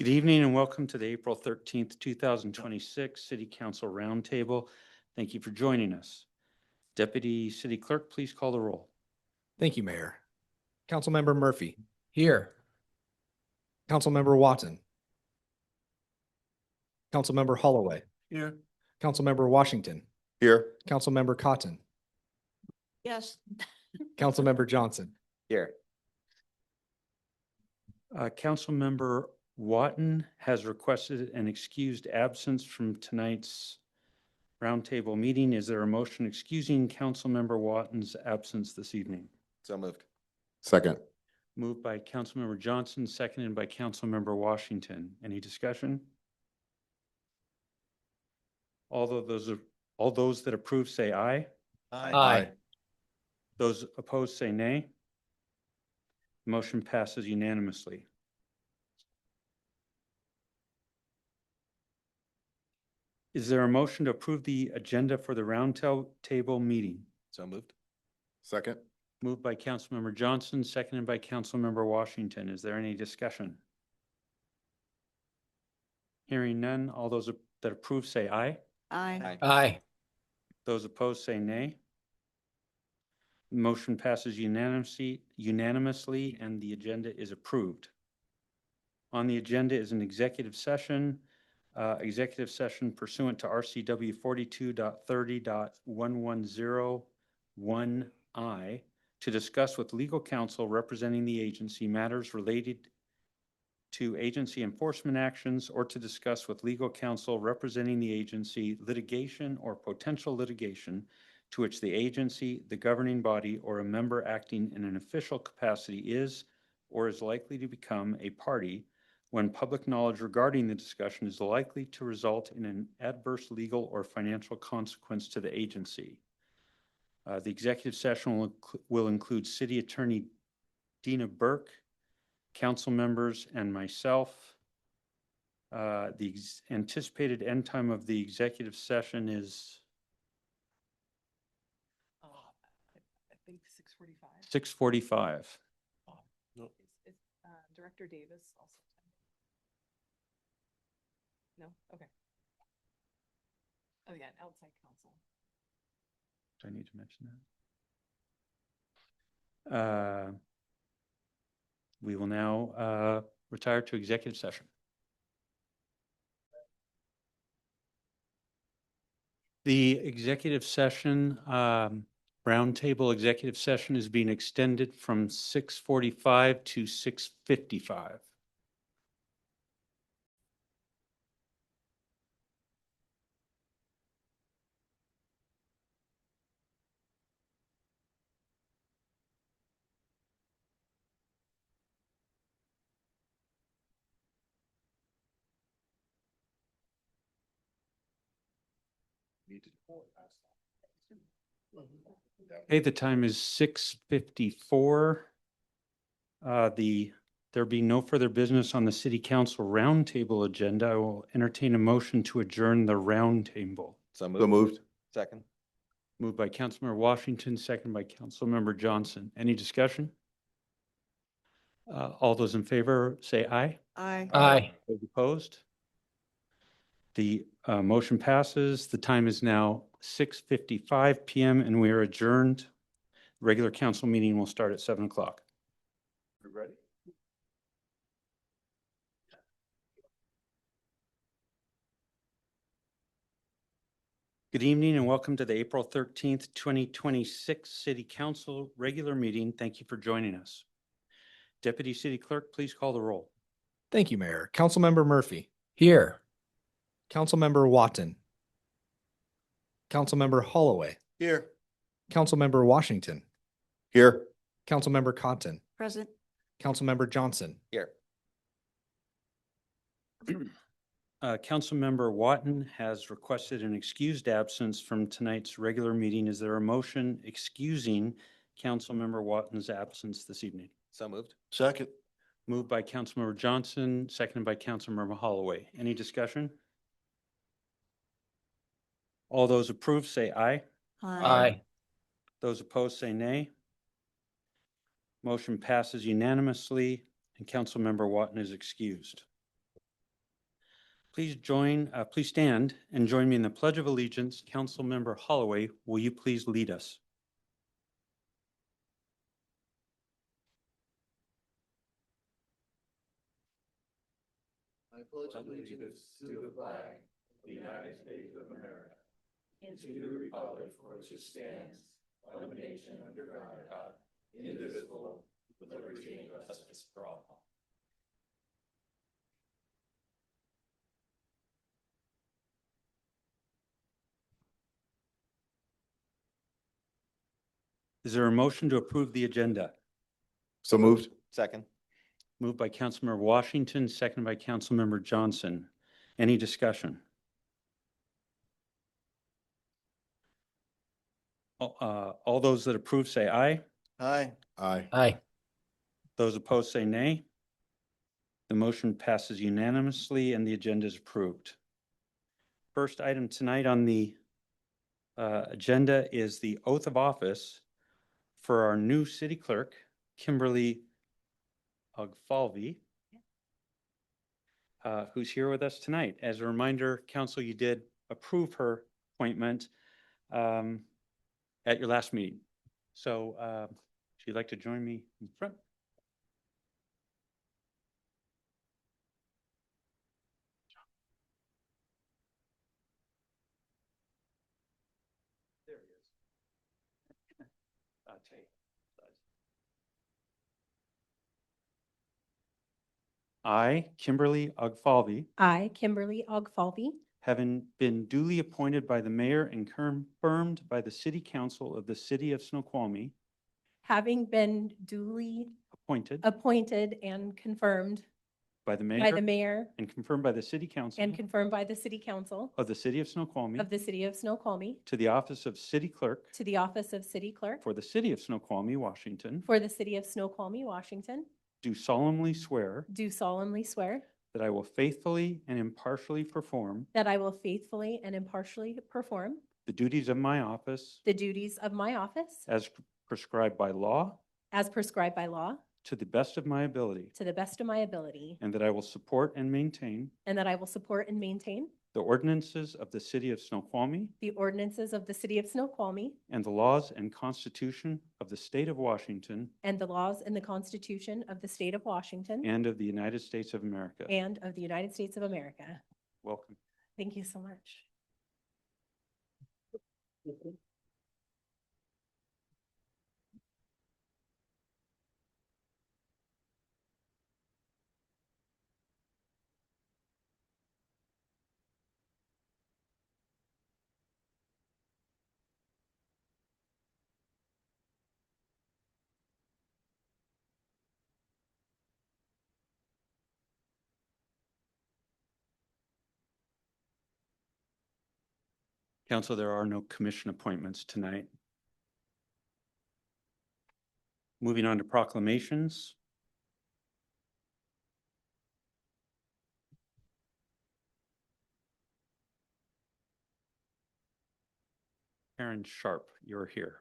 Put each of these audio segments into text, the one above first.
Good evening and welcome to the April 13th, 2026 City Council Roundtable. Thank you for joining us. Deputy City Clerk, please call the roll. Thank you, Mayor. Councilmember Murphy. Here. Councilmember Watson. Councilmember Holloway. Here. Councilmember Washington. Here. Councilmember Cotton. Yes. Councilmember Johnson. Here. Councilmember Watton has requested an excused absence from tonight's roundtable meeting. Is there a motion excusing Councilmember Watton's absence this evening? So moved. Second. Moved by Councilmember Johnson, seconded by Councilmember Washington. Any discussion? All those that approve say aye. Aye. Those opposed say nay. Motion passes unanimously. Is there a motion to approve the agenda for the roundtable meeting? So moved. Second. Moved by Councilmember Johnson, seconded by Councilmember Washington. Is there any discussion? Hearing none, all those that approve say aye. Aye. Aye. Those opposed say nay. Motion passes unanimously, and the agenda is approved. On the agenda is an executive session pursuant to RCW 42.30.1101I to discuss with legal counsel representing the agency matters related to agency enforcement actions, or to discuss with legal counsel representing the agency litigation or potential litigation to which the agency, the governing body, or a member acting in an official capacity is or is likely to become a party when public knowledge regarding the discussion is likely to result in an adverse legal or financial consequence to the agency. The executive session will include City Attorney Dina Burke, council members, and myself. The anticipated end time of the executive session is I think 6:45. 6:45. Is Director Davis also? No? Okay. Oh, yeah, outside counsel. Do I need to mention that? We will now retire to executive session. The executive session, roundtable executive session, is being extended from 6:45 to 6:55. Okay, the time is 6:54. There being no further business on the city council roundtable agenda, I will entertain a motion to adjourn the roundtable. So moved. Second. Moved by Councilmember Washington, seconded by Councilmember Johnson. Any discussion? All those in favor say aye. Aye. Aye. Those opposed? The motion passes. The time is now 6:55 p.m. and we are adjourned. Regular council meeting will start at 7 o'clock. You ready? Good evening and welcome to the April 13th, 2026 City Council regular meeting. Thank you for joining us. Deputy City Clerk, please call the roll. Thank you, Mayor. Councilmember Murphy. Here. Councilmember Watton. Councilmember Holloway. Here. Councilmember Washington. Here. Councilmember Cotton. Present. Councilmember Johnson. Here. Councilmember Watton has requested an excused absence from tonight's regular meeting. Is there a motion excusing Councilmember Watton's absence this evening? So moved. Second. Moved by Councilmember Johnson, seconded by Councilmember Holloway. Any discussion? All those approved say aye. Aye. Those opposed say nay. Motion passes unanimously and Councilmember Watton is excused. Please stand and join me in the Pledge of Allegiance. Councilmember Holloway, will you please lead us? I pledge allegiance to the flag of the United States of America and to the republic for which it stands, one nation under God, indivisible, with liberty and justice for all. Is there a motion to approve the agenda? So moved. Second. Moved by Councilmember Washington, seconded by Councilmember Johnson. Any discussion? All those that approve say aye. Aye. Aye. Aye. Those opposed say nay. The motion passes unanimously and the agenda is approved. First item tonight on the agenda is the oath of office for our new city clerk, Kimberly Ogfalvi, who's here with us tonight. As a reminder, council, you did approve her appointment at your last meeting. So if you'd like to join me in front. There he is. I'll tell you. I, Kimberly Ogfalvi, I, Kimberly Ogfalvi, having been duly appointed by the mayor and confirmed by the city council of the city of Snoqualmie, having been duly appointed appointed and confirmed by the by the mayor mayor and confirmed by the city council and confirmed by the city council of the city of Snoqualmie of the city of Snoqualmie to the office of city clerk to the office of city clerk for the city of Snoqualmie, Washington, for the city of Snoqualmie, Washington, do solemnly swear do solemnly swear that I will faithfully and impartially perform that I will faithfully and impartially perform the duties of my office the duties of my office as prescribed by law as prescribed by law to the best of my ability, to the best of my ability, and that I will support and maintain and that I will support and maintain the ordinances of the city of Snoqualmie the ordinances of the city of Snoqualmie and the laws and constitution of the state of Washington and the laws and the Constitution of the state of Washington and of the United States of America. and of the United States of America. Welcome. Thank you so much. Council, there are no commission appointments tonight. Moving on to proclamations. Karen Sharp, you're here.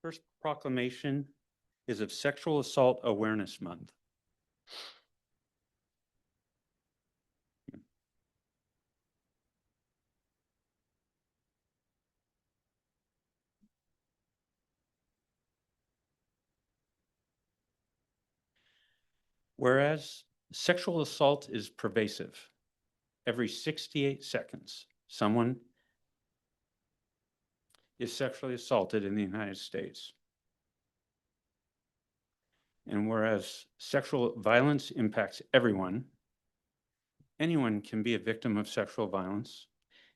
First proclamation is of Sexual Assault Awareness Month. Whereas sexual assault is pervasive, every 68 seconds, someone is sexually assaulted in the United States. And whereas sexual violence impacts everyone, anyone can be a victim of sexual violence,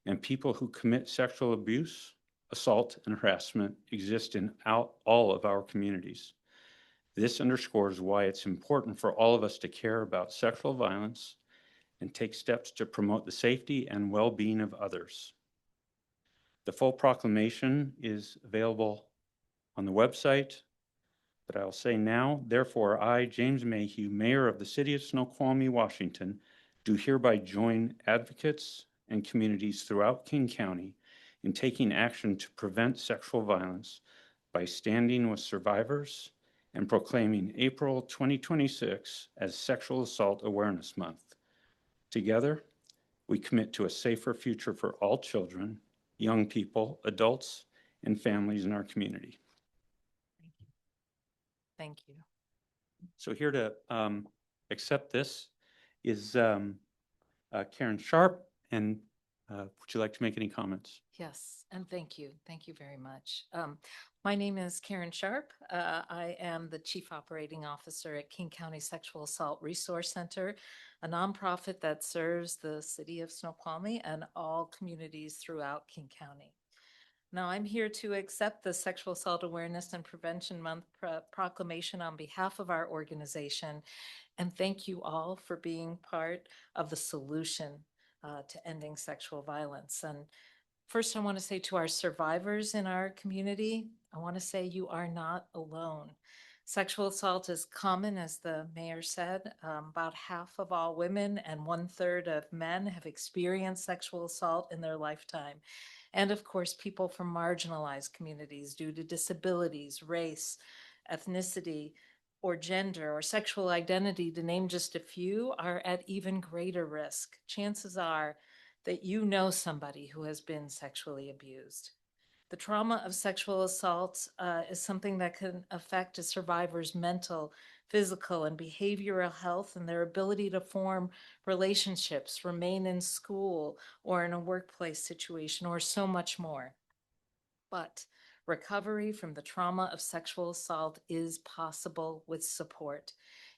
and people who commit sexual abuse, assault, and harassment exist in all of our communities. This underscores why it's important for all of us to care about sexual violence and take steps to promote the safety and well-being of others. The full proclamation is available on the website, but I'll say now, therefore, I, James Mayhew, Mayor of the City of Snoqualmie, Washington, do hereby join advocates and communities throughout King County in taking action to prevent sexual violence by standing with survivors and proclaiming April 2026 as Sexual Assault Awareness Month. Together, we commit to a safer future for all children, young people, adults, and families in our community. Thank you. So here to accept this is Karen Sharp, and would you like to make any comments? Yes, and thank you. Thank you very much. My name is Karen Sharp. I am the Chief Operating Officer at King County Sexual Assault Resource Center, a nonprofit that serves the city of Snoqualmie and all communities throughout King County. Now, I'm here to accept the Sexual Assault Awareness and Prevention Month proclamation on behalf of our organization, and thank you all for being part of the solution to ending sexual violence. And first, I want to say to our survivors in our community, I want to say you are not alone. Sexual assault is common, as the mayor said. About half of all women and 1/3 of men have experienced sexual assault in their lifetime. And of course, people from marginalized communities due to disabilities, race, ethnicity, or gender or sexual identity, to name just a few, are at even greater risk. Chances are that you know somebody who has been sexually abused. The trauma of sexual assault is something that can affect a survivor's mental, physical, and behavioral health and their ability to form relationships, remain in school or in a workplace situation, or so much more. But recovery from the trauma of sexual assault is possible with support.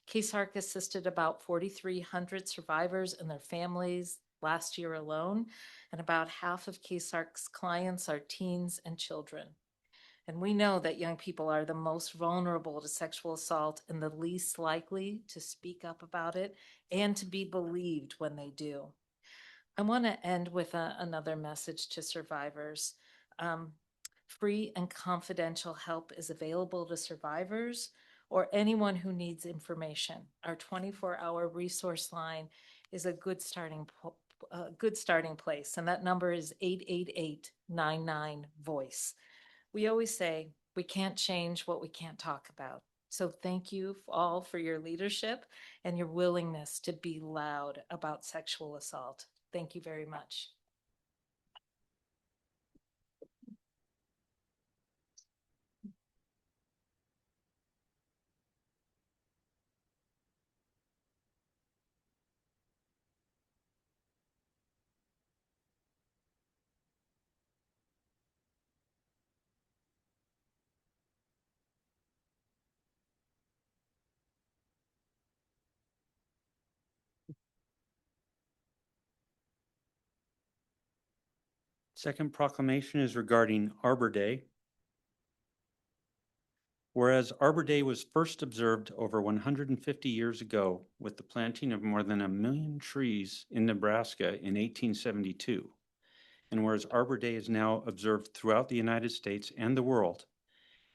KSARC assisted about 4,300 survivors and their families last year alone, and about half of KSARC's clients are teens and children. And we know that young people are the most vulnerable to sexual assault and the least likely to speak up about it and to be believed when they do. I want to end with another message to survivors. Free and confidential help is available to survivors or anyone who needs information. Our 24-hour resource line is a good starting place, and that number is 888-99-VOICE. We always say we can't change what we can't talk about. So thank you all for your leadership and your willingness to be loud about sexual assault. Thank you very much. Second proclamation is regarding Arbor Day. Whereas Arbor Day was first observed over 150 years ago with the planting of more than 1 million trees in Nebraska in 1872, and whereas Arbor Day is now observed throughout the United States and the world,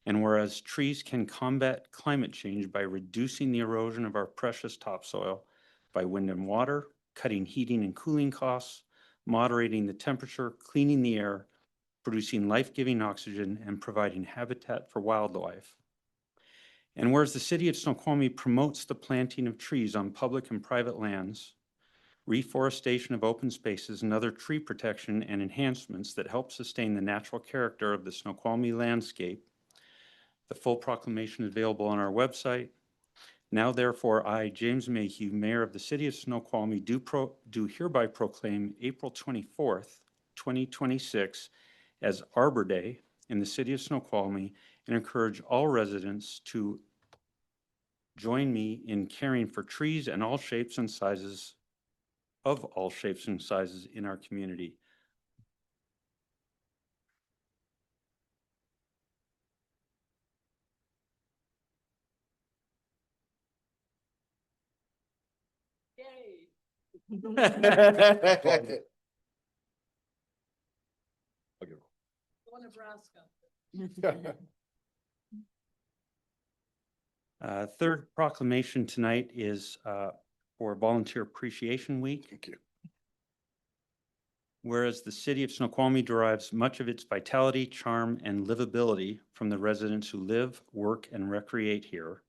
and whereas trees can combat climate change by reducing the erosion of our precious topsoil by wind and water, cutting heating and cooling costs, moderating the temperature, cleaning the air, producing life-giving oxygen, and providing habitat for wildlife. And whereas the city of Snoqualmie promotes the planting of trees on public and private lands, reforestation of open spaces, and other tree protection and enhancements that help sustain the natural character of the Snoqualmie landscape, the full proclamation is available on our website. Now, therefore, I, James Mayhew, Mayor of the City of Snoqualmie, do hereby proclaim April 24th, 2026 as Arbor Day in the City of Snoqualmie, and encourage all residents to join me in caring for trees and all shapes and sizes in our community. Yay. Okay. Go Nebraska. Third proclamation tonight is for Volunteer Appreciation Week. Thank you. whereas the city of Snoqualmie derives much of its vitality, charm, and livability from the residents who live, work, and recreate here.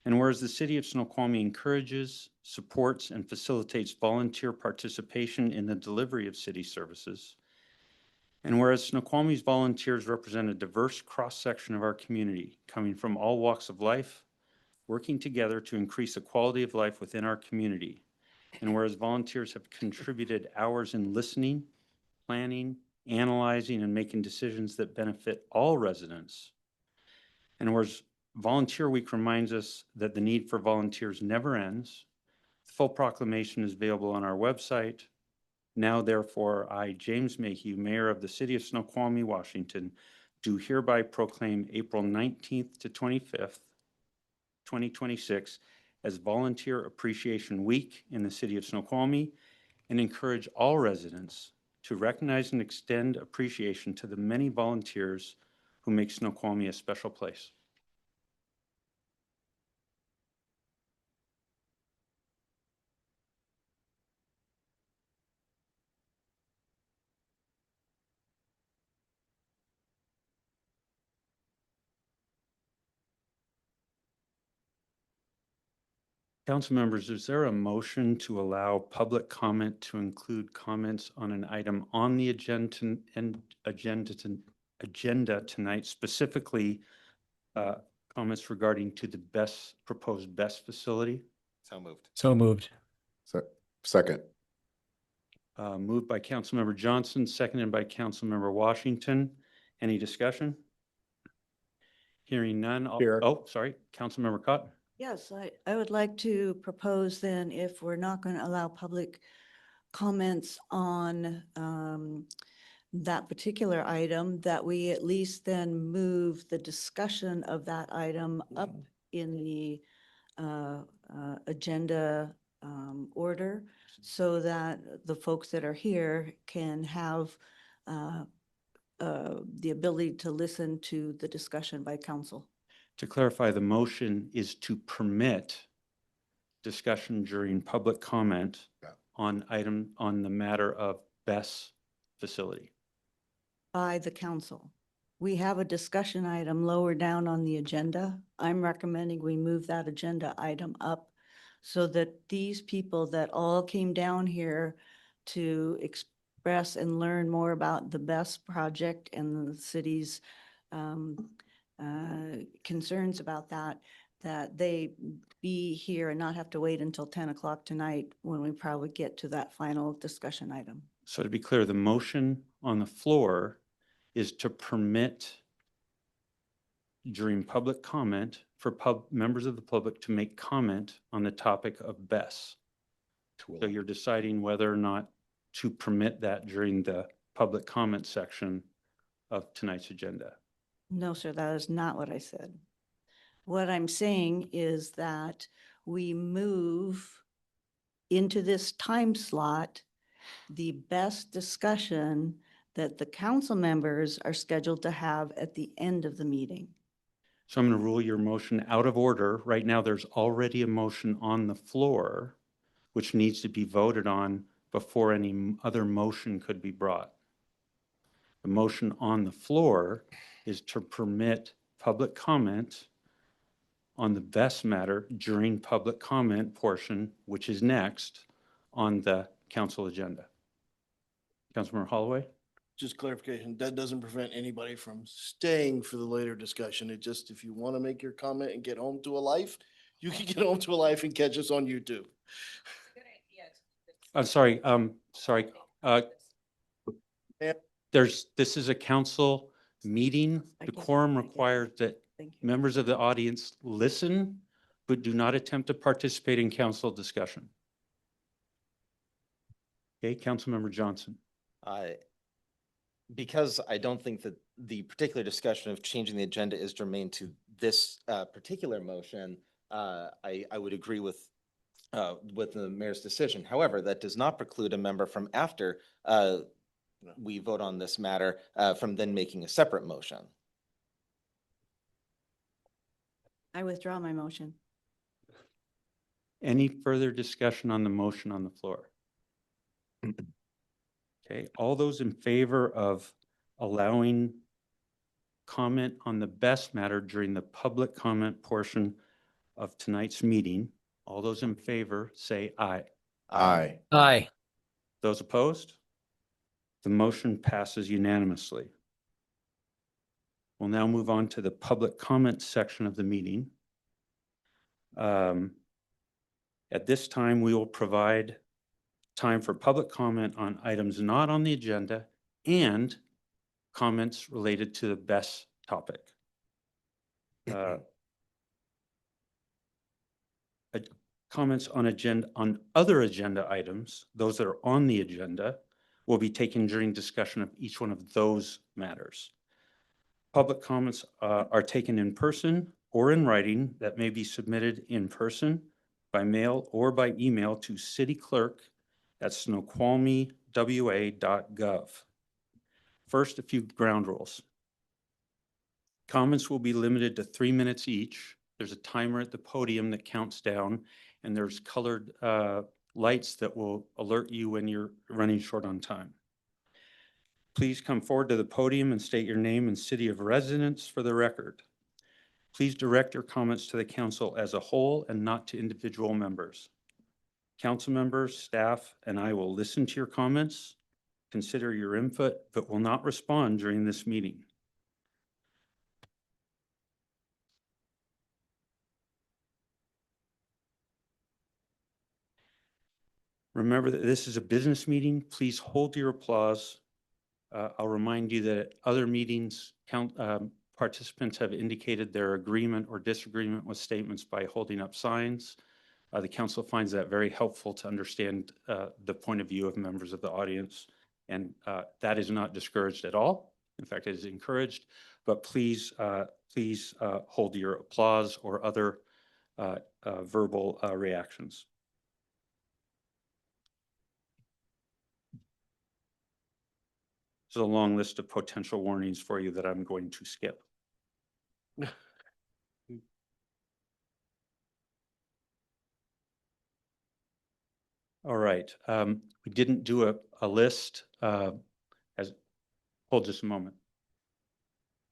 And whereas the city of Snoqualmie encourages, supports, and facilitates volunteer participation in the delivery of city services. And whereas Snoqualmie's volunteers represent a diverse cross-section of our community, coming from all walks of life, working together to increase the quality of life within our community. And whereas volunteers have contributed hours in listening, planning, analyzing, and making decisions that benefit all residents. And whereas Volunteer Week reminds us that the need for volunteers never ends. The full proclamation is available on our website. Now, therefore, I, James Mayhew, Mayor of the City of Snoqualmie, Washington, do hereby proclaim April 19th to 25th, 2026 as Volunteer Appreciation Week in the City of Snoqualmie, and encourage all residents to recognize and extend appreciation to the many volunteers who make Snoqualmie a special place. Council members, is there a motion to allow public comment to include comments on an item on the agenda tonight, specifically comments regarding to the proposed BEST facility? So moved. So moved. Second. Moved by Councilmember Johnson, seconded by Councilmember Washington. Any discussion? Hearing none. Here. Oh, sorry, Councilmember Cotton. Yes, I would like to propose then, if we're not going to allow public comments on that particular item, that we at least then move the discussion of that item up in the agenda order, so that the folks that are here can have the ability to listen to the discussion by council. To clarify, the motion is to permit discussion during public comment on the matter of BEST facility. By the council. We have a discussion item lower down on the agenda. I'm recommending we move that agenda item up so that these people that all came down here to express and learn more about the BEST project and the city's concerns about that they be here and not have to wait until 10 o'clock tonight when we probably get to that final discussion item. So to be clear, the motion on the floor is to permit during public comment for members of the public to make comment on the topic of BEST. So you're deciding whether or not to permit that during the public comment section of tonight's agenda. No, sir, that is not what I said. What I'm saying is that we move into this time slot the BEST discussion that the council members are scheduled to have at the end of the meeting. So I'm going to rule your motion out of order. Right now, there's already a motion on the floor, which needs to be voted on before any other motion could be brought. The motion on the floor is to permit public comment on the BEST matter during public comment portion, which is next on the council agenda. Councilmember Holloway? Just clarification, that doesn't prevent anybody from staying for the later discussion. It just, if you want to make your comment and get home to a life, you can get home to a life and catch us on YouTube. I'm sorry, this is a council meeting. I The get it, quorum I get it. requires that Thank you. members of the audience listen, but do not attempt to participate in council discussion. Okay, Councilmember Johnson. Because I don't think that the particular discussion of changing the agenda is germane to this particular motion, I would agree with the mayor's decision. However, that does not preclude a member from after we vote on this matter from then making a separate motion. I withdraw my motion. Any further discussion on the motion on the floor? Okay, all those in favor of allowing comment on the best matter during the public comment portion of tonight's meeting, all those in favor say aye. Aye. Aye. Those opposed? The motion passes unanimously. We'll now move on to the public comment section of the meeting. At this time, we will provide time for public comment on items not on the agenda and comments related to the best topic. Comments on other agenda items, those that are on the agenda, will be taken during discussion of each one of those matters. Public comments are taken in person or in writing that may be submitted in person, by mail, or by email to cityclerk@snoqualmiewa.gov. First, a few ground rules. Comments will be limited to 3 minutes each. There's a timer at the podium that counts down, and there's colored lights that will alert you when you're running short on time. Please come forward to the podium and state your name and city of residence for the record. Please direct your comments to the council as a whole and not to individual members. Council members, staff, and I will listen to your comments, consider your input, but will not respond during this meeting. Remember that this is a business meeting. Please hold your applause. I'll remind you that at other meetings, participants have indicated their agreement or disagreement with statements by holding up signs. The council finds that very helpful to understand the point of view of members of the audience, and that is not discouraged at all. In fact, it is encouraged, but please hold your applause or other verbal reactions. There's a long list of potential warnings for you that I'm going to skip. All right. We didn't do a list. Hold just a moment.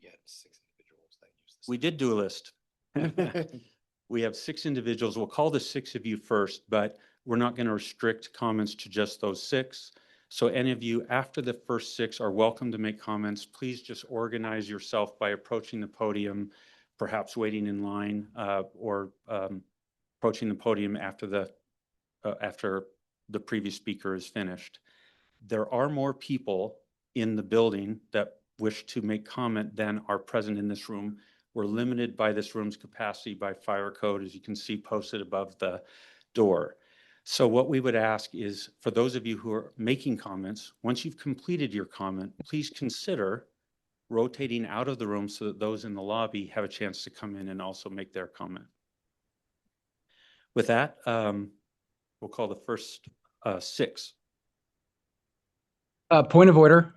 You had 6 individuals that used this. We did do a list. We have 6 individuals. We'll call the 6 of you first, but we're not going to restrict comments to just those 6. So any of you after the first 6 are welcome to make comments. Please just organize yourself by approaching the podium, perhaps waiting in line, or approaching the podium after the previous speaker is finished. There are more people in the building that wish to make comment than are present in this room. We're limited by this room's capacity by fire code, as you can see posted above the door. So what we would ask is, for those of you who are making comments, once you've completed your comment, please consider rotating out of the room so that those in the lobby have a chance to come in and also make their comment. With that, we'll call the first 6. Point of order.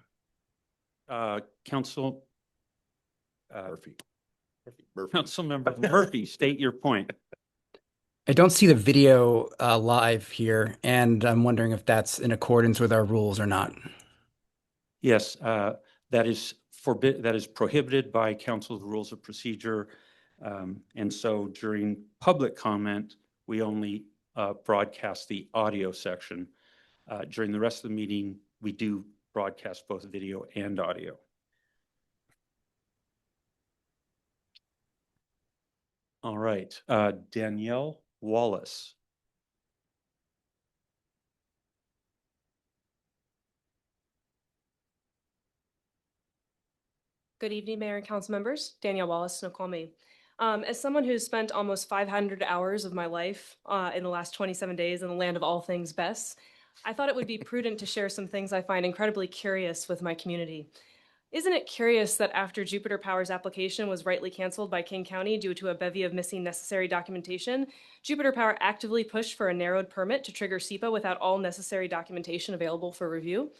Council Murphy. Councilmember Murphy, state your point. I don't see the video live here, and I'm wondering if that's in accordance with our rules or not. Yes, that is prohibited by council's rules of procedure. And so during public comment, we only broadcast the audio section. During the rest of the meeting, we do broadcast both video and audio. All right, Danielle Wallace. Good evening, Mayor and Council members. Danielle Wallace, Snoqualmie. As someone who's spent almost 500 hours of my life in the last 27 days in the land of all things best, I thought it would be prudent to share some things I find incredibly curious with my community. Isn't it curious that after Jupiter Power's application was rightly canceled by King County due to a bevy of missing necessary documentation, Jupiter Power actively pushed for a narrowed permit to trigger SEPA without all necessary documentation available for review?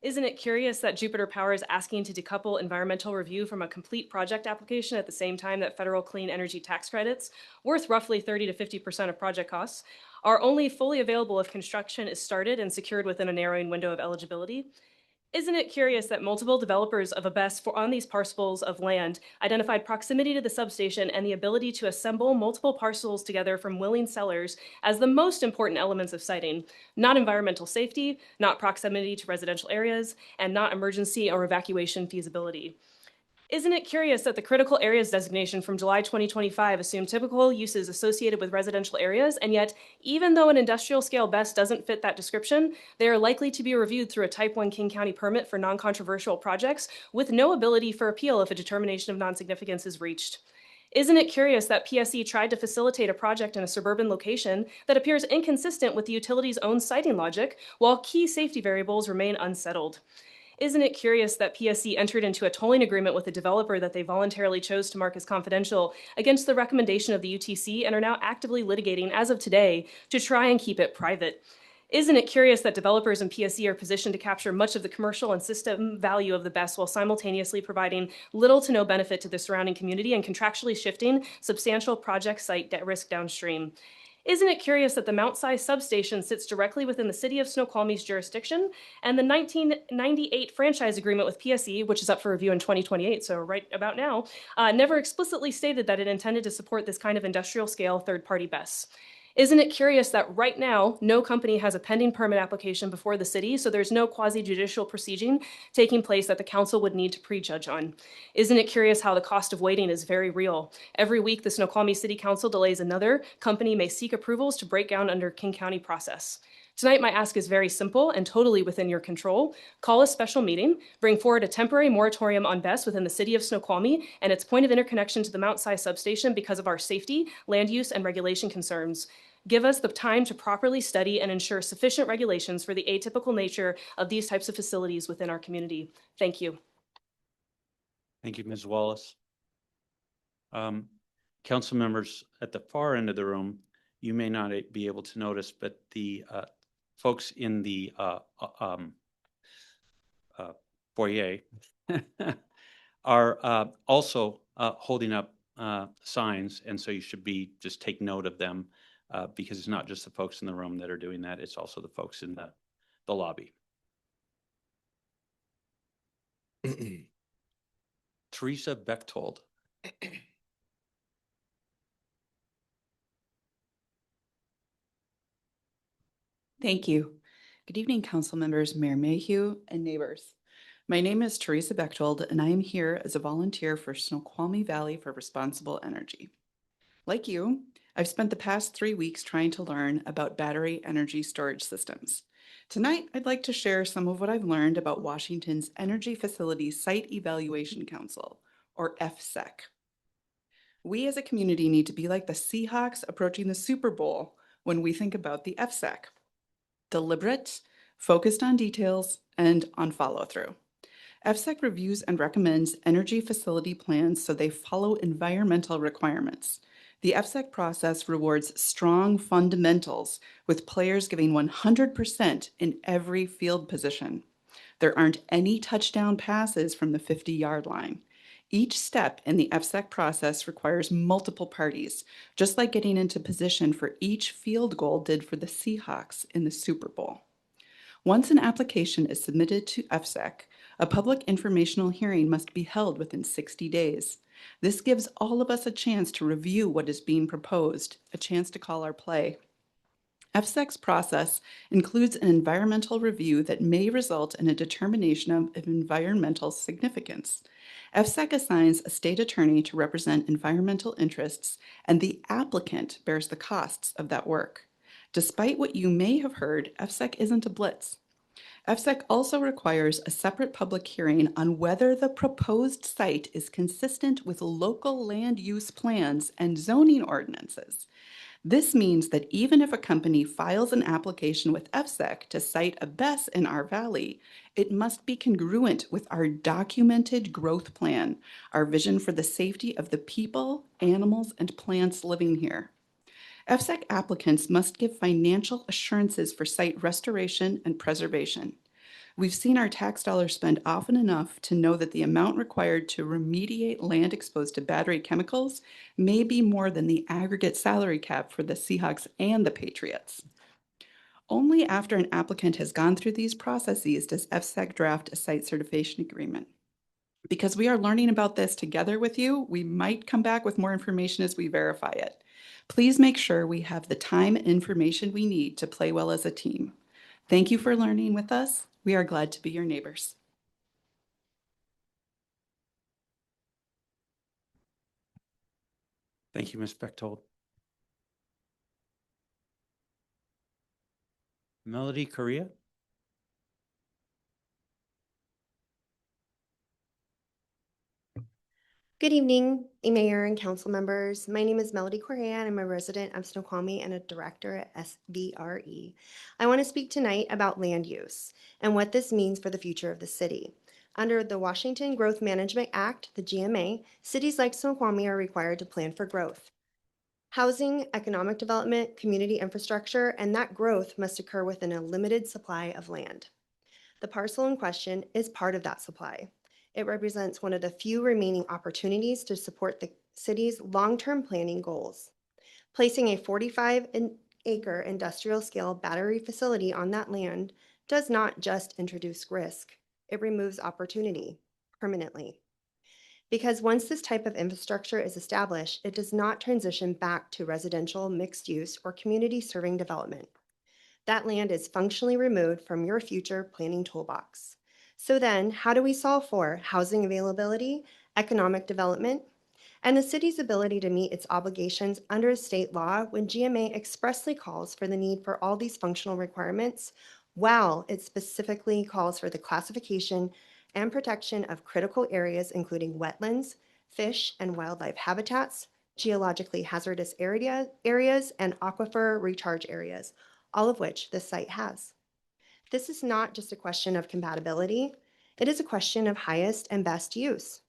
Isn't it curious that Jupiter Power is asking to decouple environmental review from a complete project application at the same time that federal clean energy tax credits, worth roughly 30 to 50% of project costs, are only fully available if construction is started and secured within a narrowing window of eligibility? Isn't it curious that multiple developers of ABES on these parcels of land identified proximity to the substation and the ability to assemble multiple parcels together from willing sellers as the most important elements of siting, not environmental safety, not proximity to residential areas, and not emergency or evacuation feasibility? Isn't it curious that the critical areas designation from July 2025 assumed typical uses associated with residential areas, and yet, even though an industrial scale BEST doesn't fit that description, they are likely to be reviewed through a Type 1 King County permit for non-controversial projects with no ability for appeal if a determination of non-significance is reached? Isn't it curious that PSE tried to facilitate a project in a suburban location that appears inconsistent with the utility's own siting logic, while key safety variables remain unsettled? Isn't it curious that PSC entered into a tolling agreement with a developer that they voluntarily chose to mark as confidential against the recommendation of the UTC and are now actively litigating as of today to try and keep it private? Isn't it curious that developers and PSC are positioned to capture much of the commercial and system value of the BEST while simultaneously providing little to no benefit to the surrounding community and contractually shifting substantial project site risk downstream? Isn't it curious that the Mount Si substation sits directly within the city of Snoqualmie's jurisdiction, and the 1998 franchise agreement with PSE, which is up for review in 2028, so right about now, never explicitly stated that it intended to support this kind of industrial scale third-party BESS? Isn't it curious that right now, no company has a pending permit application before the city, so there's no quasi-judicial proceeding taking place that the council would need to prejudge on? Isn't it curious how the cost of waiting is very real? Every week, the Snoqualmie City Council delays another company may seek approvals to break ground under King County process. Tonight, my ask is very simple and totally within your control. Call a special meeting, bring forward a temporary moratorium on BESS within the city of Snoqualmie and its point of interconnection to the Mount Si substation because of our safety, land use, and regulation concerns. Give us the time to properly study and ensure sufficient regulations for the atypical nature of these types of facilities within our community. Thank you. Thank you, Ms. Wallace. Council members at the far end of the room, you may not be able to notice, but the folks in the foyer are also holding up signs, and so you should just take note of them because it's not just the folks in the room that are doing that, it's also the folks in the lobby. Teresa Bechtold. Thank you. Good evening, council members, Mayor Mayhew, and neighbors. My name is Teresa Bechtold, and I am here as a volunteer for Snoqualmie Valley for Responsible Energy. Like you, I've spent the past 3 weeks trying to learn about battery energy storage systems. Tonight, I'd like to share some of what I've learned about Washington's Energy Facilities Site Evaluation Council, or FSEC. We as a community need to be like the Seahawks approaching the Super Bowl when we think about the FSEC. Deliberate, focused on details, and on follow-through. FSEC reviews and recommends energy facility plans so they follow environmental requirements. The FSEC process rewards strong fundamentals, with players giving 100% in every field position. There aren't any touchdown passes from the 50-yard line. Each step in the FSEC process requires multiple parties, just like getting into position for each field goal did for the Seahawks in the Super Bowl. Once an application is submitted to FSEC, a public informational hearing must be held within 60 days. This gives all of us a chance to review what is being proposed, a chance to call our play. FSEC's process includes an environmental review that may result in a determination of environmental significance. FSEC assigns a state attorney to represent environmental interests, and the applicant bears the costs of that work. Despite what you may have heard, FSEC isn't a blitz. FSEC also requires a separate public hearing on whether the proposed site is consistent with local land use plans and zoning ordinances. This means that even if a company files an application with FSEC to site a BESS in our valley, it must be congruent with our documented growth plan, our vision for the safety of the people, animals, and plants living here. FSEC applicants must give financial assurances for site restoration and preservation. We've seen our tax dollars spent often enough to know that the amount required to remediate land exposed to battery chemicals may be more than the aggregate salary cap for the Seahawks and the Patriots. Only after an applicant has gone through these processes does FSAC draft a site certification agreement. Because we are learning about this together with you, we might come back with more information as we verify it. Please make sure we have the time and information we need to play well as a team. Thank you for learning with us. We are glad to be your neighbors. Thank you, Ms. Bechtold. Melody Correa? Good evening, Mayor and council members. My name is Melody Correa, and I'm a resident of Snoqualmie and a director at SVRE. I want to speak tonight about land use and what this means for the future of the city. Under the Washington Growth Management Act, the GMA, cities like Snoqualmie are required to plan for growth. Housing, economic development, community infrastructure, and that growth must occur within a limited supply of land. The parcel in question is part of that supply. It represents one of the few remaining opportunities to support the city's long-term planning goals. Placing a 45-acre industrial scale battery facility on that land does not just introduce risk, it removes opportunity permanently. Because once this type of infrastructure is established, it does not transition back to residential, mixed use, or community serving development. That land is functionally removed from your future planning toolbox. So then, how do we solve for housing availability, economic development, and the city's ability to meet its obligations under state law when GMA expressly calls for the need for all these functional requirements, while it specifically calls for the classification and protection of critical areas including wetlands, fish and wildlife habitats, geologically hazardous areas, and aquifer recharge areas, all of which this site has. This is not just a question of compatibility, it is a question of highest and best use,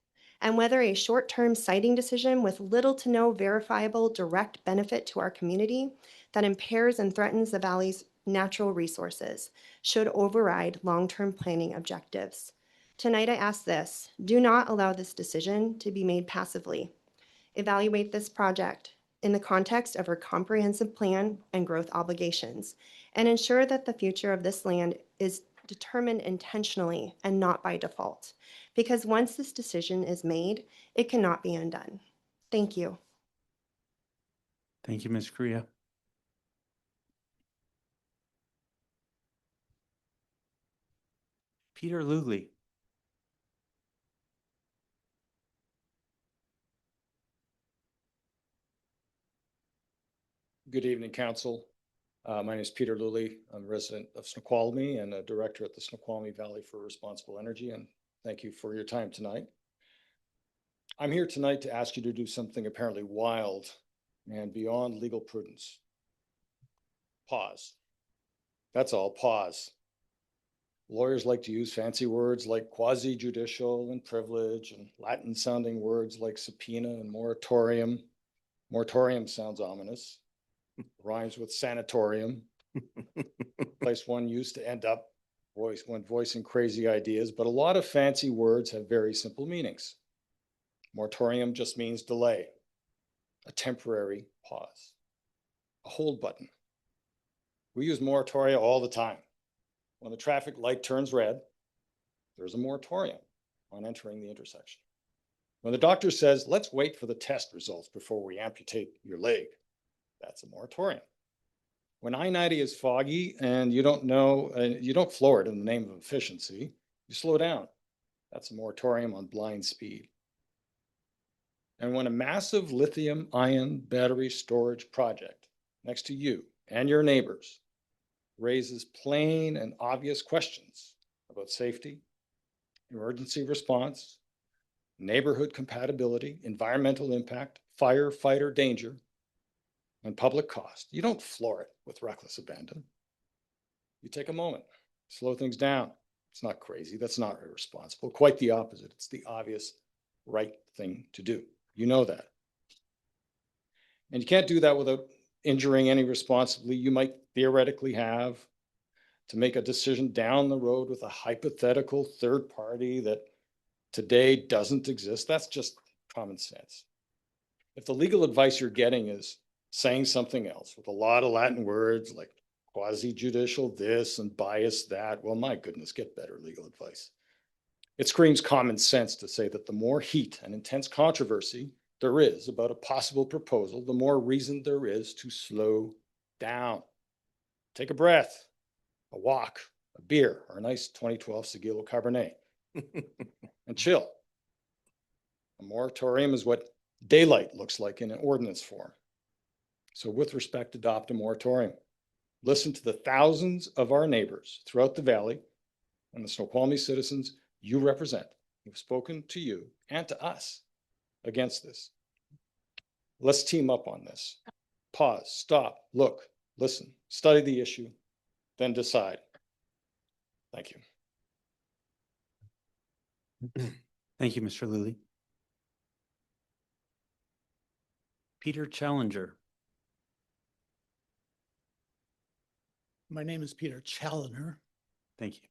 and whether a short-term siting decision with little to no verifiable direct benefit to our community that impairs and threatens the valley's natural resources should override long-term planning objectives. Tonight I ask this: do not allow this decision to be made passively. Evaluate this project in the context of our comprehensive plan and growth obligations, and ensure that the future of this land is determined intentionally and not by default. Because once this decision is made, it cannot be undone. Thank you. Thank you, Ms. Correa. Peter Lugli? Good evening, Council. My name is Peter Lully. I'm a resident of Snoqualmie and a director at the Snoqualmie Valley for Responsible Energy, and thank you for your time tonight. I'm here tonight to ask you to do something apparently wild and beyond legal prudence. Pause. That's all, pause. Lawyers like to use fancy words like quasi-judicial and privilege and Latin-sounding words like subpoena and moratorium. Moratorium sounds ominous. Rhymes with sanatorium, place one used to end up when voicing crazy ideas, but a lot of fancy words have very simple meanings. Moratorium just means delay, a temporary pause, a hold button. We use moratoria all the time. When the traffic light turns red, there's a moratorium on entering the intersection. When the doctor says, let's wait for the test results before we amputate your leg, that's a moratorium. When I-90 is foggy and you don't floor it in the name of efficiency, you slow down. That's a moratorium on blind speed. And when a massive lithium-ion battery storage project next to you and your neighbors raises plain and obvious questions about safety, emergency response, neighborhood compatibility, environmental impact, firefighter danger, and public cost, you don't floor it with reckless abandon. You take a moment, slow things down. It's not crazy. That's not irresponsible. Quite the opposite. It's the obvious right thing to do. You know that. And you can't do that without injuring any responsibly you might theoretically have. to make a decision down the road with a hypothetical third party that today doesn't exist. That's just common sense. If the legal advice you're getting is saying something else with a lot of Latin words like quasi-judicial this and bias that, well, my goodness, get better legal advice. It screams common sense to say that the more heat and intense controversy there is about a possible proposal, the more reason there is to slow down. Take a breath, a walk, a beer, or a nice 2012 Sigillo Cabernet, and chill. A moratorium is what daylight looks like in an ordinance form. So with respect, adopt a moratorium. Listen to the thousands of our neighbors throughout the valley and the Snoqualmie citizens you represent who've spoken to you and to us against this. Let's team up on this. Pause, stop, look, listen, study the issue, then decide. Thank you. Thank you, Mr. Lilly. Peter Challenger. My name is Peter Challoner. Thank you.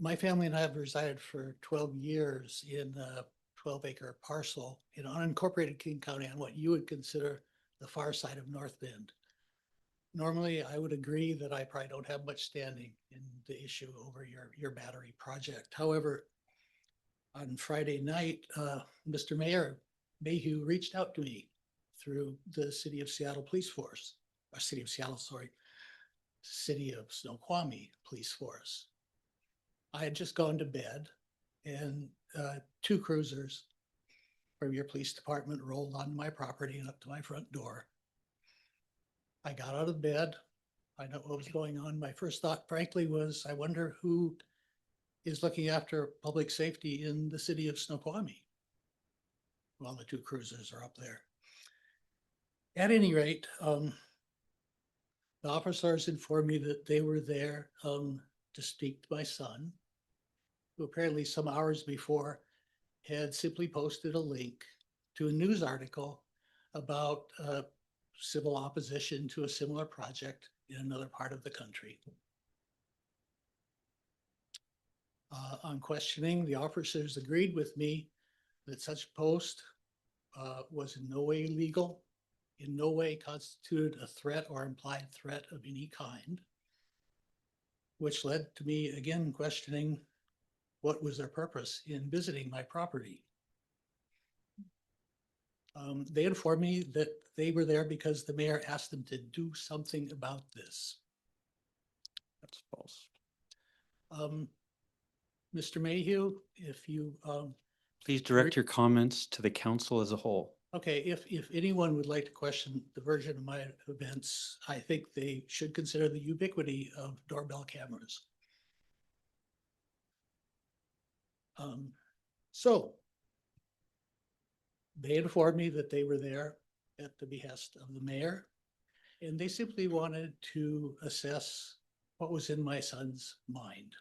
My family and I have resided for 12 years in a 12-acre parcel in unincorporated King County on what you would consider the far side of North Bend. Normally, I would agree that I probably don't have much standing in the issue over your battery project. However, on Friday night, Mr. Mayor Mayhew reached out to me through the City of Seattle Police Force, or City of Seattle, sorry, City of Snoqualmie Police Force. I had just gone to bed and 2 cruisers from your police department rolled onto my property and up to my front door. I got out of bed. I know what was going on. My first thought, frankly, was I wonder who is looking after public safety in the city of Snoqualmie while the 2 cruisers are up there. At any rate, the officers informed me that they were there to speak to my son, who apparently some hours before had simply posted a link to a news article about civil opposition to a similar project in another part of the country. On questioning, the officers agreed with me that such post was in no way legal, in no way constituted a threat or implied threat of any kind, which led to me again questioning what was their purpose in visiting my property. They informed me that they were there because the mayor asked them to do something about this. That's false. Mr. Mayhew, if you Please direct your comments to the council as a whole. okay, if anyone would like to question the version of my events, I think they should consider the ubiquity of doorbell cameras. So they informed me that they were there at the behest of the mayor, and they simply wanted to assess what was in my son's mind.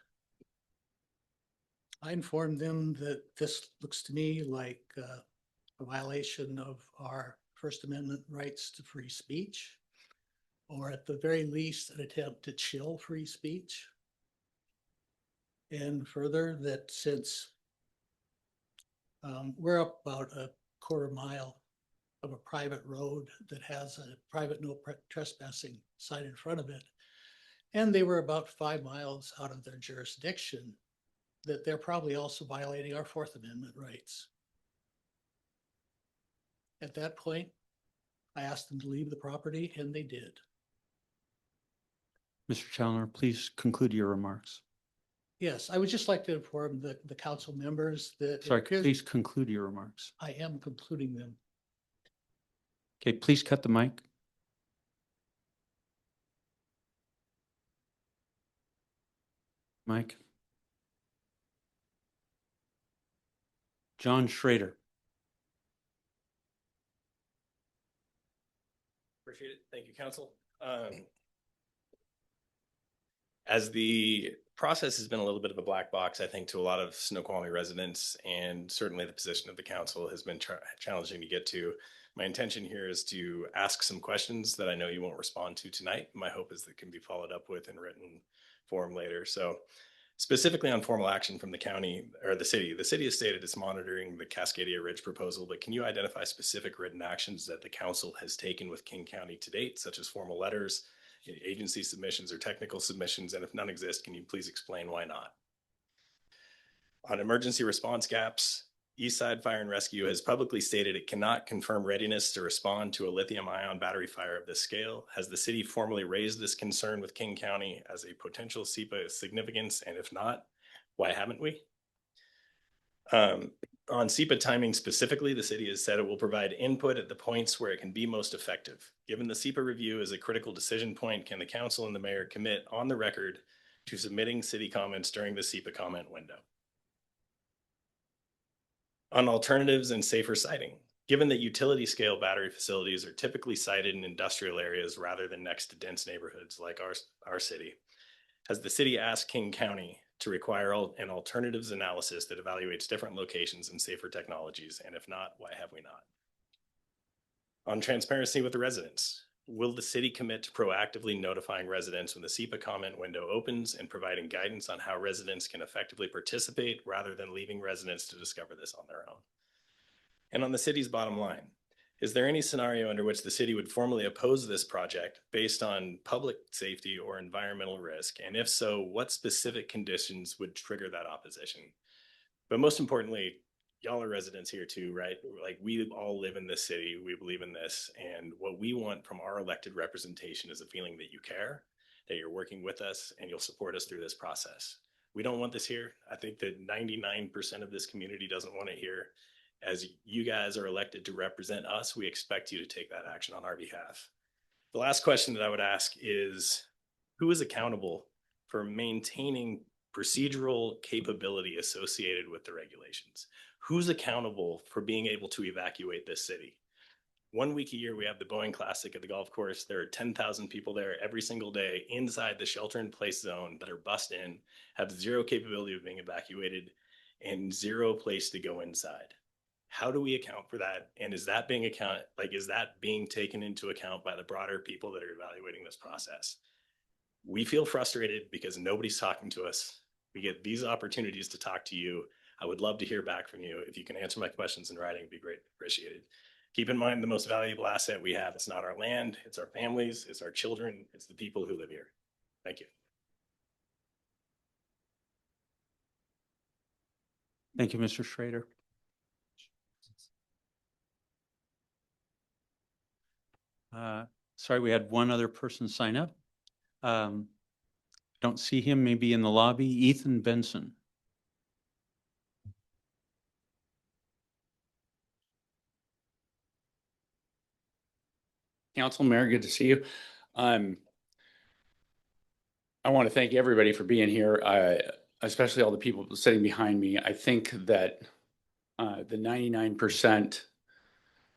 I informed them that this looks to me like a violation of our First Amendment rights to free speech, or at the very least, an attempt to chill free speech. And further, that since we're up about a quarter mile of a private road that has a private no trespassing sign in front of it, and they were about 5 miles out of their jurisdiction, that they're probably also violating our Fourth Amendment rights. At that point, I asked them to leave the property, and they did. Mr. Challoner, please conclude your remarks. Yes, I would just like to inform the council members that. Sorry, please conclude your remarks. I am concluding them. Okay, please cut the mic. Mike. John Schrader. Appreciate it. Thank you, council. As the process has been a little bit of a black box, I think, to a lot of Snoqualmie residents, and certainly the position of the council has been challenging to get to. My intention here is to ask some questions that I know you won't respond to tonight. My hope is that can be followed up with in written forum later. So specifically on formal action from the county or the city has stated it's monitoring the Cascadia Ridge proposal, but can you identify specific written actions that the council has taken with King County to date, such as formal letters, agency submissions, or technical submissions? And if none exist, can you please explain why not? On emergency response gaps, Eastside Fire and Rescue has publicly stated it cannot confirm readiness to respond to a lithium-ion battery fire of this scale. Has the city formally raised this concern with King County as a potential SEPA significance? And if not, why haven't we? On SEPA timing specifically, the city has said it will provide input at the points where it can be most effective. Given the SEPA review is a critical decision point, can the council and the mayor commit on the record to submitting city comments during the SEPA comment window? On alternatives and safer siting, given that utility scale battery facilities are typically sited in industrial areas rather than next to dense neighborhoods like our city, has the city asked King County to require an alternatives analysis that evaluates different locations and safer technologies? And if not, why have we not? On transparency with the residents, will the city commit to proactively notifying residents when the SEPA comment window opens and providing guidance on how residents can effectively participate rather than leaving residents to discover this on their own? And on the city's bottom line, is there any scenario under which the city would formally oppose this project based on public safety or environmental risk? And if so, what specific conditions would trigger that opposition? But most importantly, y'all are residents here too, right? Like, we all live in this city, we believe in this, and what we want from our elected representation is a feeling that you care, that you're working with us, and you'll support us through this process. We don't want this here. I think that 99% of this community doesn't want it here. As you guys are elected to represent us, we expect you to take that action on our behalf. The last question that I would ask is, who is accountable for maintaining procedural capability associated with the regulations? Who's accountable for being able to evacuate this city? 1 week a year, we have the Boeing Classic at the golf course. There are 10,000 people there every single day inside the shelter-in-place zone that are bussed in, have zero capability of being evacuated, and zero place to go inside. How do we account for that? And is that being taken into account by the broader people that are evaluating this process? We feel frustrated because nobody's talking to us. We get these opportunities to talk to you. I would love to hear back from you. If you can answer my questions in writing, it'd be great, appreciated. Keep in mind, the most valuable asset we have, it's not our land, it's our families, it's our children, it's the people who live here. Thank you. Thank you, Mr. Schrader. Sorry, we had one other person sign up. Don't see him, maybe in the lobby. Ethan Benson. Council, Mayor, good to see you. I want to thank everybody for being here, especially all the people sitting behind me. I think that the 99%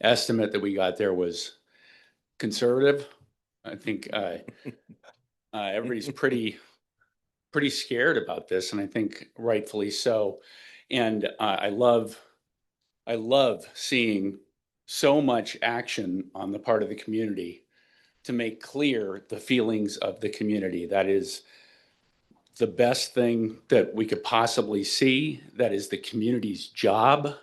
estimate that we got there was conservative. I think everybody's pretty scared about this, and I think rightfully so. And I love seeing so much action on the part of the community to make clear the feelings of the community. That is the best thing that we could possibly see. That is the community's job.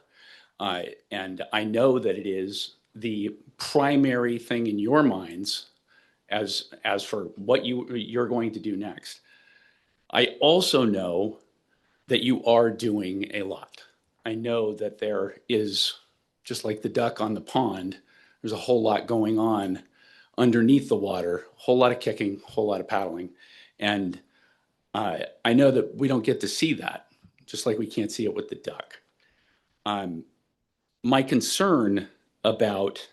And I know that it is the primary thing in your minds as for what you're going to do next. I also know that you are doing a lot. I know that there is, just like the duck on the pond, there's a whole lot going on underneath the water, a whole lot of kicking, a whole lot of paddling. And I know that we don't get to see that, just like we can't see it with the duck. My concern about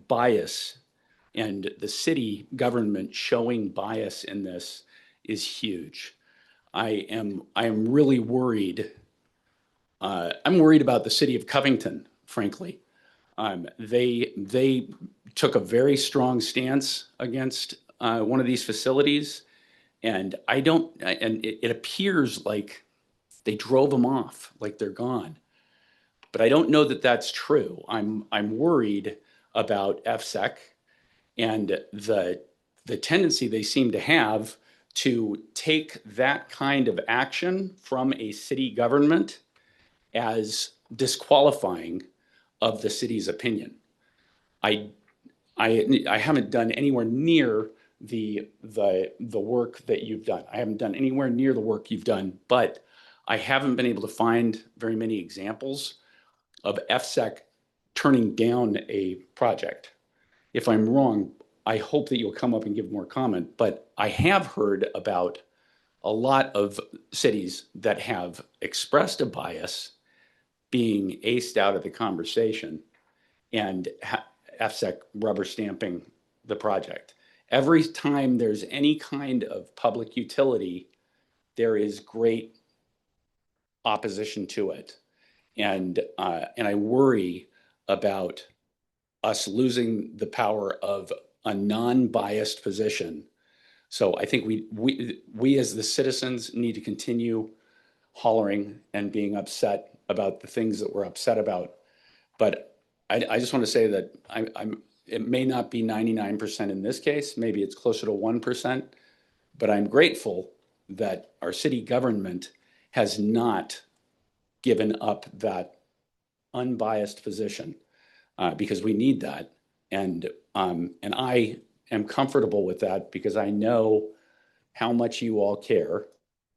bias and the city government showing bias in this is huge. I am really worried. I'm worried about the city of Covington, frankly. They took a very strong stance against one of these facilities, and it appears like they drove them off, like they're gone. But I don't know that that's true. I'm worried about FSEC and the tendency they seem to have to take that kind of action from a city government as disqualifying of the city's opinion. I haven't done anywhere near the work that you've done. I haven't done anywhere near the work you've done, but I haven't been able to find very many examples of FSEC turning down a project. If I'm wrong, I hope that you'll come up and give more comment, but I have heard about a lot of cities that have expressed a bias being aced out of the conversation and FSEC rubber stamping the project. Every time there's any kind of public utility, there is great opposition to it. And I worry about us losing the power of a non-biased position. So I think we as the citizens need to continue hollering and being upset about the things that we're upset about. But I just want to say that it may not be 99% in this case, maybe it's closer to 1%, but I'm grateful that our city government has not given up that unbiased position because we need that. And I am comfortable with that because I know how much you all care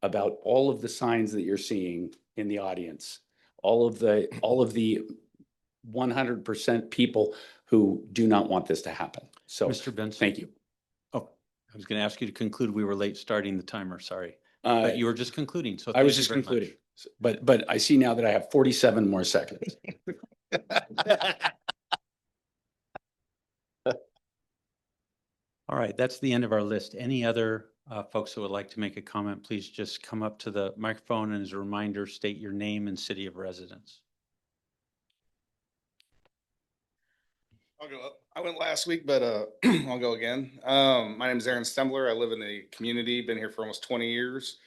about all of the signs that you're seeing in the audience, all of the 100% people who do not want this to happen. So, Mr. Benson. thank you. Oh, I was going to ask you to conclude. We were late starting the timer. Sorry. But you were just concluding. So I was thank you just very concluding. much. But I see now that I have 47 more seconds. All right, that's the end of our list. Any other folks who would like to make a comment, please just come up to the microphone, and as a reminder, state your name and city of residence. I'll go up. I went last week, but I'll go again. My name is Aaron Stembler. I live in the community, been here for almost 20 years.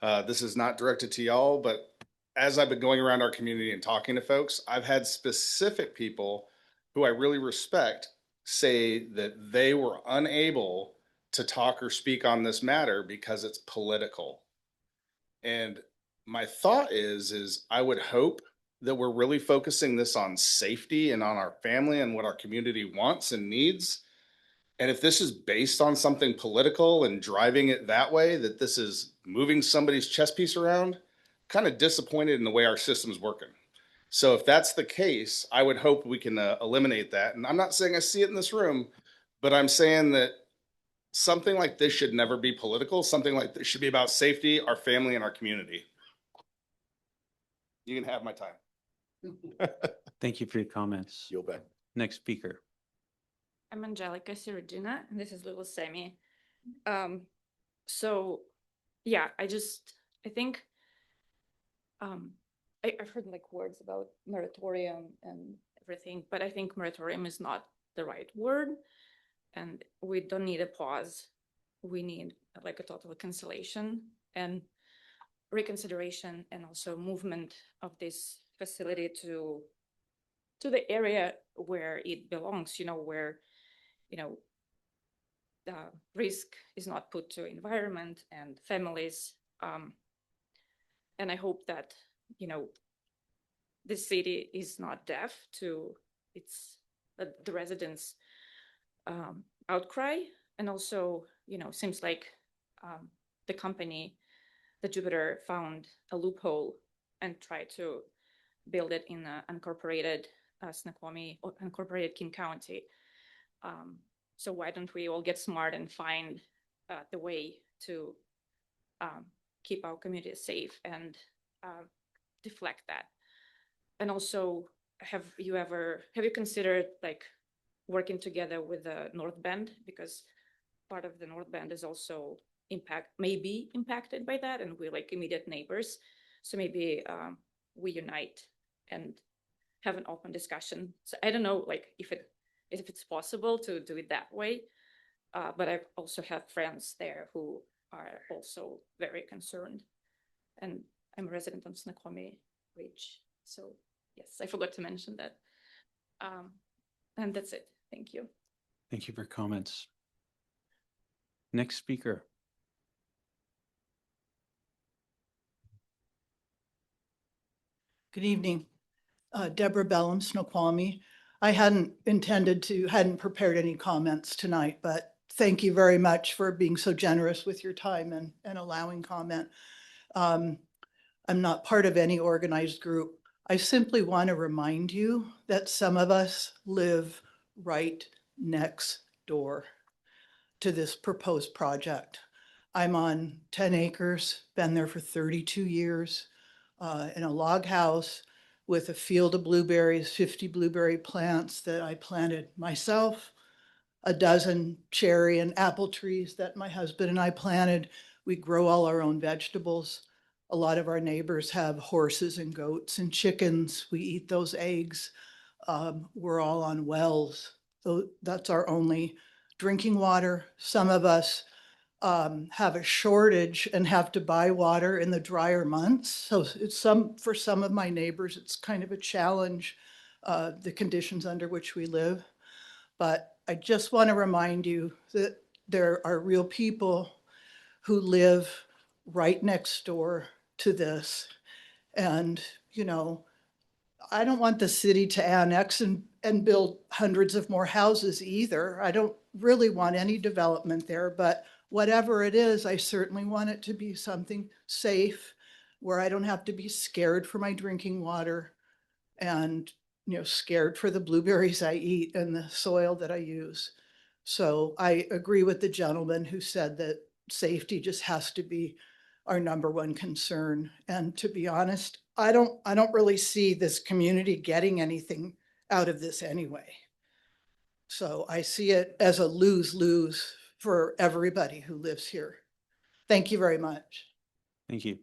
This is not directed to y'all, but as I've been going around our community and talking to folks, I've had specific people who I really respect say that they were unable to talk or speak on this matter because it's political. And my thought is I would hope that we're really focusing this on safety and on our family and what our community wants and needs. And if this is based on something political and driving it that way, that this is moving somebody's chess piece around, kind of disappointed in the way our system's working. So if that's the case, I would hope we can eliminate that. And I'm not saying I see it in this room, but I'm saying that something like this should never be political. Something like this should be about safety, our family, and our community. You can have my time. Thank you for your comments. You'll bet. Next speaker. I'm Angelica Sirugina, and this is little Sammy. So yeah, I think I've heard like words about moratorium and everything, but I think moratorium is not the right word, and we don't need a pause. We need like a total cancellation and reconsideration, and also movement of this facility to the area where it belongs, where risk is not put to environment and families. And I hope that, this city is not deaf to the residents' outcry. And also, seems like the company, the Jupiter, found a loophole and tried to build it in an unincorporated Snoqualmie or unincorporated King County. So why don't we all get smart and find the way to keep our community safe and deflect that? And also, have you considered like working together with the North Bend, because part of the North Bend is also may be impacted by that, and we're like immediate neighbors. So maybe we unite and have an open discussion. So I don't know, like if it's possible to do it that way, but I also have friends there who are also very concerned, and I'm a resident of Snoqualmie Ridge. So yes, I forgot to mention that. And that's it. Thank you. Thank you for your comments. Next speaker. Good evening. Deborah Bellum, Snoqualmie. I hadn't prepared any comments tonight, but thank you very much for being so generous with your time and allowing comment. I'm not part of any organized group. I simply want to remind you that some of us live right next door to this proposed project. I'm on 10 acres, been there for 32 years, in a log house with a field of blueberries, 50 blueberry plants that I planted myself, a dozen cherry and apple trees that my husband and I planted. We grow all our own vegetables. A lot of our neighbors have horses and goats and chickens. We eat those eggs. We're all on wells. So that's our only drinking water. Some of us have a shortage and have to buy water in the drier months. So for some of my neighbors, it's kind of a challenge, the conditions under which we live. But I just want to remind you that there are real people who live right next door to this. And, I don't want the city to annex and build hundreds of more houses either. I don't really want any development there, but whatever it is, I certainly want it to be something safe where I don't have to be scared for my drinking water and, scared for the blueberries I eat and the soil that I use. So I agree with the gentleman who said that safety just has to be our number one concern. And to be honest, I don't really see this community getting anything out of this anyway. So I see it as a lose-lose for everybody who lives here. Thank you very much. Thank you.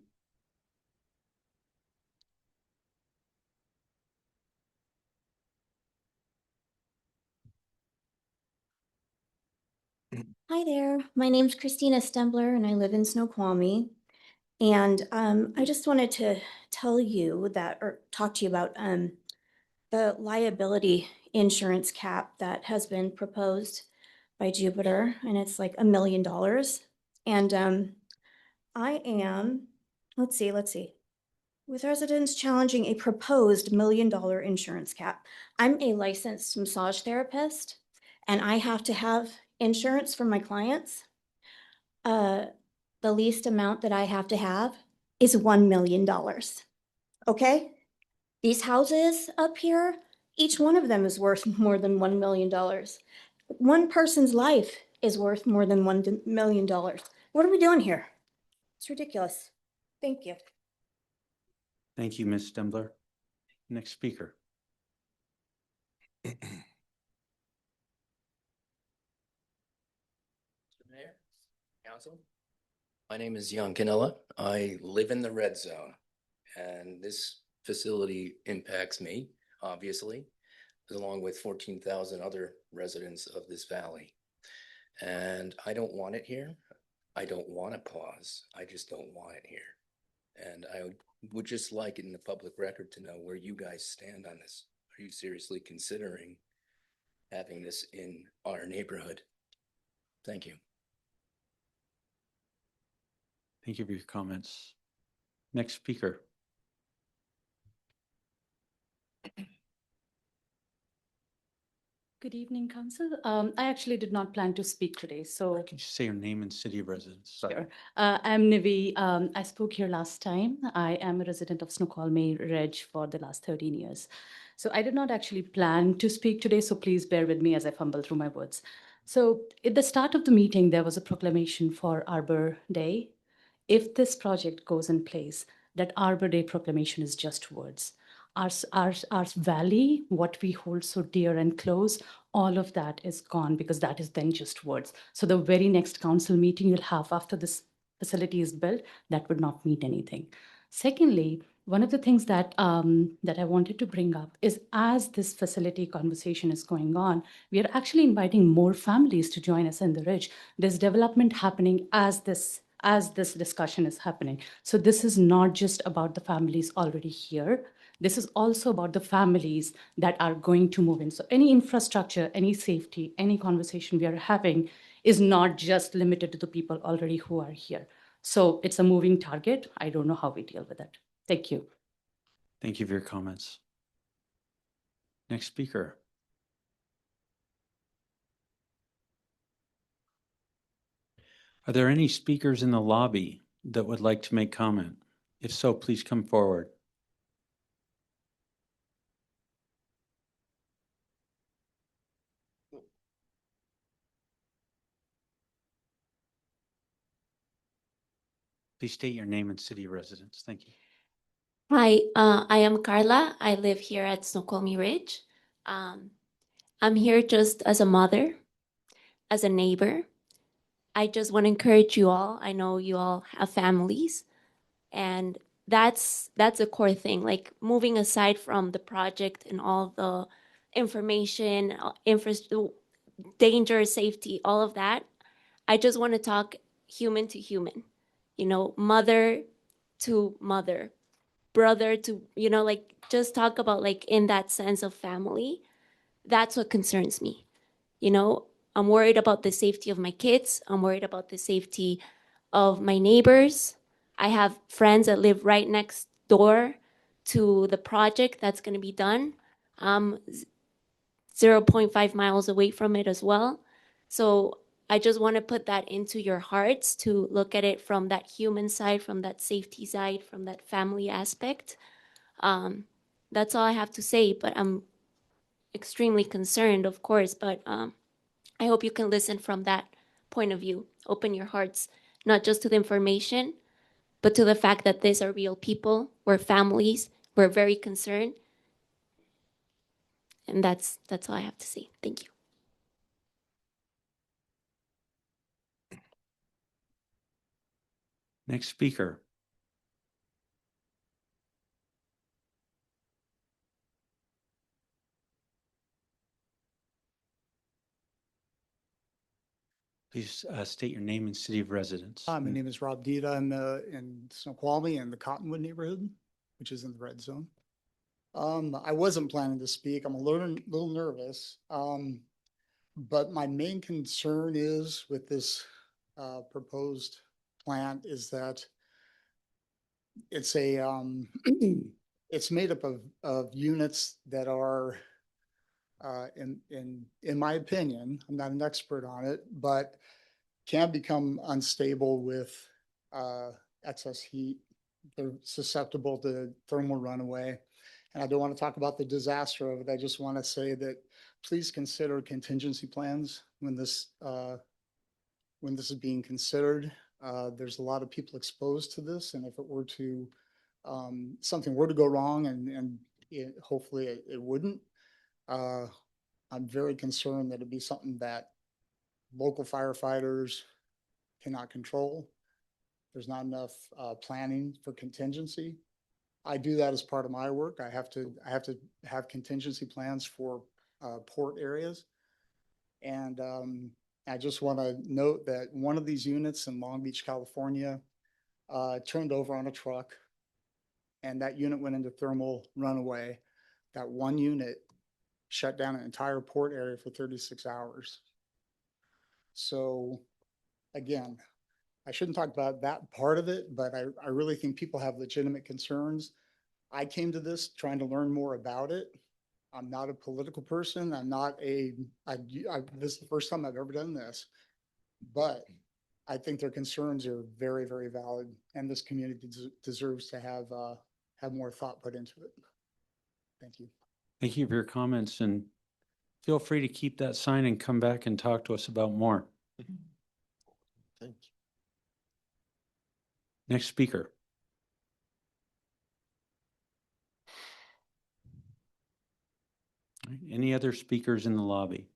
Hi there, my name's Christina Stembler and I live in Snoqualmie. And I just wanted to tell you that, or talk to you about the liability insurance cap that has been proposed by Jupiter, and it's like $1 million. And I am, let's see, with residents challenging a proposed $1 million insurance cap. I'm a licensed massage therapist, and I have to have insurance for my clients. The least amount that I have to have is $1 million. Okay? These houses up here, each one of them is worth more than $1 million. One person's life is worth more than $1 million. What are we doing here? It's ridiculous. Thank you. Thank you, Ms. Stembler. Next speaker. Mayor, Council, my name is Jan Canella. I live in the red zone, and this facility impacts me, obviously, along with 14,000 other residents of this valley. And I don't want it here. I don't want to pause. I just don't want it here. And I would just like it in the public record to know where you guys stand on this. Are you seriously considering having this in our neighborhood? Thank you. Thank you for your comments. Next speaker. Good evening, Council. I actually did not plan to speak today, so. Can you say your name and city of residence? Sorry. Sure. I'm Nivi. I spoke here last time. I am a resident of Snoqualmie Ridge for the last 13 years. So I did not actually plan to speak today, so please bear with me as I fumble through my words. So at the start of the meeting, there was a proclamation for Arbor Day. If this project goes in place, that Arbor Day proclamation is just words. Our valley, what we hold so dear and close, all of that is gone because that is then just words. So the very next council meeting you'll have after this facility is built, that would not mean anything. Secondly, one of the things that that I wanted to bring up is as this facility conversation is going on, we are actually inviting more families to join us in the Ridge. There's development happening as this discussion is happening. So this is not just about the families already here. This is also about the families that are going to move in. So any infrastructure, any safety, any conversation we are having is not just limited to the people already who are here. So it's a moving target. I don't know how we deal with it. Thank you. Thank you for your comments. Next speaker. Are there any speakers in the lobby that would like to make comment? If so, please come forward. Please state your name and city of residence. Thank you. Hi, I am Carla. I live here at Snoqualmie Ridge. I'm here just as a mother, as a neighbor. I just want to encourage you all. I know you all have families, and that's a core thing. Like moving aside from the project and all the information, danger, safety, all of that. I just want to talk human to human. You know, mother to mother, brother to, like just talk about like in that sense of family. That's what concerns me. You know, I'm worried about the safety of my kids. I'm worried about the safety of my neighbors. I have friends that live right next door to the project that's going to be done. 0.5 miles away from it as well. So I just want to put that into your hearts to look at it from that human side, from that safety side, from that family aspect. That's all I have to say, but I'm extremely concerned, of course, but I hope you can listen from that point of view. Open your hearts, not just to the information, but to the fact that these are real people, we're families, we're very concerned. And that's all I have to say. Thank you. Next speaker. Please state your name and city of residence. Hi, my name is Rob Dita. I'm in Snoqualmie in the Cottonwood neighborhood, which is in the red zone. I wasn't planning to speak. I'm a little nervous. But my main concern is with this proposed plant is that it's it's made up of units that are in my opinion, I'm not an expert on it, but can become unstable with excess heat. They're susceptible to thermal runaway. And I don't want to talk about the disaster of it. I just want to say that please consider contingency plans when this is being considered. There's a lot of people exposed to this, and if it were to something were to go wrong, and hopefully it wouldn't, I'm very concerned that it'd be something that local firefighters cannot control. There's not enough planning for contingency. I do that as part of my work. I have to have contingency plans for port areas. And I just want to note that one of these units in Long Beach, California, turned over on a truck, and that unit went into thermal runaway. That one unit shut down an entire port area for 36 hours. So again, I shouldn't talk about that part of it, but I really think people have legitimate concerns. I came to this trying to learn more about it. I'm not a political person. I'm not this is the first time I've ever done this, but I think their concerns are very, very valid, and this community deserves to have more thought put into it. Thank you. Thank you for your comments, and feel free to keep that sign and come back and talk to us about more. Thank you. Next speaker. Any other speakers in the lobby?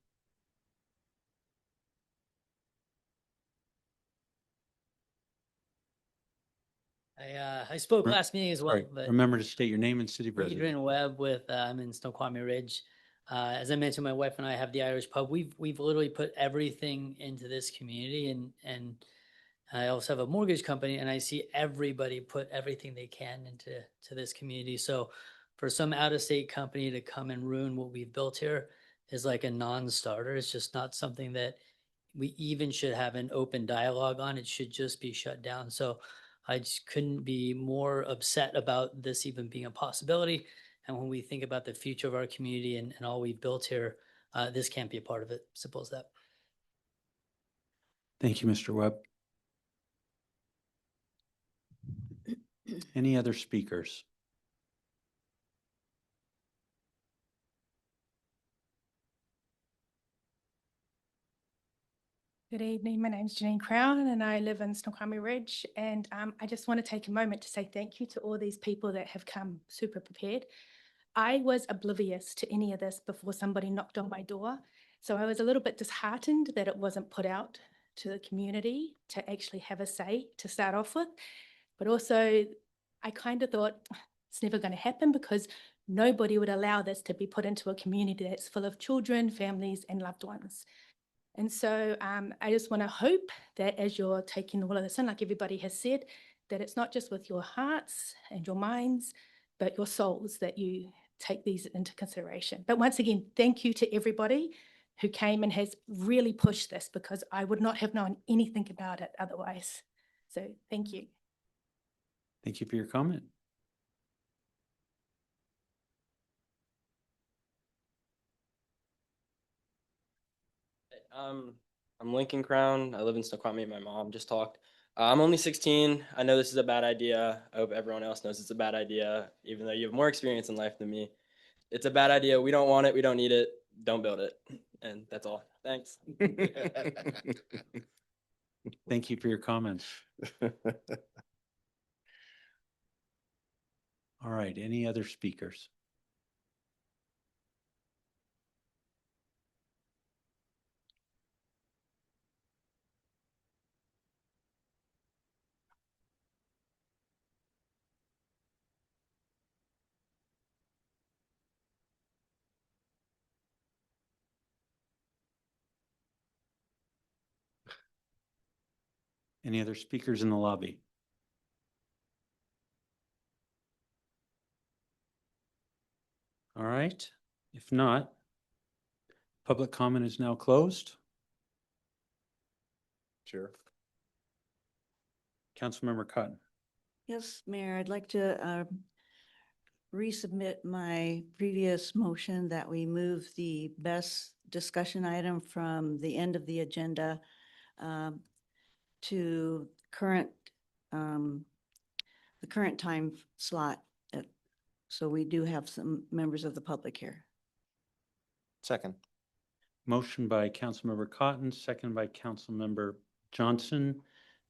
I spoke Re- last meeting as well, Right. but Remember to state your name and city of residence. Adrian Webb with I'm in Snoqualmie Ridge. As I mentioned, my wife and I have the Irish pub. We've literally put everything into this community, and I also have a mortgage company, and I see everybody put everything they can into this community. So for some out-of-state company to come and ruin what we've built here is like a non-starter. It's just not something that we even should have an open dialogue on. It should just be shut down. So I just couldn't be more upset about this even being a possibility. And when we think about the future of our community and all we've built here, this can't be a part of it. Suppose that. Thank you, Mr. Webb. Any other speakers? Good evening. My name is Janine Crown and I live in Snoqualmie Ridge. And I just want to take a moment to say thank you to all these people that have come super prepared. I was oblivious to any of this before somebody knocked on my door. So I was a little bit disheartened that it wasn't put out to the community to actually have a say to start off with. But also, I kind of thought it's never going to happen because nobody would allow this to be put into a community that's full of children, families, and loved ones. And so I just want to hope that as you're taking all of this in, like everybody has said, that it's not just with your hearts and your minds, but your souls that you take these into consideration. But once again, thank you to everybody who came and has really pushed this because I would not have known anything about it otherwise. So thank you. Thank you for your comment. I'm Lincoln Crown. I live in Snoqualmie. My mom just talked. I'm only 16. I know this is a bad idea. I hope everyone else knows it's a bad idea, even though you have more experience in life than me. It's a bad idea. We don't want it. We don't need it. Don't build it. And that's all. Thanks. Thank you for your comments. All right, any other speakers? Any other speakers in the lobby? All right, if not, public comment is now closed. Sure. Councilmember Cotton. Yes, Mayor, I'd like to resubmit my previous motion that we move the best discussion item from the end of the agenda to the current time slot. So we do have some members of the public here. Second. Motion by Councilmember Cotton, second by Councilmember Johnson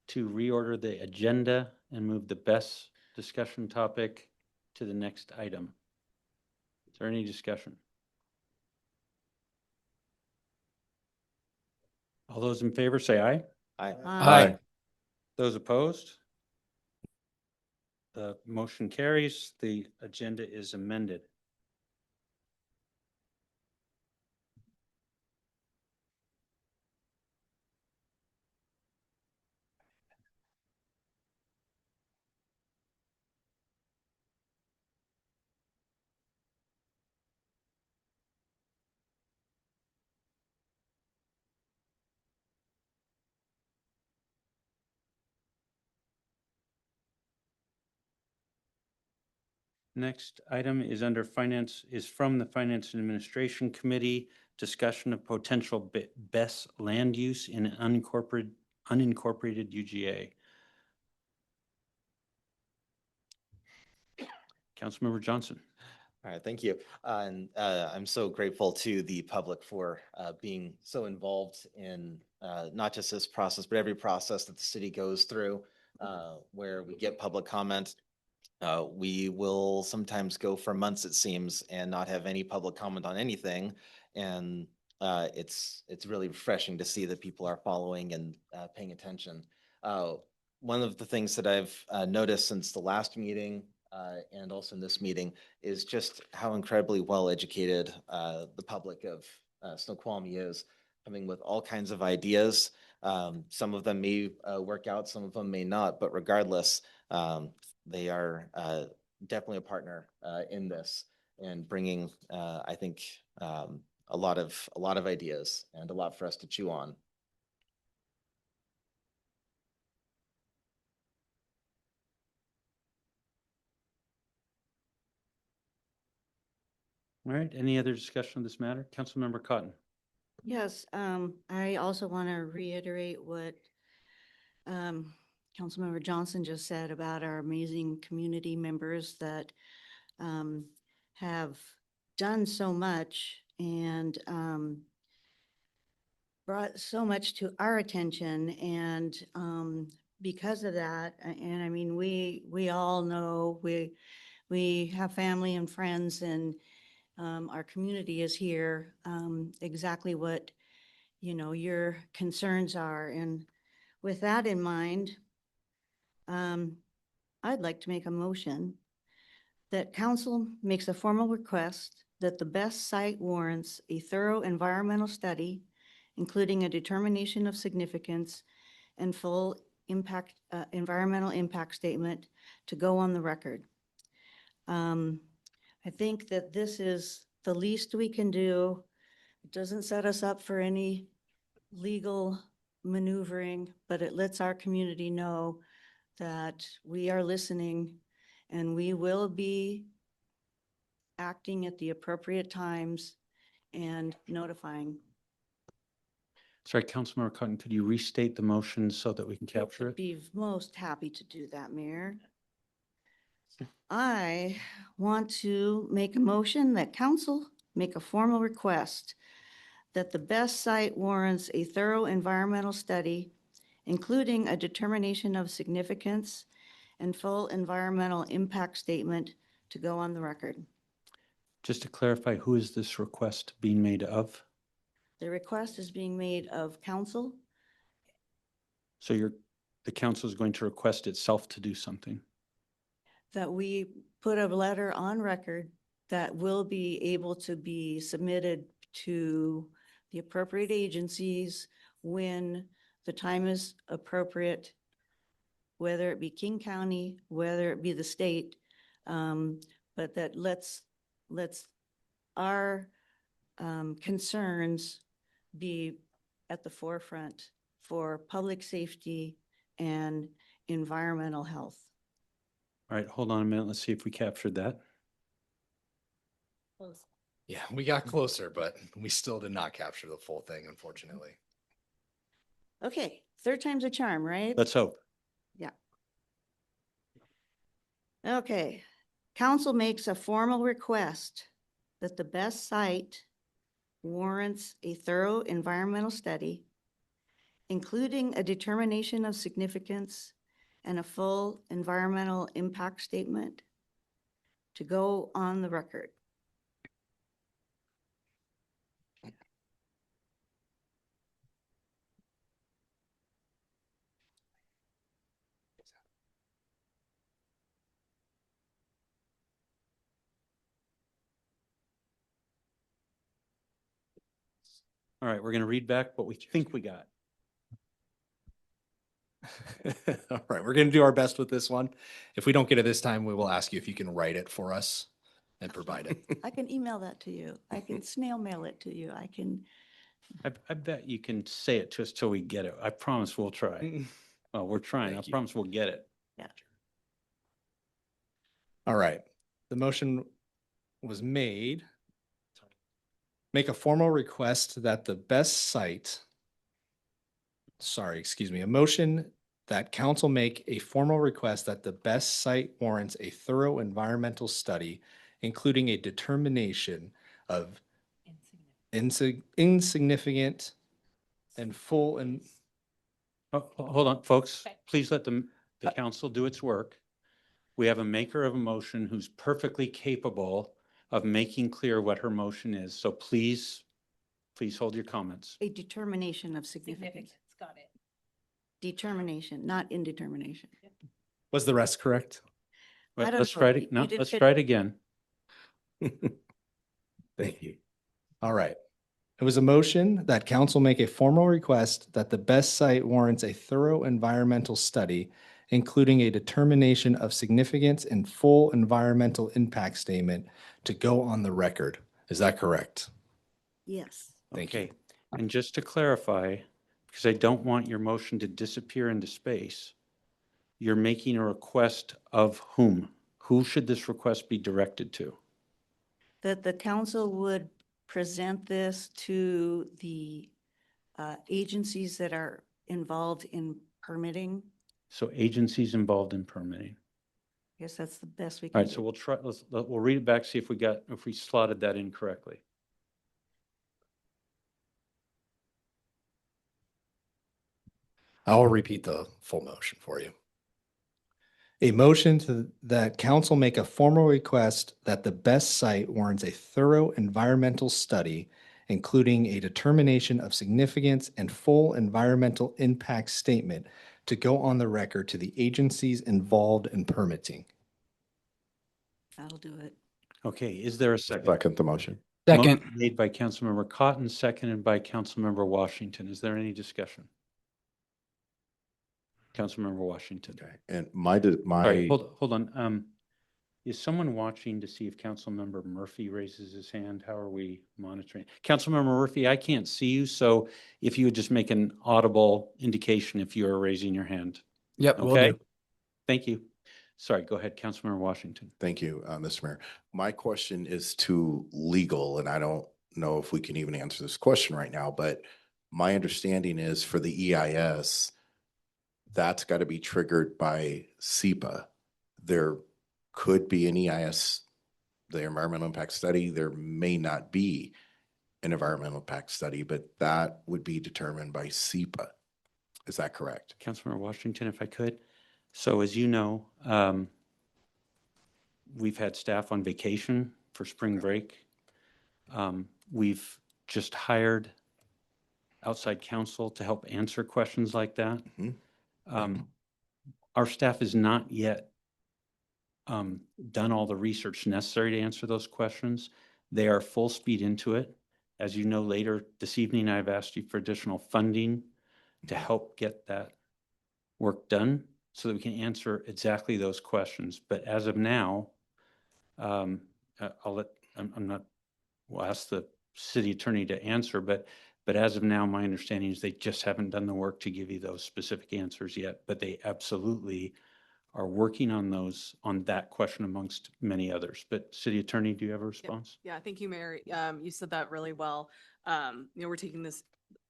to reorder the agenda and move the best discussion topic to the next item. Is there any discussion? All those in favor say aye. Aye. Aye. Those opposed? The motion carries. The agenda is amended. Next item is under finance, is from the Finance and Administration Committee, discussion of potential best land use in unincorporated UGA. Councilmember Johnson. All right, thank you. And I'm so grateful to the public for being so involved in not just this process, but every process that the city goes through where we get public comment. We will sometimes go for months, it seems, and not have any public comment on anything. And it's really refreshing to see that people are following and paying attention. One of the things that I've noticed since the last meeting and also in this meeting is just how incredibly well educated the public of Snoqualmie is, coming with all kinds of ideas. Some of them may work out, some of them may not, but regardless, they are definitely a partner in this and bringing, I think, a lot of ideas and a lot for us to chew on. All right, any other discussion on this matter? Councilmember Cotton. Yes, I also want to reiterate what Councilmember Johnson just said about our amazing community members that have done so much and brought so much to our attention. And because of that, and I mean, we all know we have family and friends, and our community is here, exactly what, your concerns are. And with that in mind, I'd like to make a motion that council makes a formal request that the best site warrants a thorough environmental study, including a determination of significance and full impact, environmental impact statement to go on the record. I think that this is the least we can do. It doesn't set us up for any legal maneuvering, but it lets our community know that we are listening and we will be acting at the appropriate times and notifying. Sorry, Councilmember Cotton, could you restate the motion so that we can capture it? Be most happy to do that, Mayor. I want to make a motion that council make a formal request that the best site warrants a thorough environmental study, including a determination of significance and full environmental impact statement to go on the record. Just to clarify, who is this request being made of? The request is being made of council. So the council is going to request itself to do something. That we put a letter on record that will be able to be submitted to the appropriate agencies when the time is appropriate, whether it be King County, whether it be the state, but that lets our concerns be at the forefront for public safety and environmental health. All right, hold on a minute. Let's see if we captured that. Yeah, we got closer, but we still did not capture the full thing, unfortunately. Okay, third time's a charm, right? Let's hope. Yeah. Okay, council makes a formal request that the best site warrants a thorough environmental study, including a determination of significance and a full environmental impact statement to go on the record. All right, we're going to read back what we think we got. All right, we're going to do our best with this one. If we don't get it this time, we will ask you if you can write it for us and provide it. I can email that to you. I can snail mail it to you. I can. I bet you can say it to us till we get it. I promise we'll try. Well, we're trying. Thank I you. promise we'll get it. Yeah. All right, the motion was made. Make a formal request that the best site, a motion that council make a formal request that the best site warrants a thorough environmental study, including a determination of insignificant and full and. Oh, hold on, folks. Please let the council do its work. We have a maker of a motion who's perfectly capable of making clear what her motion is. So please hold your comments. A determination of significance. Got it. Determination, not indetermination. Was the rest correct? Wait, I don't let's know. try You it. No, did let's fit- try it again. Thank you. All right. It was a motion that council make a formal request that the best site warrants a thorough environmental study, including a determination of significance and full environmental impact statement to go on the record. Is that correct? Yes. Thank you. Okay. And just to clarify, because I don't want your motion to disappear into space, you're making a request of whom? Who should this request be directed to? that the council would present this to the agencies that are involved in permitting. So agencies involved in permitting. I guess that's the best we All can right, do. so we'll try, we'll read it back, see if we slotted that in correctly. I'll repeat the full motion for you. A motion to that council make a formal request that the best site warrants a thorough environmental study, including a determination of significance and full environmental impact statement to go on the record to the agencies involved in permitting. That'll do it. Okay, is there a second? Second the motion. Motion made by Councilmember Cotton, seconded by Councilmember Washington. Is there any discussion? Councilmember Washington. Okay. And my All right, hold on. Is someone watching to see if Councilmember Murphy raises his hand? How are we monitoring? Councilmember Murphy, I can't see you, so if you would just make an audible indication if you are raising your hand. Yep, will Okay? do. Thank you. Sorry, go ahead, Councilmember Washington. Thank you, Mr. Mayor. My question is to legal, and I don't know if we can even answer this question right now, but my understanding is for the EIS, that's got to be triggered by SEPA. There could be an EIS, the environmental impact study. There may not be an environmental impact study, but that would be determined by SEPA. Is that correct? Councilmember Washington, if I could. So as you know, we've had staff on vacation for spring break. We've just hired outside counsel to help answer questions like that. Our staff has not yet done all the research necessary to answer those questions. They are full speed into it. As you know, later this evening, I've asked you for additional funding to help get that work done so that we can answer exactly those questions. But as of now, we'll ask the city attorney to answer, but as of now, my understanding is they just haven't done the work to give you those specific answers yet, but they absolutely are working on that question amongst many others. But city attorney, do you have a response? Yeah, thank you, Mayor. You said that really well. We're taking this,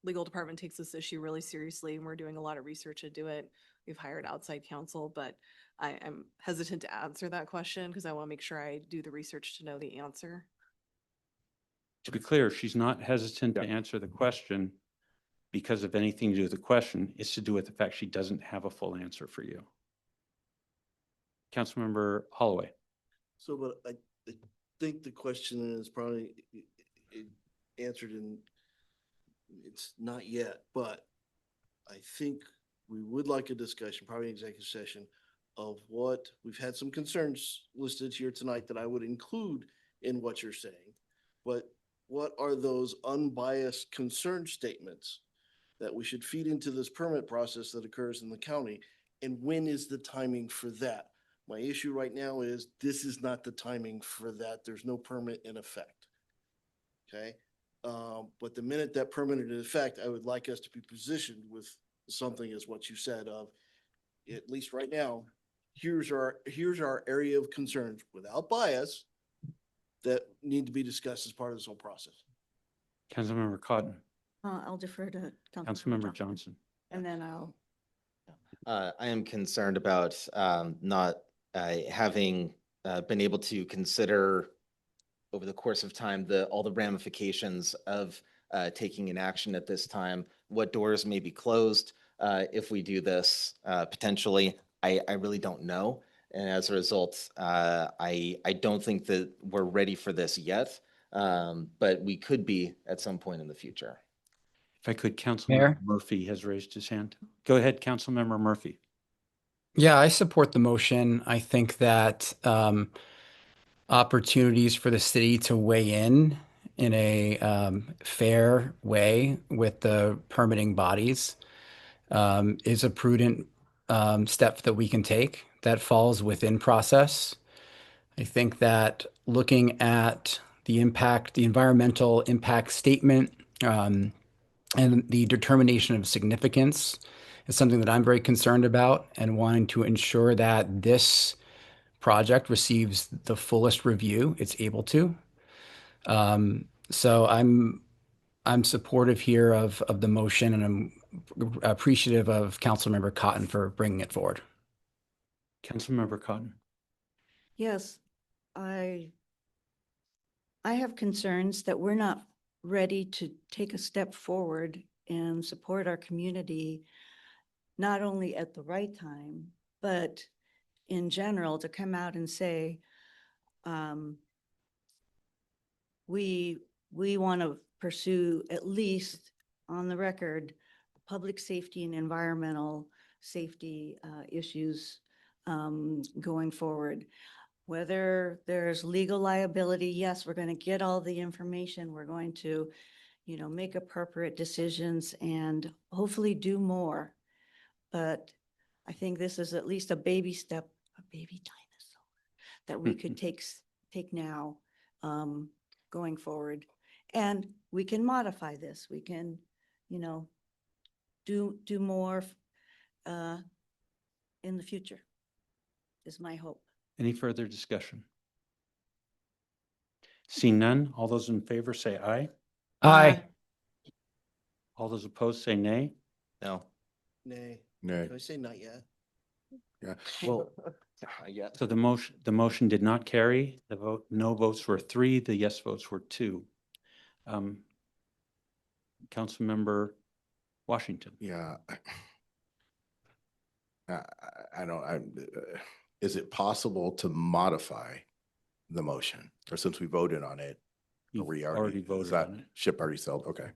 legal department takes this issue really seriously, and we're doing a lot of research to do it. We've hired outside counsel, but I am hesitant to answer that question because I want to make sure I do the research to know the answer. To be clear, she's not hesitant to answer the question because of anything to do with the question. It's to do with the fact she doesn't have a full answer for you. Councilmember Holloway. So, but I think the question is probably answered in, it's not yet, but I think we would like a discussion, probably an executive session, of what, we've had some concerns listed here tonight that I would include in what you're saying, but what are those unbiased concern statements that we should feed into this permit process that occurs in the county? And when is the timing for that? My issue right now is this is not the timing for that. There's no permit in effect. Okay? But the minute that permit is in effect, I would like us to be positioned with something as what you said of, at least right now, here's our area of concerns without bias that need to be discussed as part of this whole process. Councilmember Cotton. I'll defer to Councilmember Johnson. And then I'll. I am concerned about not having been able to consider over the course of time all the ramifications of taking an action at this time, what doors may be closed if we do this potentially. I really don't know. And as a result, I don't think that we're ready for this yet, but we could be at some point in the future. If I could, Councilmember Murphy has raised his hand. Go ahead, Councilmember Murphy. Yeah, I support the motion. I think that opportunities for the city to weigh in a fair way with the permitting bodies is a prudent step that we can take that falls within process. I think that looking at the environmental impact statement, and the determination of significance is something that I'm very concerned about and wanting to ensure that this project receives the fullest review it's able to. So I'm supportive here of the motion, and I'm appreciative of Councilmember Cotton for bringing it forward. Councilmember Cotton. Yes, I have concerns that we're not ready to take a step forward and support our community, not only at the right time, but in general, to come out and say, we want to pursue, at least on the record, public safety and environmental safety issues going forward. Whether there's legal liability, yes, we're going to get all the information. We're going to, make appropriate decisions and hopefully do more. But I think this is at least a baby step, a baby dinosaur that we could take now going forward. And we can modify this. We can, do more in the future is my hope. Any further discussion? Seeing none, all those in favor say aye. Aye. All those opposed say nay. No. Nay. Nay. Can I say not yet? Yeah. Well, yeah. So the motion did not carry. The no votes were 3, the yes votes were 2. Councilmember Washington. Yeah. I don't, is it possible to modify the motion? Or since we voted on it, You've we already is voted that on it. ship already sailed? Okay.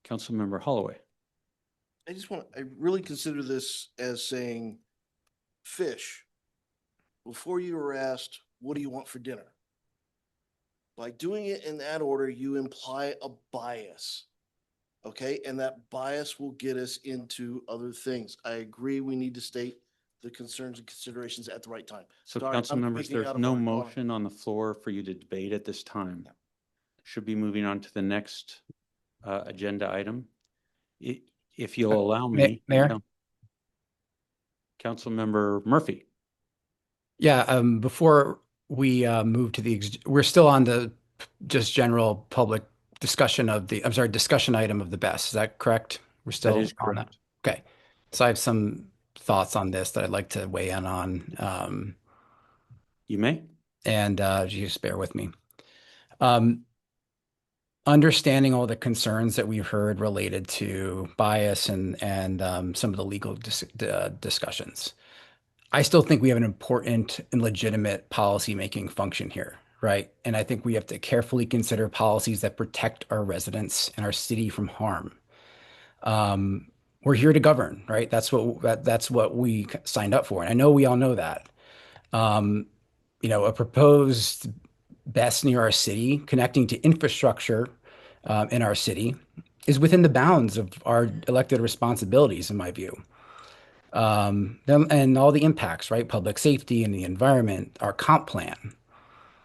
Councilmember Holloway. I really consider this as saying, fish, before you were asked, what do you want for dinner? By doing it in that order, you imply a bias. Okay, and that bias will get us into other things. I agree, we need to state the concerns and considerations at the right time. So Sorry, council I'm members, speaking there's out of no order. Go on. motion on the floor for you to debate at this time. Should be moving on to the next agenda item. If you'll allow me. Mayor? Councilmember Murphy. Yeah, before we move to we're still on the just general public discussion discussion item of the best. Is that correct? We're still That is on correct. Okay. So I have some thoughts on this that I'd like to weigh in on. You may. And just bear with me. Understanding all the concerns that we've heard related to bias and some of the legal discussions. I still think we have an important and legitimate policymaking function here, right? And I think we have to carefully consider policies that protect our residents and our city from harm. We're here to govern, right? That's what we signed up for, and I know we all know that. A proposed best near our city, connecting to infrastructure in our city, is within the bounds of our elected responsibilities, in my view. And all the impacts, right? Public safety and the environment, our comp plan.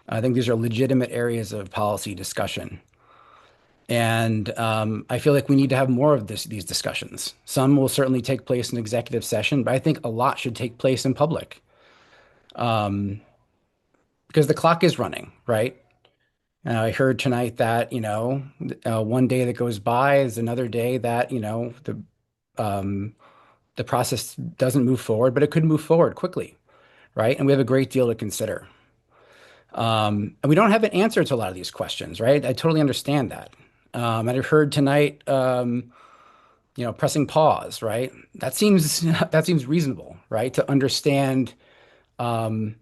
I think these are legitimate areas of policy discussion. And I feel like we need to have more of these discussions. Some will certainly take place in executive session, but I think a lot should take place in public. Because the clock is running, right? I heard tonight that, one day that goes by is another day that, the process doesn't move forward, but it could move forward quickly, right? And we have a great deal to consider. And we don't have an answer to a lot of these questions, right? I totally understand that. And I've heard tonight, pressing pause, right? That seems reasonable, right? To understand, to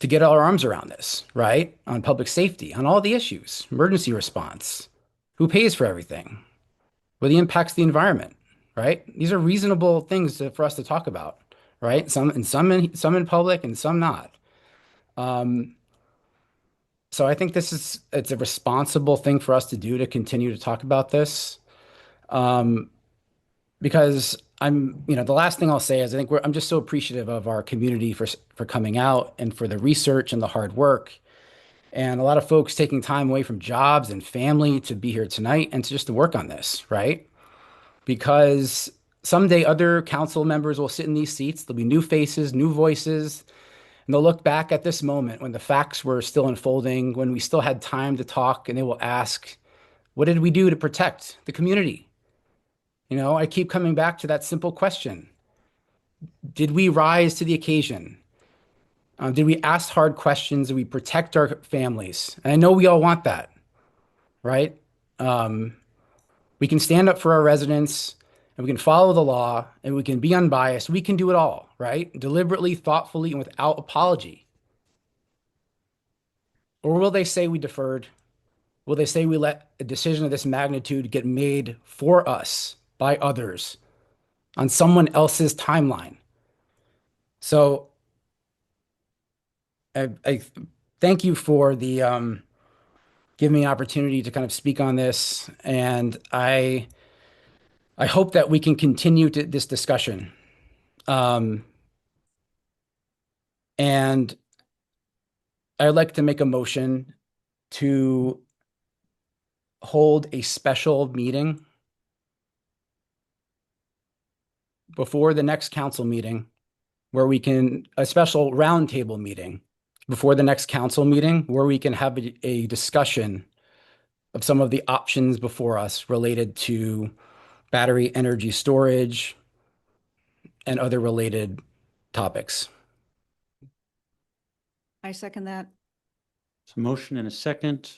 get our arms around this, right? On public safety, on all the issues, emergency response, who pays for everything, what the impacts the environment, right? These are reasonable things for us to talk about, right? Some in public and some not. So I think it's a responsible thing for us to do, to continue to talk about this. Because the last thing I'll say is I think I'm just so appreciative of our community for coming out and for the research and the hard work, and a lot of folks taking time away from jobs and family to be here tonight and to work on this, right? Because someday other council members will sit in these seats. There'll be new faces, new voices, And they'll look back at this moment when the facts were still unfolding, when we still had time to talk, and they will ask, what did we do to protect the community? You know, I keep coming back to that simple question. Did we rise to the occasion? Did we ask hard questions? Did we protect our families? And I know we all want that, right? We can stand up for our residents, and we can follow the law, and we can be unbiased. We can do it all, right? Deliberately, thoughtfully, and without apology. Or will they say we deferred? Will they say we let a decision of this magnitude get made for us by others on someone else's timeline? So I thank you for the giving me an opportunity to kind of speak on this, and I hope that we can continue this discussion. And I'd like to make a motion to hold a special meeting before the next council meeting where we can, a special roundtable meeting before the next council meeting where we can have a discussion of some of the options before us related to battery energy storage and other related topics. I second that. It's a motion and a second.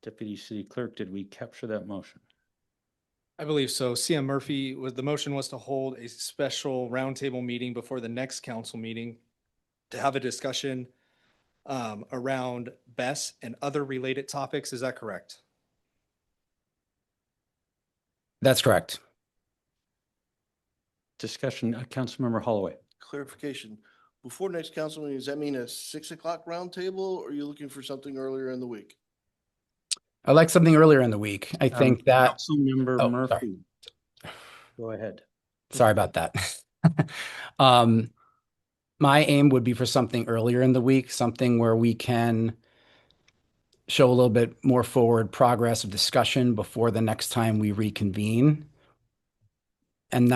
Deputy City Clerk, did we capture that motion? I believe so. CM Murphy, the motion was to hold a special roundtable meeting before the next council meeting to have a discussion around BESS and other related topics. Is that correct? That's correct. Discussion, Councilmember Holloway. Clarification, before next council meeting, does that mean a 6 o'clock roundtable, or are you looking for something earlier in the week? I'd like something earlier in the week. I think that. Councilmember Murphy. Sorry. Go ahead. Sorry about that. My aim would be for something earlier in the week, something where we can show a little bit more forward progress of discussion before the next time we reconvene. And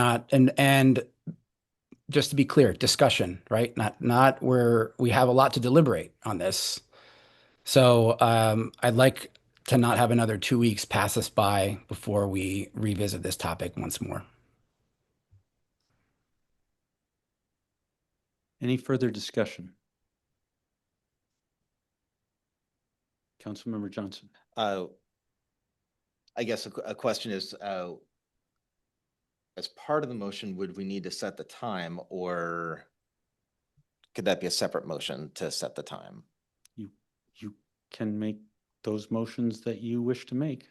just to be clear, discussion, right? Not where we have a lot to deliberate on this. So I'd like to not have another 2 weeks pass us by before we revisit this topic once more. Any further discussion? Councilmember Johnson. I guess a question is, as part of the motion, would we need to set the time, or could that be a separate motion to set the time? You can make those motions that you wish to make.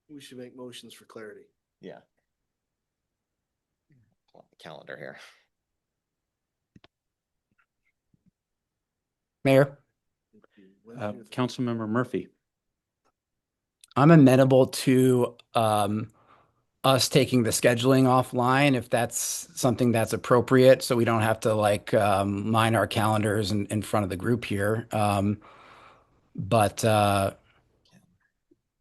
We should make motions for clarity. Yeah. Pull up the calendar here. Mayor? Councilmember Murphy. I'm amenable to us taking the scheduling offline if that's something that's appropriate, so we don't have to line our calendars in front of the group here. But I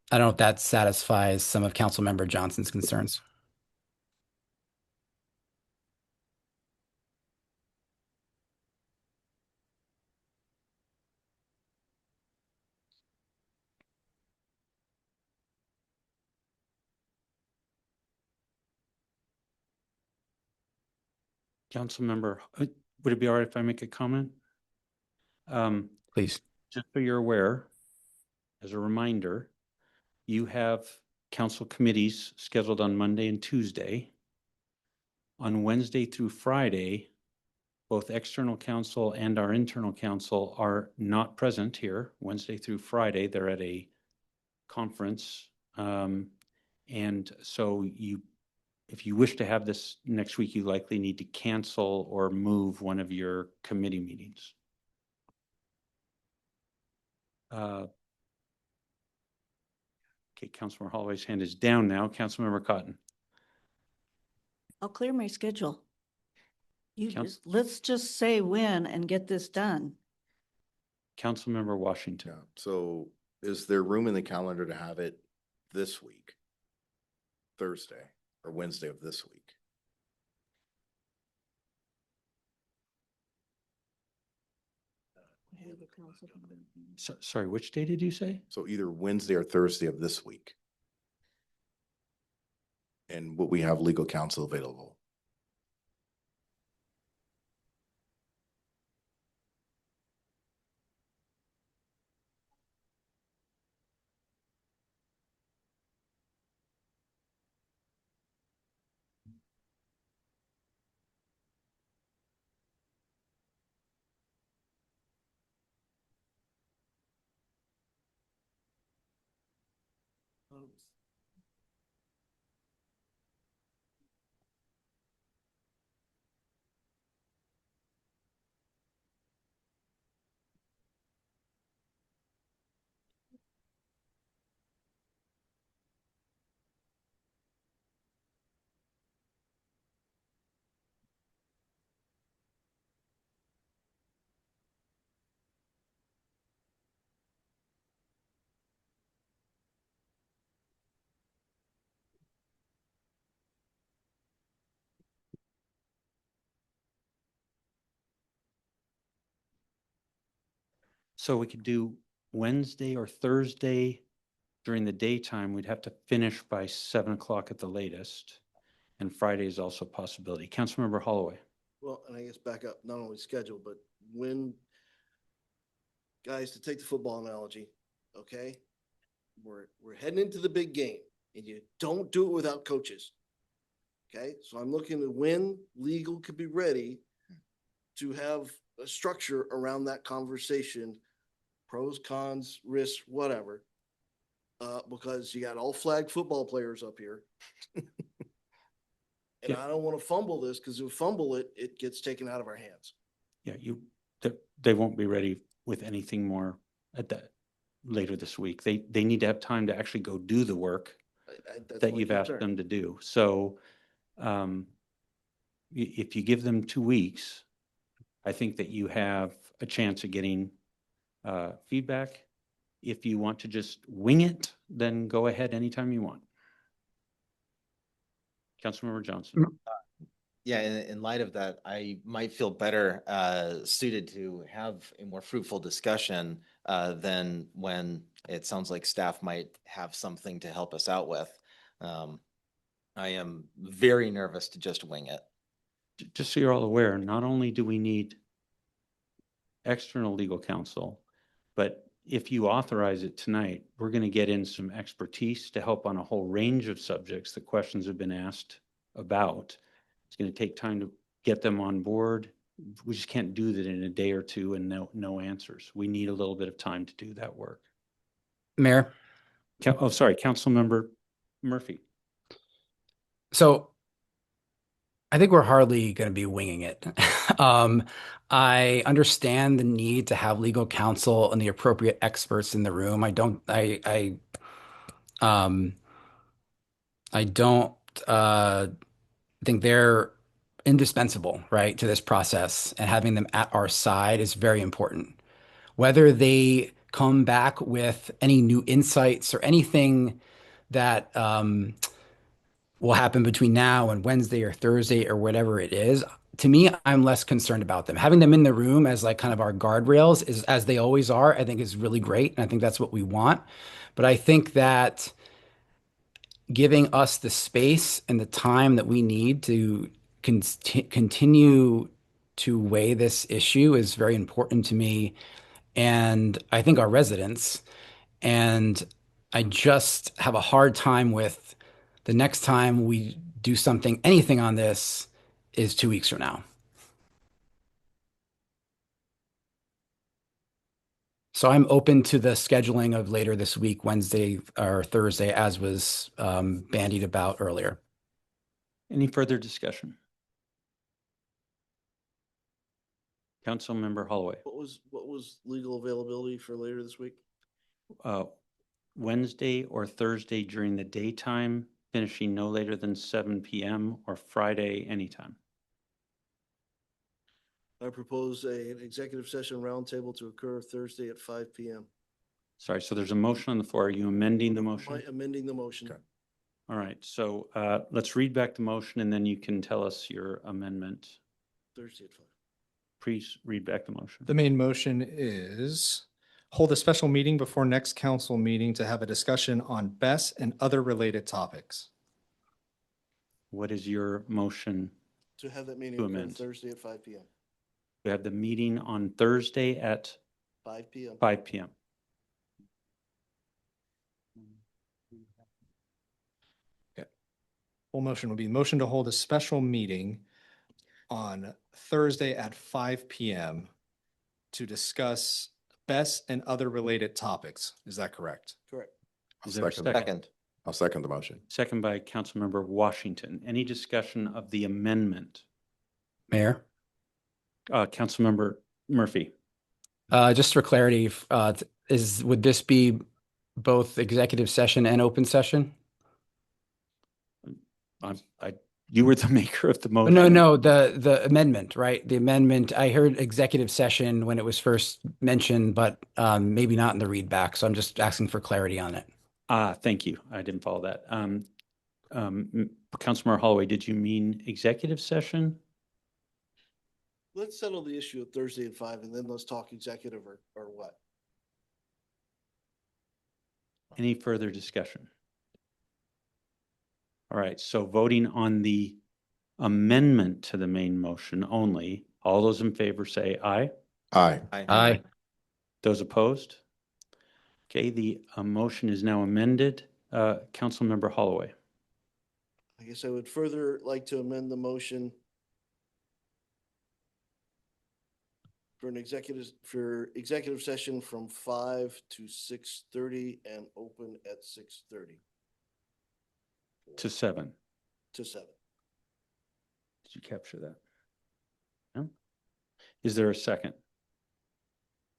don't know if that satisfies some of Councilmember Johnson's concerns. Councilmember, would it be all right if I make a comment? Please. Just so you're aware, as a reminder, you have council committees scheduled on Monday and Tuesday. On Wednesday through Friday, both external counsel and our internal counsel are not present here. Wednesday through Friday, they're at a conference. And so if you wish to have this next week, you likely need to cancel or move one of your committee meetings. Okay, Councilmember Holloway's hand is down now. Councilmember Cotton. I'll clear my schedule. Let's just say when and get this done. Councilmember Washington. Yeah. So is there room in the calendar to have it this week? Thursday or Wednesday of this week? Sorry, which day did you say? So either Wednesday or Thursday of this week. And will we have legal counsel available? So we could do Wednesday or Thursday during the daytime. We'd have to finish by 7 o'clock at the latest. And Friday is also a possibility. Councilmember Holloway. Well, and I guess back up, not only schedule, but when, guys, to take the football analogy, okay? We're heading into the big game and you don't do it without coaches. Okay, so I'm looking at when legal could be ready to have a structure around that conversation, pros, cons, risks, whatever. Because you got all flag football players up here. And I don't want to fumble this because if we fumble it, it gets taken out of our hands. Yeah, they won't be ready with anything more at that later this week. They need to have time to actually go do the work That's that my you've asked concern. them to do. So if you give them 2 weeks, I think that you have a chance of getting feedback. If you want to just wing it, then go ahead anytime you want. Councilmember Johnson. Yeah, in light of that, I might feel better suited to have a more fruitful discussion than when it sounds like staff might have something to help us out with. I am very nervous to just wing it. Just so you're all aware, not only do we need external legal counsel, but if you authorize it tonight, we're going to get in some expertise to help on a whole range of subjects that questions have been asked about. It's going to take time to get them on board. We just can't do that in a day or two and no answers. We need a little bit of time to do that work. Mayor? Oh, sorry, Councilmember Murphy. So I think we're hardly going to be winging it. I understand the need to have legal counsel and the appropriate experts in the room. I don't think they're indispensable, right, to this process, and having them at our side is very important. Whether they come back with any new insights or anything that will happen between now and Wednesday or Thursday or whatever it is, to me, I'm less concerned about them. Having them in the room as like kind of our guardrails, is as they always are, I think is really great. And I think that's what we want. But I think that giving us the space and the time that we need to continue to weigh this issue is very important to me, and I think our residents. And I just have a hard time with the next time we do anything on this is 2 weeks from now. So I'm open to the scheduling of later this week, Wednesday or Thursday, as was bandied about earlier. Any further discussion? Councilmember Holloway. What was legal availability for later this week? Wednesday or Thursday during the daytime, finishing no later than 7 p.m. or Friday anytime. I propose an executive session roundtable to occur Thursday at 5 p.m. Sorry, so there's a motion on the floor. Are you amending the motion? Amending the motion. Okay. All right, so let's read back the motion and then you can tell us your amendment. Thursday at 5. please read back the motion. The main motion is hold a special meeting before next council meeting to have a discussion on BES and other related topics. What is your motion? To have that meeting To occur amend. Thursday at 5 PM. We have the meeting on Thursday at 5 PM. 5 PM. Full motion would be motion to hold a special meeting on Thursday at 5 PM to discuss BES and other related topics. Is that correct? Correct. Is there a second. second? I'll second the motion. Second by Councilmember Washington. Any discussion of the amendment? Mayor, Councilmember Murphy. just for clarity, would this be both executive session and open session? You were the maker of the Oh, motion. no, the amendment, right? The amendment, I heard executive session when it was first mentioned, but maybe not in the read back. So I'm just asking for clarity on it. Thank you. I didn't follow that. Councilmember Holloway, did you mean executive session? Let's settle the issue at Thursday at 5 and then let's talk executive or what? Any further discussion? All right, so voting on the amendment to the main motion only, all those in favor say aye. Aye. Aye. Those opposed? Okay, the motion is now amended. Councilmember Holloway. I guess I would further like to amend the motion for executive session from 5 to 6:30 and open at 6:30 To 7. to 7. Did you capture that? No? Is there a second?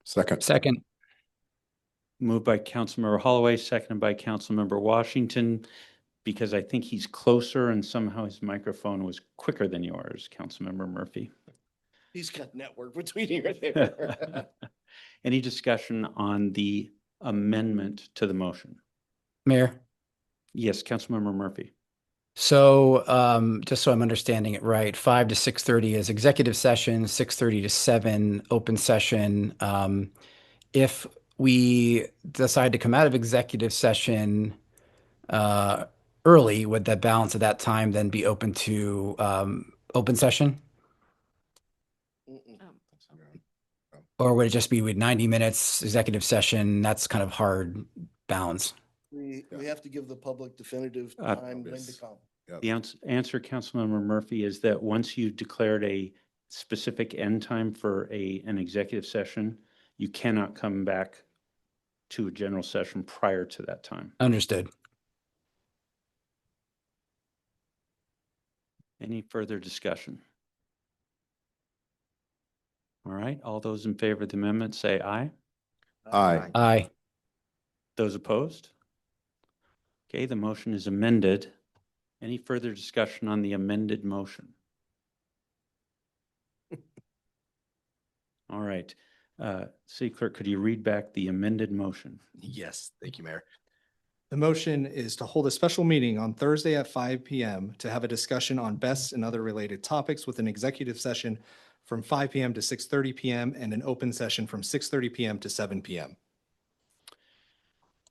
Second. Second. Moved by Councilmember Holloway, seconded by Councilmember Washington, because I think he's closer and somehow his microphone was quicker than yours, Councilmember Murphy. He's got network between here and there. Any discussion on the amendment to the motion? Mayor. Yes, Councilmember Murphy. So just so I'm understanding it right, 5 to 6:30 is executive session, 6:30 to 7 open session. If we decide to come out of executive session early, would the balance of that time then be open to open session? Or would it just be with 90 minutes executive session? That's kind of hard balance. We have to give the public definitive time when to come. The answer, Councilmember Murphy, is that once you declared a specific end time for an executive session, you cannot come back to a general session prior to that time. Understood. Any further discussion? All right, all those in favor of the amendment say aye. Aye. Aye. Those opposed? Okay, the motion is amended. Any further discussion on the amended motion? All right. City Clerk, could you read back the amended motion? Yes, thank you, Mayor. The motion is to hold a special meeting on Thursday at 5 PM to have a discussion on BES and other related topics with an executive session from 5 PM to 6:30 PM and an open session from 6:30 PM to 7 PM.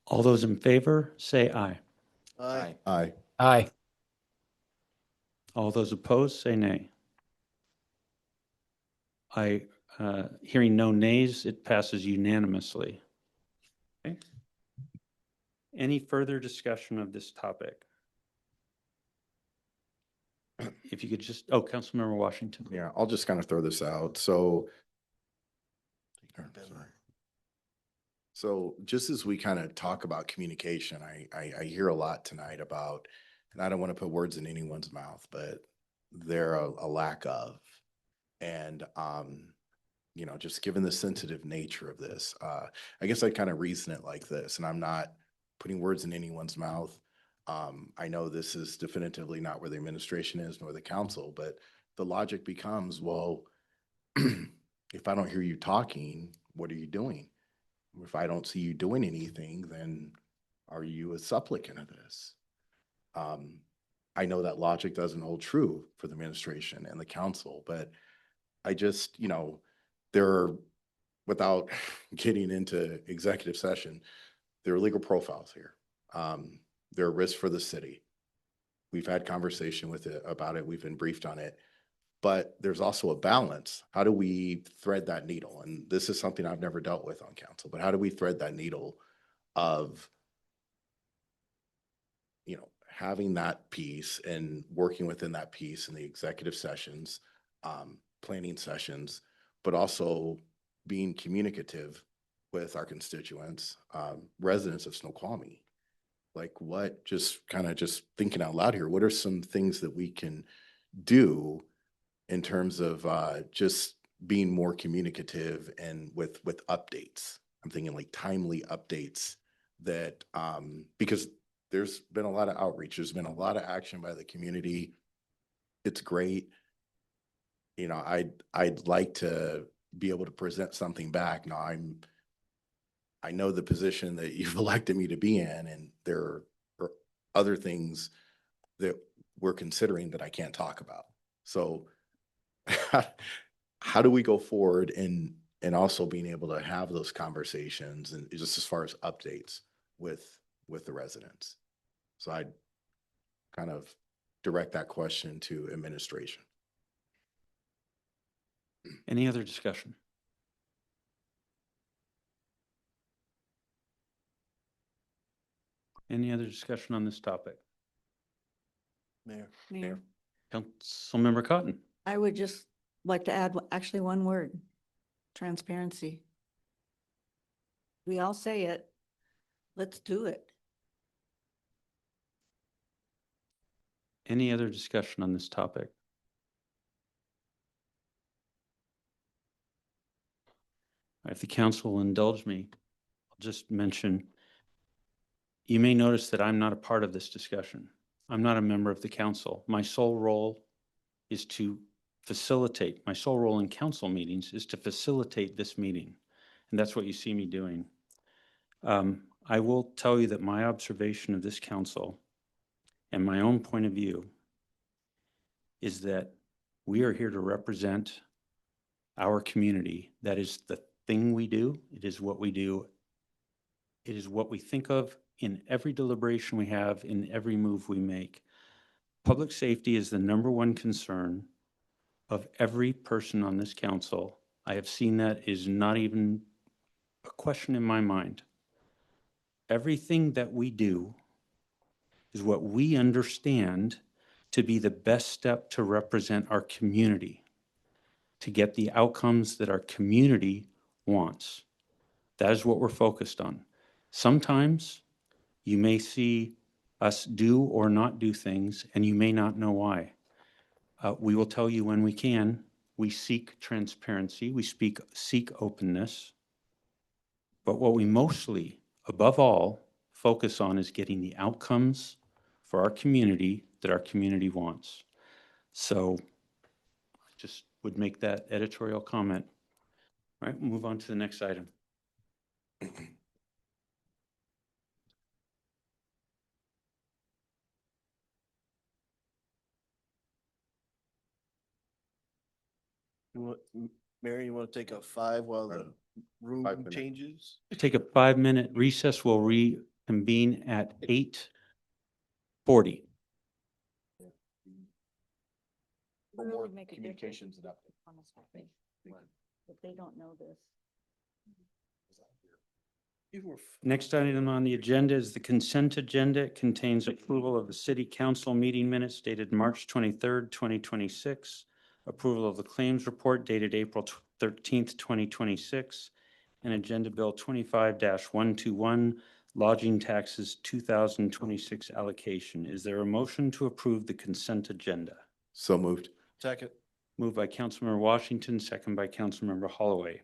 All those in favor, say aye. Aye. Aye. Aye. All those opposed, say nay. Hearing no nays, it passes unanimously. Okay. Any further discussion of this topic? If you could just, Councilmember Washington. Yeah, I'll just kind of throw this out. So just as we kind of talk about communication, I hear a lot tonight about, and I don't want to put words in anyone's mouth, but there are a lack of, and just given the sensitive nature of this, I guess I kind of reason it like this, and I'm not putting words in anyone's mouth. I know this is definitively not where the administration is nor the council, but the logic becomes, well, if I don't hear you talking, what are you doing? If I don't see you doing anything, then are you a supplicant of this? I know that logic doesn't hold true for the administration and the council, but I just, there are, without getting into executive session, there are legal profiles here. There are risks for the city. We've had conversation with it about it. We've been briefed on it, but there's also a balance. How do we thread that needle? And this is something I've never dealt with on council, but how do we thread that needle of, having that piece and working within that piece in the executive sessions, planning sessions, but also being communicative with our constituents, residents of Snoqualmie. Like what, just thinking out loud here, what are some things that we can do in terms of just being more communicative and with updates? I'm thinking like timely updates that, because there's been a lot of outreach, there's been a lot of action by the community. It's great. I'd like to be able to present something back. Now I know the position that you've elected me to be in, and there are other things that we're considering that I can't talk about. So how do we go forward and also being able to have those conversations and just as far as updates with the residents? So I'd kind of direct that question to administration. Any other discussion? Any other discussion on this topic? Mayor. Councilmember Cotton. I would just like to add actually one word: transparency. We all say it. Let's do it. Any other discussion on this topic? If the council will indulge me, I'll just mention, you may notice that I'm not a part of this discussion. I'm not a member of the council. My sole role is to facilitate. My sole role in council meetings is to facilitate this meeting. And that's what you see me doing. I will tell you that my observation of this council and my own point of view is that we are here to represent our community. That is the thing we do. It is what we do. It is what we think of in every deliberation we have, in every move we make. Public safety is the #1 concern of every person on this council. I have seen that is not even a question in my mind. Everything that we do is what we understand to be the best step to represent our community, to get the outcomes that our community wants. That is what we're focused on. Sometimes you may see us do or not do things, and you may not know why. We will tell you when we can. We seek transparency. We seek openness. But what we mostly, above all, focus on is getting the outcomes for our community that our community wants. So I just would make that editorial comment. All right, we'll move on to the next item. Mary, you want to take a 5 while the room 5 minutes. changes? Take a 5-minute recess. We'll reconvene at 8:40. It more would make a communications and If they don't know this. Next item on the agenda is the consent agenda. It contains approval of the city council meeting minutes dated March 23rd, 2026, approval of the claims report dated April 13th, 2026, and Agenda Bill 25-121, lodging taxes 2026 allocation. Is there a motion to approve the consent agenda? So moved. Second. Moved by Councilmember Washington, second by Councilmember Holloway.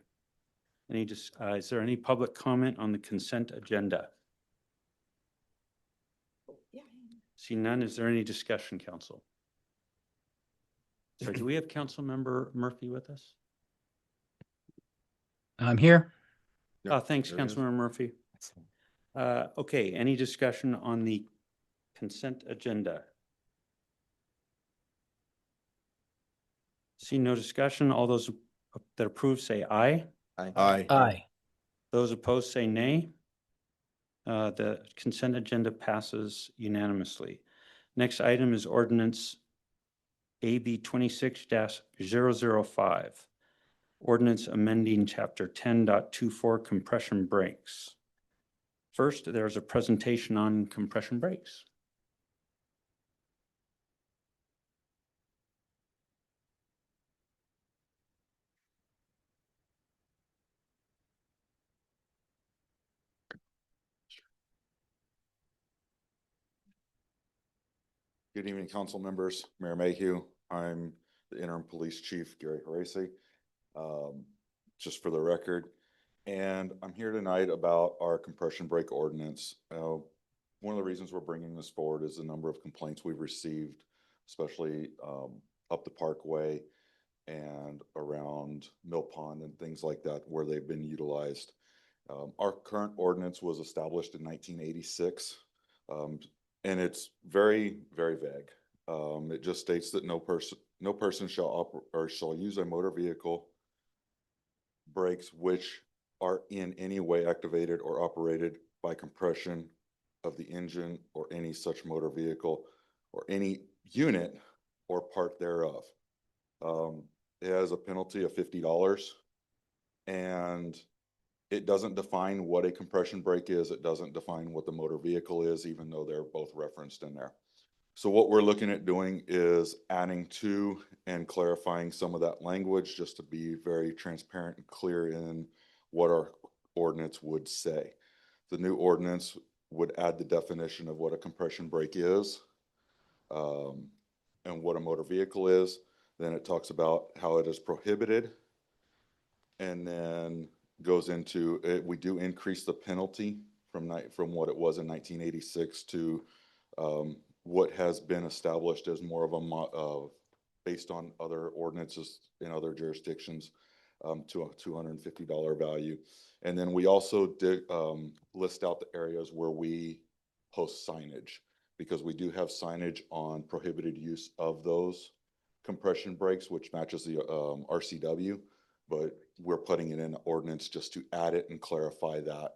Is there any public comment on the consent agenda? See none. Is there any discussion, council? Sorry, do we have Councilmember Murphy with us? I'm here. Thanks, there it is. Councilmember Murphy. Okay, any discussion on the consent agenda? See no discussion. All those that approve say aye. Aye. Aye. Those opposed say nay. The consent agenda passes unanimously. Next item is ordinance AB 26-005. Ordinance amending chapter 10.24 compression brakes. First, there's a presentation on compression brakes. Good evening, council members, Mayor Mayhew. I'm the interim police chief, Gary Harasi, just for the record. And I'm here tonight about our compression brake ordinance. One of the reasons we're bringing this forward is the number of complaints we've received, especially up the Parkway and around Mill Pond and things like that where they've been utilized. Our current ordinance was established in 1986. And it's very, very vague. It just states that no person shall use a motor vehicle brakes which are in any way activated or operated by compression of the engine or any such motor vehicle or any unit or part thereof. It has a penalty of $50, and it doesn't define what a compression brake is. It doesn't define what the motor vehicle is, even though they're both referenced in there. So what we're looking at doing is adding to and clarifying some of that language just to be very transparent and clear in what our ordinance would say. The new ordinance would add the definition of what a compression brake is and what a motor vehicle is. Then it talks about how it is prohibited, and then goes into it. We do increase the penalty from what it was in 1986 to what has been established as more of a based on other ordinances in other jurisdictions to a $250 value. And then we also did list out the areas where we post signage, because we do have signage on prohibited use of those compression brakes, which matches the RCW. But we're putting it in the ordinance just to add it and clarify that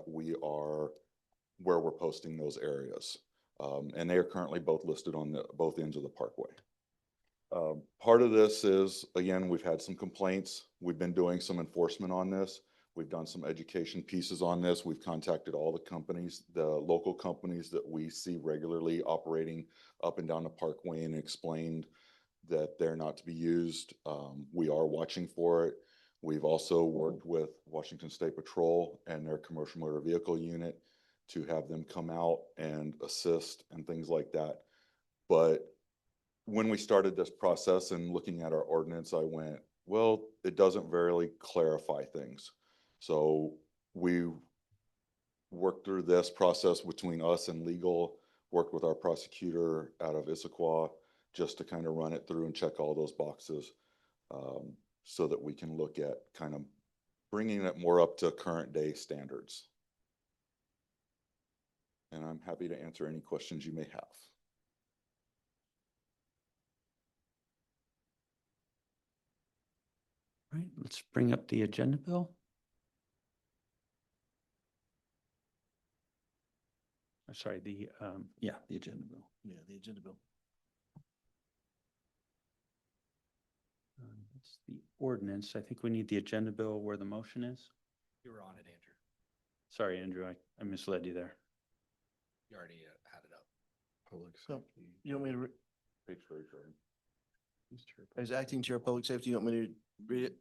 we are where we're posting those areas. And they are currently both listed on both ends of the parkway. Part of this is, again, we've had some complaints. We've been doing some enforcement on this. We've done some education pieces on this. We've contacted all the companies, the local companies that we see regularly operating up and down the parkway, and explained that they're not to be used. We are watching for it. We've also worked with Washington State Patrol and their commercial motor vehicle unit to have them come out and assist and things like that. But when we started this process and looking at our ordinance, I went, well, it doesn't really clarify things. So we worked through this process between us and legal, worked with our prosecutor out of Issaquah, just to kind of run it through and check all those boxes so that we can look at kind of bringing it more up to current day standards. And I'm happy to answer any questions you may have. All right, let's bring up the agenda bill. Sorry, the agenda bill. Yeah, the agenda bill. It's the ordinance. I think we need the agenda bill where the motion is. You were on it, Andrew. Sorry, Andrew, I misled you there. You already had it up. Public So, safety. you want me to, Page 33. as acting chair of public safety, you want me to read it?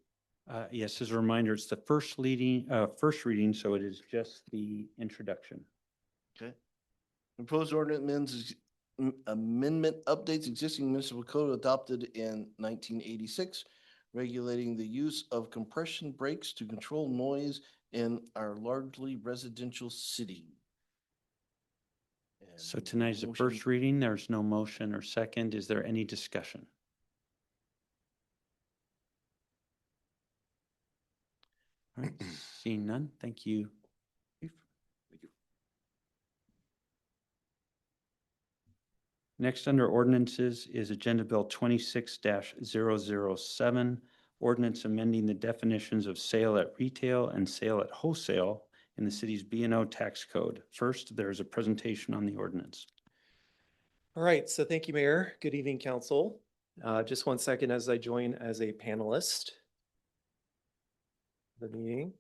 Yes, as a reminder, it's the first reading, so it is just the introduction. Okay. Proposed ordinance amendment updates existing municipal code adopted in 1986, regulating the use of compression brakes to control noise in our largely residential city. So tonight is the first reading. There's no motion or second. Is there any discussion? All right, seeing none, thank you. Thank you. Next, under ordinances is Agenda Bill 26-007, ordinance amending the definitions of sale at retail and sale at wholesale in the city's B&O tax code. First, there is a presentation on the ordinance. All right, so thank you, Mayor. Good evening, Council. Just 1 second as I join as a panelist. The meeting.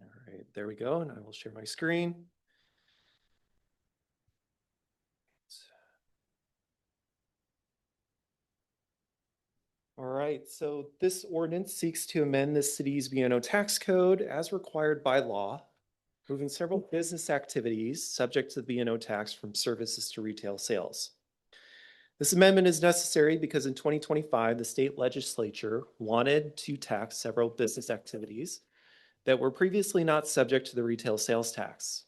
All right, there we go, and I will share my screen. All right, so this ordinance seeks to amend the city's B&O tax code as required by law, moving several business activities subject to the B&O tax from services to retail sales. This amendment is necessary because in 2025, the state legislature wanted to tax several business activities that were previously not subject to the retail sales tax.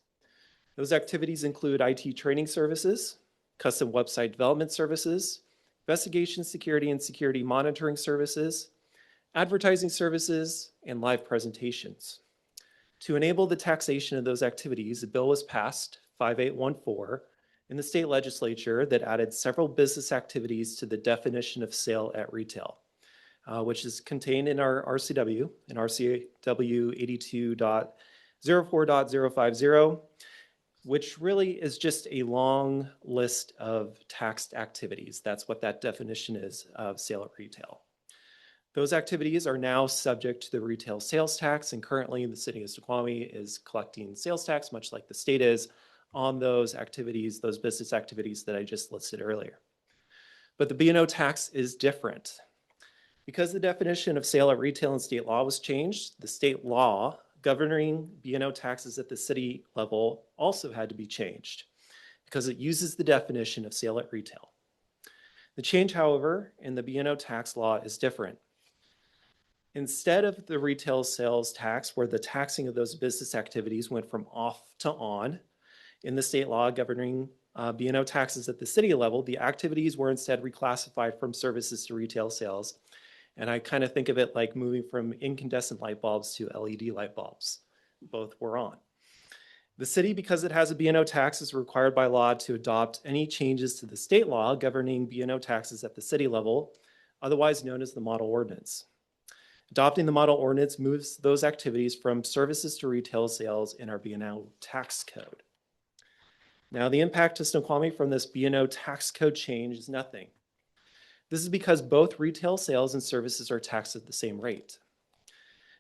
Those activities include IT training services, custom website development services, investigation security and security monitoring services, advertising services, and live presentations. To enable the taxation of those activities, a bill was passed, 5814, in the state legislature that added several business activities to the definition of sale at retail, which is contained in our RCW, in RCW 82.04.050, which really is just a long list of taxed activities. That's what that definition is of sale at retail. Those activities are now subject to the retail sales tax, and currently the city of Snoqualmie is collecting sales tax, much like the state is, on those activities, those business activities that I just listed earlier. But the B&O tax is different. Because the definition of sale at retail in state law was changed, the state law governing B&O taxes at the city level also had to be changed because it uses the definition of sale at retail. The change, however, in the B&O tax law is different. Instead of the retail sales tax, where the taxing of those business activities went from off to on, in the state law governing B&O taxes at the city level, the activities were instead reclassified from services to retail sales. And I kind of think of it like moving from incandescent light bulbs to LED light bulbs. Both were on. The city, because it has a B&O tax, is required by law to adopt any changes to the state law governing B&O taxes at the city level, otherwise known as the model ordinance. Adopting the model ordinance moves those activities from services to retail sales in our B&O tax code. Now, the impact to Snoqualmie from this B&O tax code change is nothing. This is because both retail sales and services are taxed at the same rate.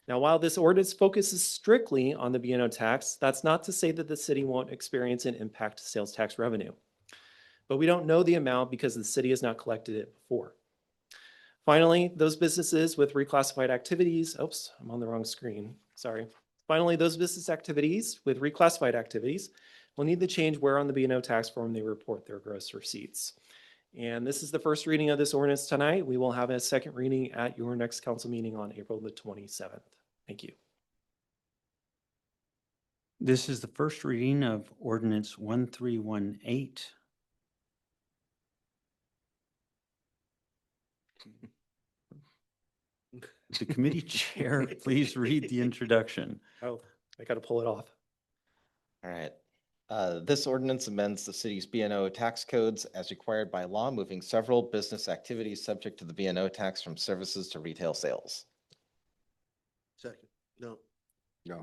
Now, while this ordinance focuses strictly on the B&O tax, that's not to say that the city won't experience an impact to sales tax revenue. But we don't know the amount because the city has not collected it before. Finally, those businesses with reclassified activities, oops, I'm on the wrong screen, sorry. Finally, those business activities with reclassified activities will need to change where on the B&O tax form they report their gross receipts. And this is the first reading of this ordinance tonight. We will have a second reading at your next council meeting on April the 27th. Thank you. This is the first reading of ordinance 1318. The committee chair, please read the introduction. Oh, I got to pull it off. All right. This ordinance amends the city's B&O tax codes as required by law, moving several business activities subject to the B&O tax from services to retail sales. Second, no. No.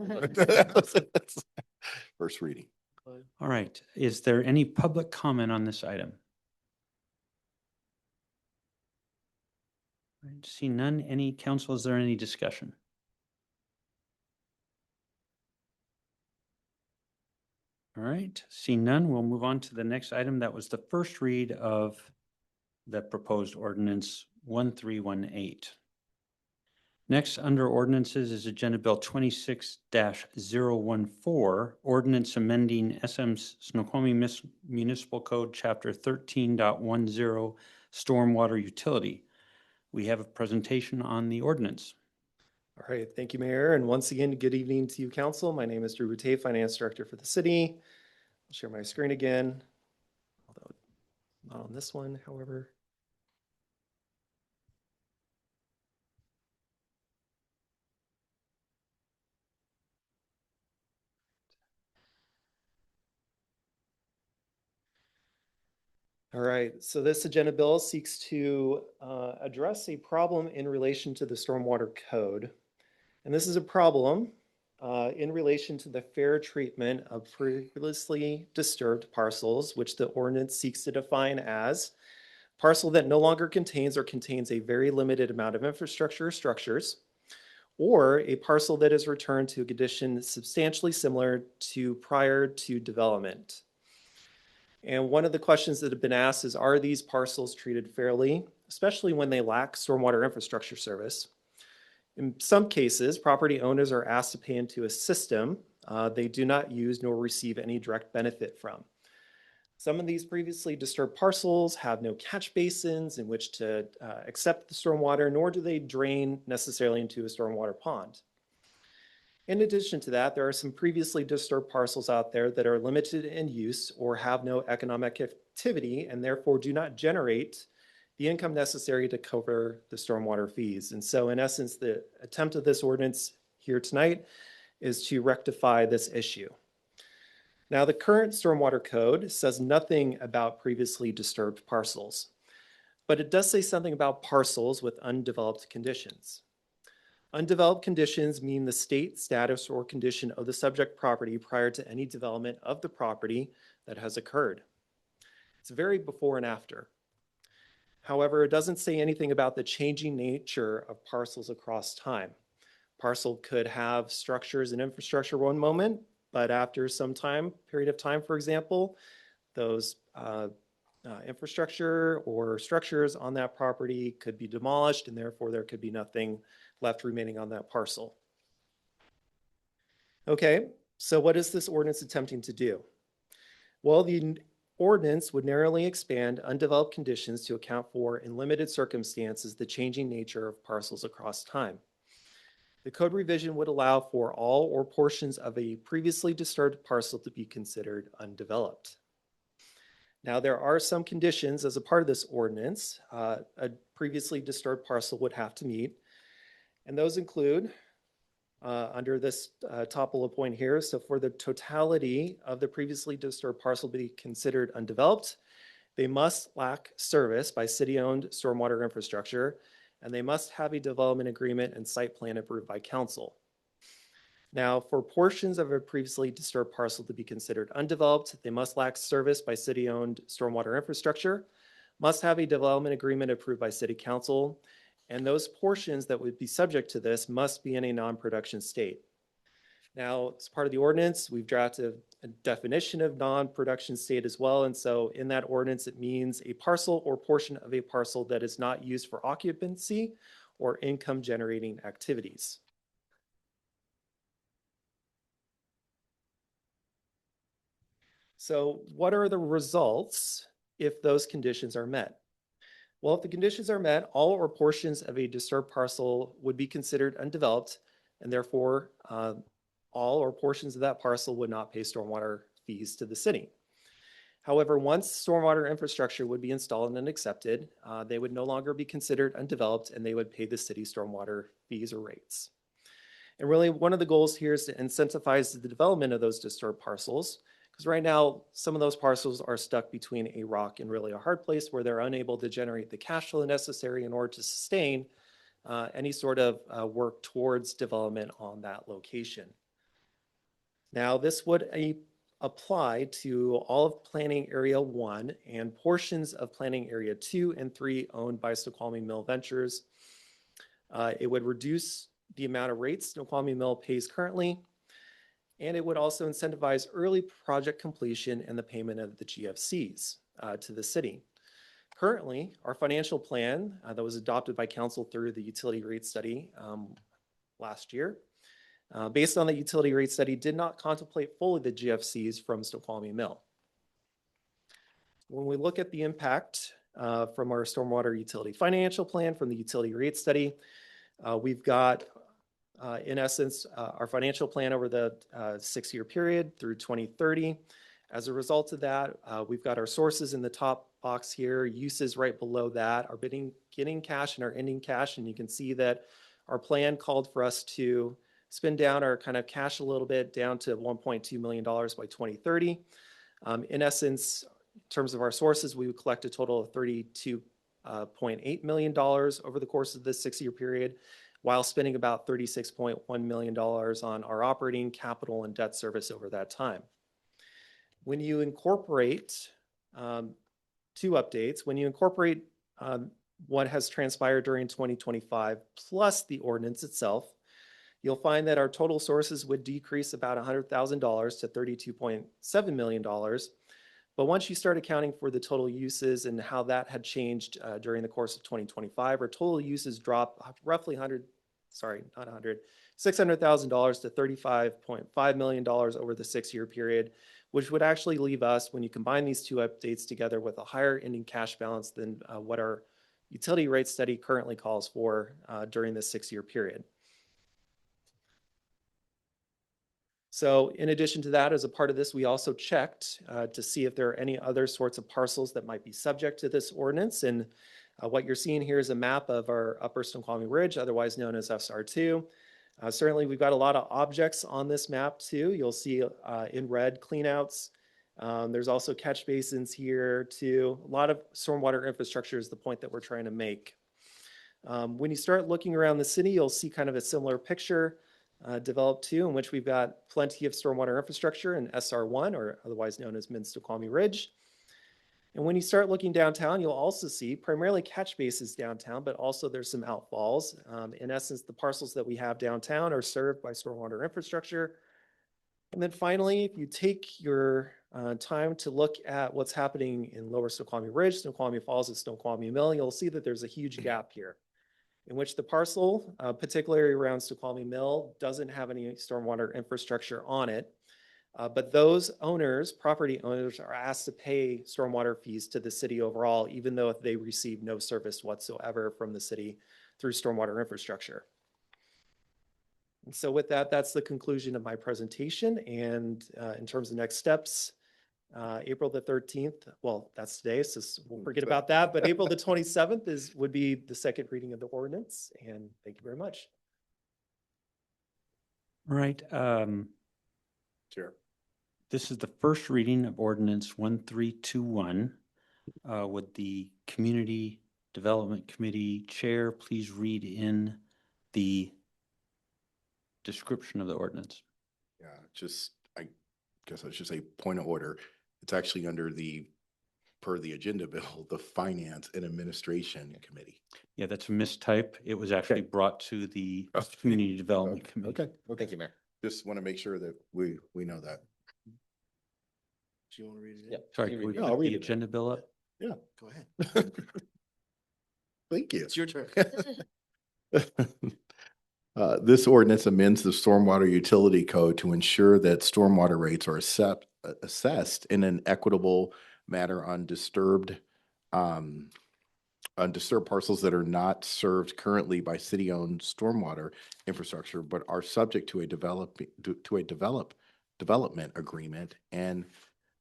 First reading. All right. Is there any public comment on this item? I see none. Any council, is there any discussion? All right, see none, we'll move on to the next item. That was the first read of the proposed ordinance 1318. Next, under ordinances is Agenda Bill 26-014, ordinance amending SM Snoqualmie Municipal Code, Chapter 13.10, Stormwater Utility. We have a presentation on the ordinance. All right, thank you, Mayor. And once again, good evening to you, Council. My name is Drew Boutte, Finance Director for the city. I'll share my screen again, although not on this one, however. All right, so this agenda bill seeks to address a problem in relation to the stormwater code. And this is a problem in relation to the fair treatment of previously disturbed parcels, which the ordinance seeks to define as parcel that no longer contains or contains a very limited amount of infrastructure or structures, or a parcel that is returned to a condition substantially similar to prior to development. And one of the questions that have been asked is, are these parcels treated fairly, especially when they lack stormwater infrastructure service? In some cases, property owners are asked to pay into a system they do not use nor receive any direct benefit from. Some of these previously disturbed parcels have no catch basins in which to accept the stormwater, nor do they drain necessarily into a stormwater pond. In addition to that, there are some previously disturbed parcels out there that are limited in use or have no economic activity and therefore do not generate the income necessary to cover the stormwater fees. And so in essence, the attempt of this ordinance here tonight is to rectify this issue. Now, the current stormwater code says nothing about previously disturbed parcels, but it does say something about parcels with undeveloped conditions. Undeveloped conditions mean the state, status, or condition of the subject property prior to any development of the property that has occurred. It's very before and after. However, it doesn't say anything about the changing nature of parcels across time. Parcel could have structures and infrastructure one moment, but after some period of time, for example, those infrastructure or structures on that property could be demolished, and therefore there could be nothing left remaining on that parcel. Okay, so what is this ordinance attempting to do? Well, the ordinance would narrowly expand undeveloped conditions to account for, in limited circumstances, the changing nature of parcels across time. The code revision would allow for all or portions of a previously disturbed parcel to be considered undeveloped. Now, there are some conditions as a part of this ordinance a previously disturbed parcel would have to meet, and those include under this top bullet point here, so for the totality of the previously disturbed parcel to be considered undeveloped, they must lack service by city-owned stormwater infrastructure, and they must have a development agreement and site plan approved by council. Now, for portions of a previously disturbed parcel to be considered undeveloped, they must lack service by city-owned stormwater infrastructure, must have a development agreement approved by city council, and those portions that would be subject to this must be in a non-production state. Now, as part of the ordinance, we've drafted a definition of non-production state as well. And so in that ordinance, it means a parcel or portion of a parcel that is not used for occupancy or income generating activities. So what are the results if those conditions are met? Well, if the conditions are met, all or portions of a disturbed parcel would be considered undeveloped, and therefore all or portions of that parcel would not pay stormwater fees to the city. However, once stormwater infrastructure would be installed and accepted, they would no longer be considered undeveloped, and they would pay the city stormwater fees or rates. And really, one of the goals here is to incentivize the development of those disturbed parcels, because right now, some of those parcels are stuck between a rock and really a hard place where they're unable to generate the cash flow necessary in order to sustain any sort of work towards development on that location. Now, this would apply to all of Planning Area 1 and portions of Planning Area 2 and 3 owned by Snoqualmie Mill Ventures. It would reduce the amount of rates Snoqualmie Mill pays currently, and it would also incentivize early project completion and the payment of the GFCs to the city. Currently, our financial plan that was adopted by council through the utility rate study last year, based on the utility rate study, did not contemplate fully the GFCs from Snoqualmie Mill. When we look at the impact from our stormwater utility financial plan from the utility rate study, we've got in essence, our financial plan over the 6-year period through 2030. As a result of that, we've got our sources in the top box here, uses right below that, our beginning cash and our ending cash. And you can see that our plan called for us to spend down our kind of cash a little bit down to $1.2 million by 2030. In essence, terms of our sources, we would collect a total of $32.8 million over the course of this 6-year period, while spending about $36.1 million on our operating, capital, and debt service over that time. When you incorporate two updates, when you incorporate what has transpired during 2025 plus the ordinance itself, you'll find that our total sources would decrease about $100,000 to $32.7 million. But once you start accounting for the total uses and how that had changed during the course of 2025, our total uses drop roughly $600,000 to $35.5 million over the 6-year period, which would actually leave us, when you combine these two updates together, with a higher ending cash balance than what our utility rate study currently calls for during this 6-year period. So in addition to that, as a part of this, we also checked to see if there are any other sorts of parcels that might be subject to this ordinance. And what you're seeing here is a map of our Upper Snoqualmie Ridge, otherwise known as SR2. Certainly, we've got a lot of objects on this map too. You'll see in red cleanouts. There's also catch basins here too. A lot of stormwater infrastructure is the point that we're trying to make. When you start looking around the city, you'll see kind of a similar picture developed too, in which we've got plenty of stormwater infrastructure in SR1, or otherwise known as Mid-Snoqualmie Ridge. And when you start looking downtown, you'll also see primarily catch basins downtown, but also there's some outfalls. In essence, the parcels that we have downtown are served by stormwater infrastructure. And then finally, if you take your time to look at what's happening in Lower Snoqualmie Ridge, Snoqualmie Falls, and Snoqualmie Mill, you'll see that there's a huge gap here, in which the parcel, particularly around Snoqualmie Mill, doesn't have any stormwater infrastructure on it. But those owners, property owners, are asked to pay stormwater fees to the city overall, even though they receive no service whatsoever from the city through stormwater infrastructure. And so with that, that's the conclusion of my presentation. And in terms of next steps, April the 13th, well, that's today, so we'll forget about that. But April the 27th would be the second reading of the ordinance. And thank you very much. All right. Sure. This is the first reading of ordinance 1321. Would the Community Development Committee Chair please read in the description of the ordinance? Yeah, I guess I should say point of order. It's actually under per the agenda bill, the Finance and Administration Committee. Yeah, that's a mistype. It was actually brought to the Community Development Committee. Okay. Thank you, Mayor. Just want to make sure that we know that. Do you want to read it? Yep. Sorry, can we put the agenda bill up? Yeah. Go ahead. Thank you. It's your turn. This ordinance amends the Stormwater Utility Code to ensure that stormwater rates are assessed in an equitable manner on disturbed parcels that are not served currently by city-owned stormwater infrastructure, but are subject to a development agreement and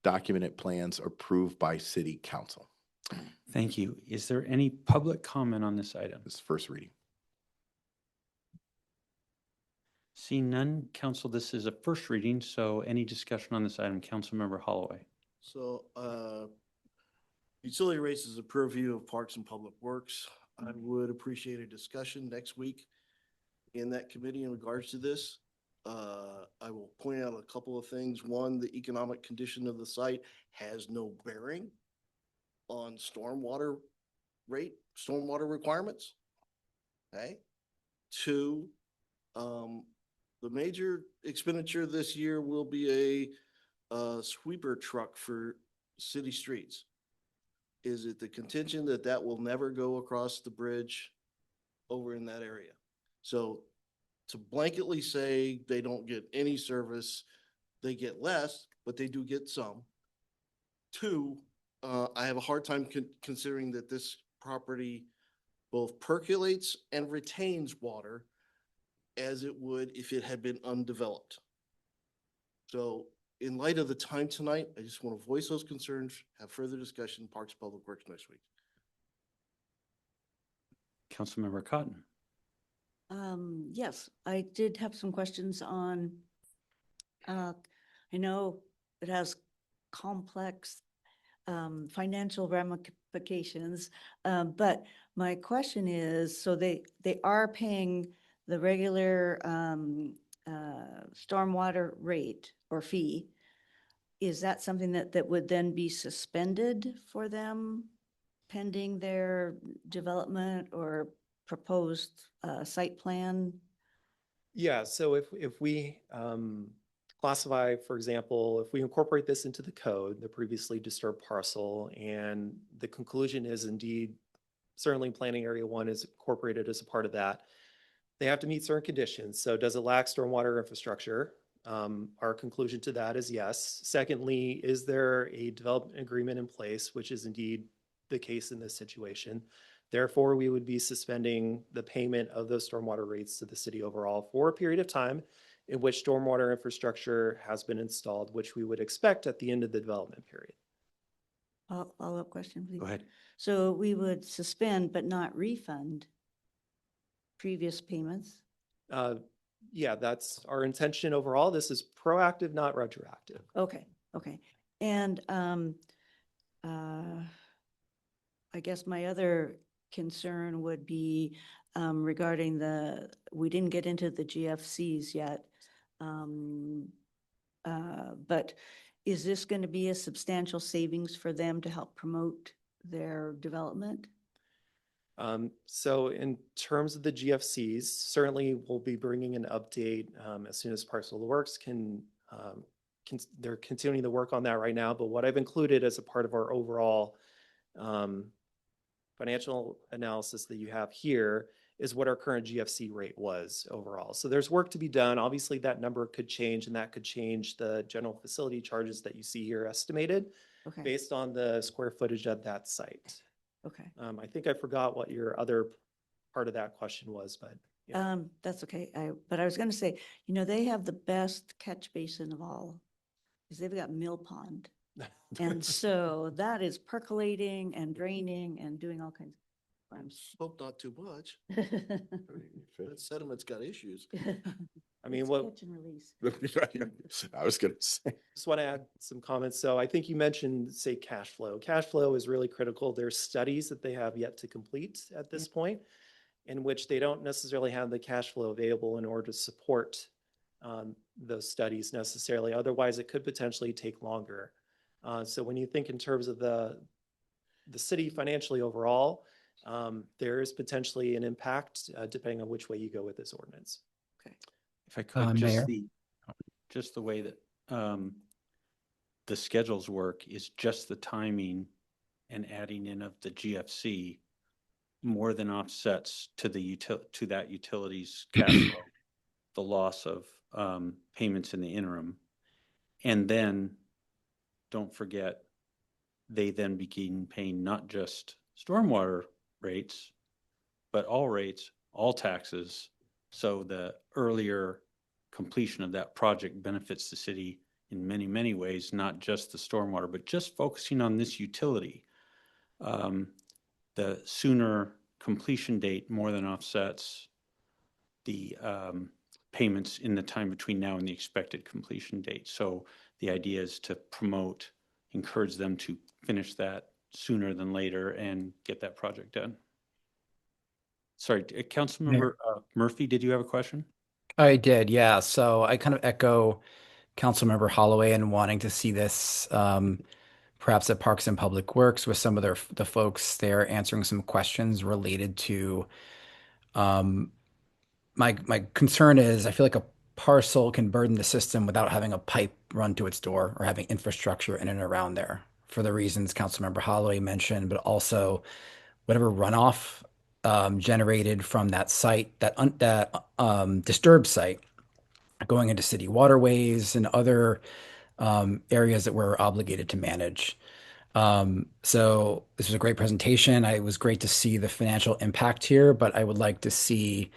documented plans approved by City Council. Thank you. Is there any public comment on this item? This is first reading. Seeing none, council, this is a first reading, so any discussion on this item, Councilmember Holloway? So, utility rates is a purview of Parks and Public Works. I would appreciate a discussion next week in that committee in regards to this. I will point out a couple of things. One, the economic condition of the site has no bearing on stormwater requirements. Okay. Two, the major expenditure this year will be a sweeper truck for city streets. Is it the contention that that will never go across the bridge over in that area? So to blanketly say they don't get any service, they get less, but they do get some. Two, I have a hard time considering that this property both percolates and retains water as it would if it had been undeveloped. So in light of the time tonight, I just want to voice those concerns, have further discussion, Parks Public Works next week. Councilmember Cotton. Yes, I did have some questions on, I know it has complex financial ramifications. But my question is, so they are paying the regular stormwater rate or fee. Is that something that would then be suspended for them pending their development or proposed site plan? Yeah, so if we classify, for example, if we incorporate this into the code, the previously disturbed parcel, and the conclusion is indeed, certainly planning area 1 is incorporated as a part of that, they have to meet certain conditions. So does it lack stormwater infrastructure? Our conclusion to that is yes. Secondly, is there a development agreement in place, which is indeed the case in this situation? Therefore, we would be suspending the payment of those stormwater rates to the city overall for a period of time in which stormwater infrastructure has been installed, which we would expect at the end of the development period. Follow-up question, please. Go ahead. So we would suspend but not refund previous payments? Yeah, that's our intention overall. This is proactive, not retroactive. Okay. And I guess my other concern would be regarding we didn't get into the GFCs yet, but is this going to be a substantial savings for them to help promote their development? So in terms of the GFCs, certainly we'll be bringing an update as soon as Parcel of the Works they're continuing to work on that right now. But what I've included as a part of our overall financial analysis that you have here is what our current GFC rate was overall. So there's work to be done. Obviously, that number could change, and that could change the general facility charges that you see here estimated based on the square footage of that site. Okay. I think I forgot what your other part of that question was, but yeah. That's okay. But I was going to say, they have the best catch basin of all, because they've got Mill Pond. And so that is percolating and draining and doing all kinds of things. Hope not too much. That sediment's got issues. I mean, It's what catch and release. I was going to say. just want to add some comments. So I think you mentioned, say, cash flow. Cash flow is really critical. There's studies that they have yet to complete at this point in which they don't necessarily have the cash flow available in order to support those studies necessarily. Otherwise, it could potentially take longer. So when you think in terms of the city financially overall, there is potentially an impact depending on which way you go with this ordinance. If I could, Mayor? just the way that the schedules work is just the timing and adding in of the GFC more than offsets to that utility's cash flow, the loss of payments in the interim. And then don't forget, they then begin paying not just stormwater rates, but all rates, all taxes. So the earlier completion of that project benefits the city in many, many ways, not just the stormwater, but just focusing on this utility. The sooner completion date more than offsets the payments in the time between now and the expected completion date. So the idea is to encourage them to finish that sooner than later and get that project done. Sorry, Councilmember Murphy, did you have a question? I did, yeah. So I kind of echo Councilmember Holloway in wanting to see this perhaps at Parks and Public Works with some of the folks there answering some questions related to my concern is I feel like a parcel can burden the system without having a pipe run to its door or having infrastructure in and around there for the reasons Councilmember Holloway mentioned, but also whatever runoff generated from that site, that disturbed site, going into city waterways and other areas that we're obligated to manage. So this was a great presentation. It was great to see the financial impact here, but I would like to see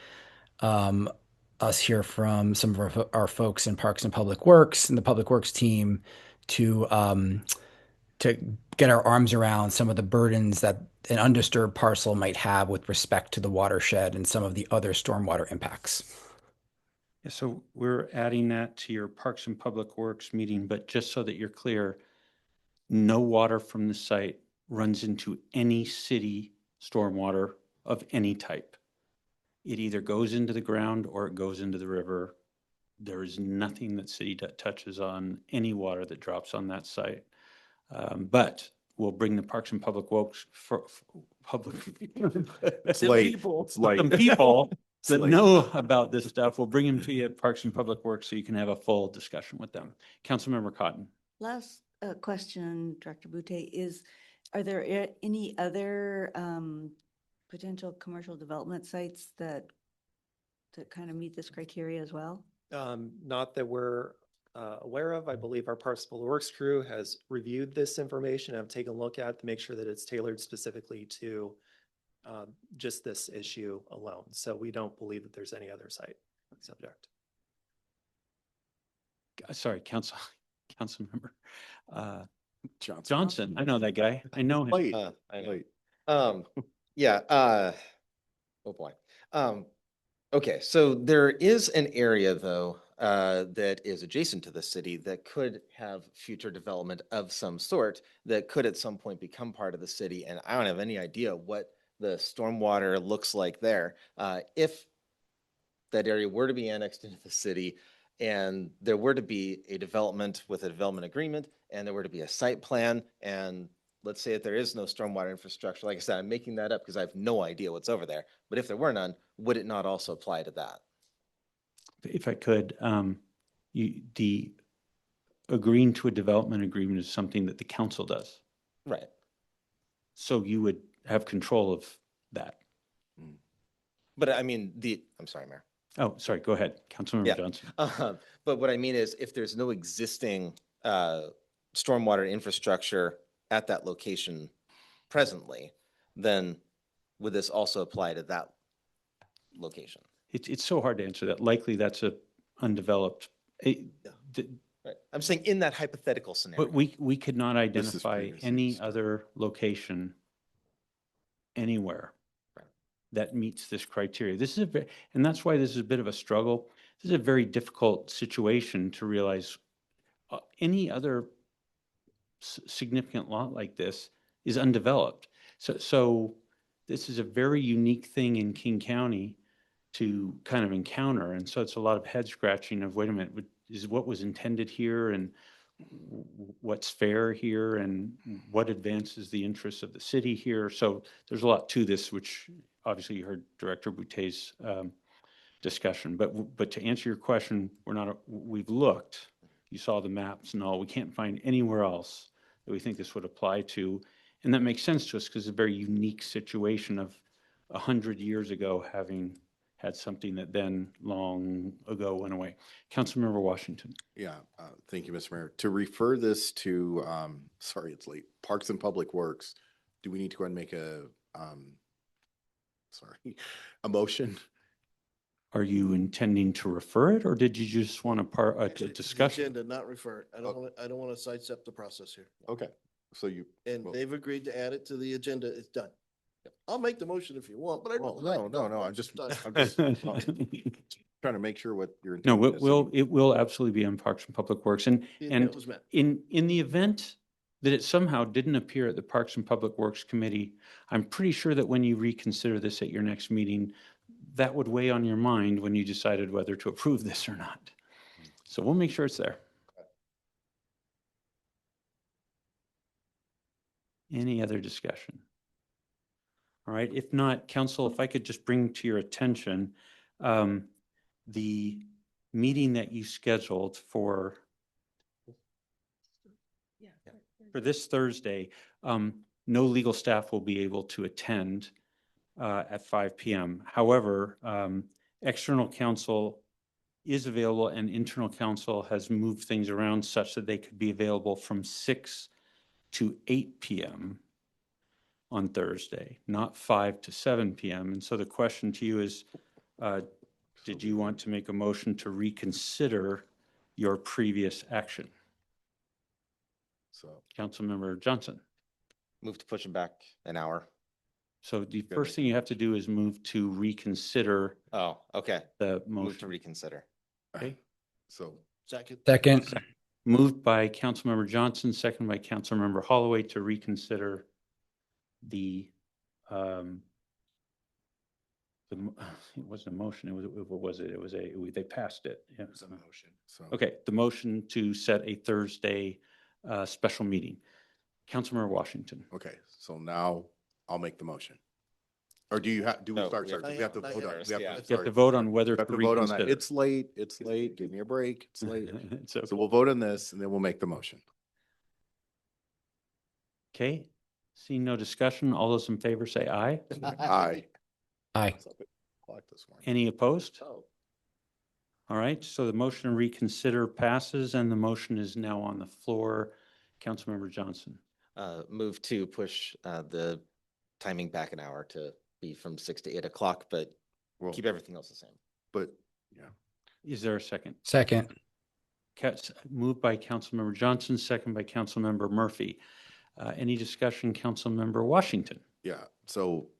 us hear from some of our folks in Parks and Public Works and the Public Works team to get our arms around some of the burdens that an undisturbed parcel might have with respect to the watershed and some of the other stormwater impacts. Yeah, so we're adding that to your Parks and Public Works meeting, but just so that you're clear, no water from the site runs into any city stormwater of any type. It either goes into the ground or it goes into the river. There is nothing that city touches on any water that drops on that site. But we'll bring the Parks and Public Works for public. It's some late. people- It's late. Some people It's that late. know about this stuff. We'll bring them to you at Parks and Public Works so you can have a full discussion with them. Councilmember Cotton. Last question, Director Boutte, is, are there any other potential commercial development sites that kind of meet this criteria as well? Not that we're aware of. I believe our Parks and Public Works crew has reviewed this information and have taken a look at it to make sure that it's tailored specifically to just this issue alone. So we don't believe that there's any other site subject. Sorry, Councilmember Johnson. I know that guy. I know him. Late. I know. Yeah. Oh boy. Okay, so there is an area though that is adjacent to the city that could have future development of some sort that could at some point become part of the city, and I don't have any idea what the stormwater looks like there. If that area were to be annexed into the city and there were to be a development with a development agreement and there were to be a site plan, and let's say that there is no stormwater infrastructure, like I said, I'm making that up because I have no idea what's over there. But if there were none, would it not also apply to that? If I could, the agreeing to a development agreement is something that the council does. Right. So you would have control of that. But I mean, I'm sorry, Mayor. Oh, sorry, go ahead, Councilmember Johnson. But what I mean is, if there's no existing stormwater infrastructure at that location presently, then would this also apply to that location? It's so hard to answer that. Likely that's a undeveloped. Right. I'm saying in that hypothetical scenario. But we could not identify any other location anywhere that meets this criteria. This is and that's why this is a bit of a struggle. This is a very difficult situation to realize. Any other significant lot like this is undeveloped. So this is a very unique thing in King County to kind of encounter. And so it's a lot of head scratching of, wait a minute, is what was intended here and what's fair here and what advances the interests of the city here. So there's a lot to this, which obviously you heard Director Boutte's discussion. But to answer your question, we've looked, you saw the maps and all, we can't find anywhere else that we think this would apply to. And that makes sense to us because it's a very unique situation of 100 years ago having had something that then long ago went away. Councilmember Washington. Yeah, thank you, Mr. Mayor. To refer this to, sorry, it's late, Parks and Public Works, do we need to go ahead and make a motion? Are you intending to refer it, or did you just want to discuss it? Agenda, not refer it. I don't want to sidestep the process here. Okay, so And they've agreed to add it to the agenda. It's done. I'll make the motion if you want, but I don't. No, I'm just trying to make sure what you're. No, it will absolutely be on Parks and Public Works. And The intent was met. in the event that it somehow didn't appear at the Parks and Public Works Committee, I'm pretty sure that when you reconsider this at your next meeting, that would weigh on your mind when you decided whether to approve this or not. So we'll make sure it's there. Any other discussion? All right, if not, council, if I could just bring to your attention the meeting that you scheduled for this Thursday. No legal staff will be able to attend at 5 p.m. However, external counsel is available and internal counsel has moved things around such that they could be available from 6 to 8 p.m. on Thursday, not 5 to 7 p.m. And so the question to you is, did you want to make a motion to reconsider your previous action? So, Councilmember Johnson. Move to push it back an hour. So the first thing you have to do is move to reconsider. Oh, okay. The motion. Move to reconsider. Okay. So Second. Second. Moved by Councilmember Johnson, second by Councilmember Holloway to reconsider the, it wasn't a motion, it was, what was it? It was they passed it. Yeah. It's a motion, so. Okay, the motion to set a Thursday special meeting. Councilmember Washington. Okay, so now I'll make the motion. Or do you have, do we No, start, we have sorry, to- we have to not vote on, yet. we have Yeah. to, You have sorry. to vote on whether We have to to vote on that. reconsider. It's late, give me a break, it's late. It's okay. So we'll vote on this and then we'll make the motion. Okay, seeing no discussion, all those in favor say aye. Aye. Aye. Clock this morning. Any opposed? Oh. All right, so the motion to reconsider passes and the motion is now on the floor. Councilmember Johnson. Move to push the timing back an hour to be from 6 to 8 o'clock, but Well, keep everything else the same. But, yeah. Is there a second? Second. Moved by Councilmember Johnson, second by Councilmember Murphy. Any discussion, Councilmember Washington? Yeah, so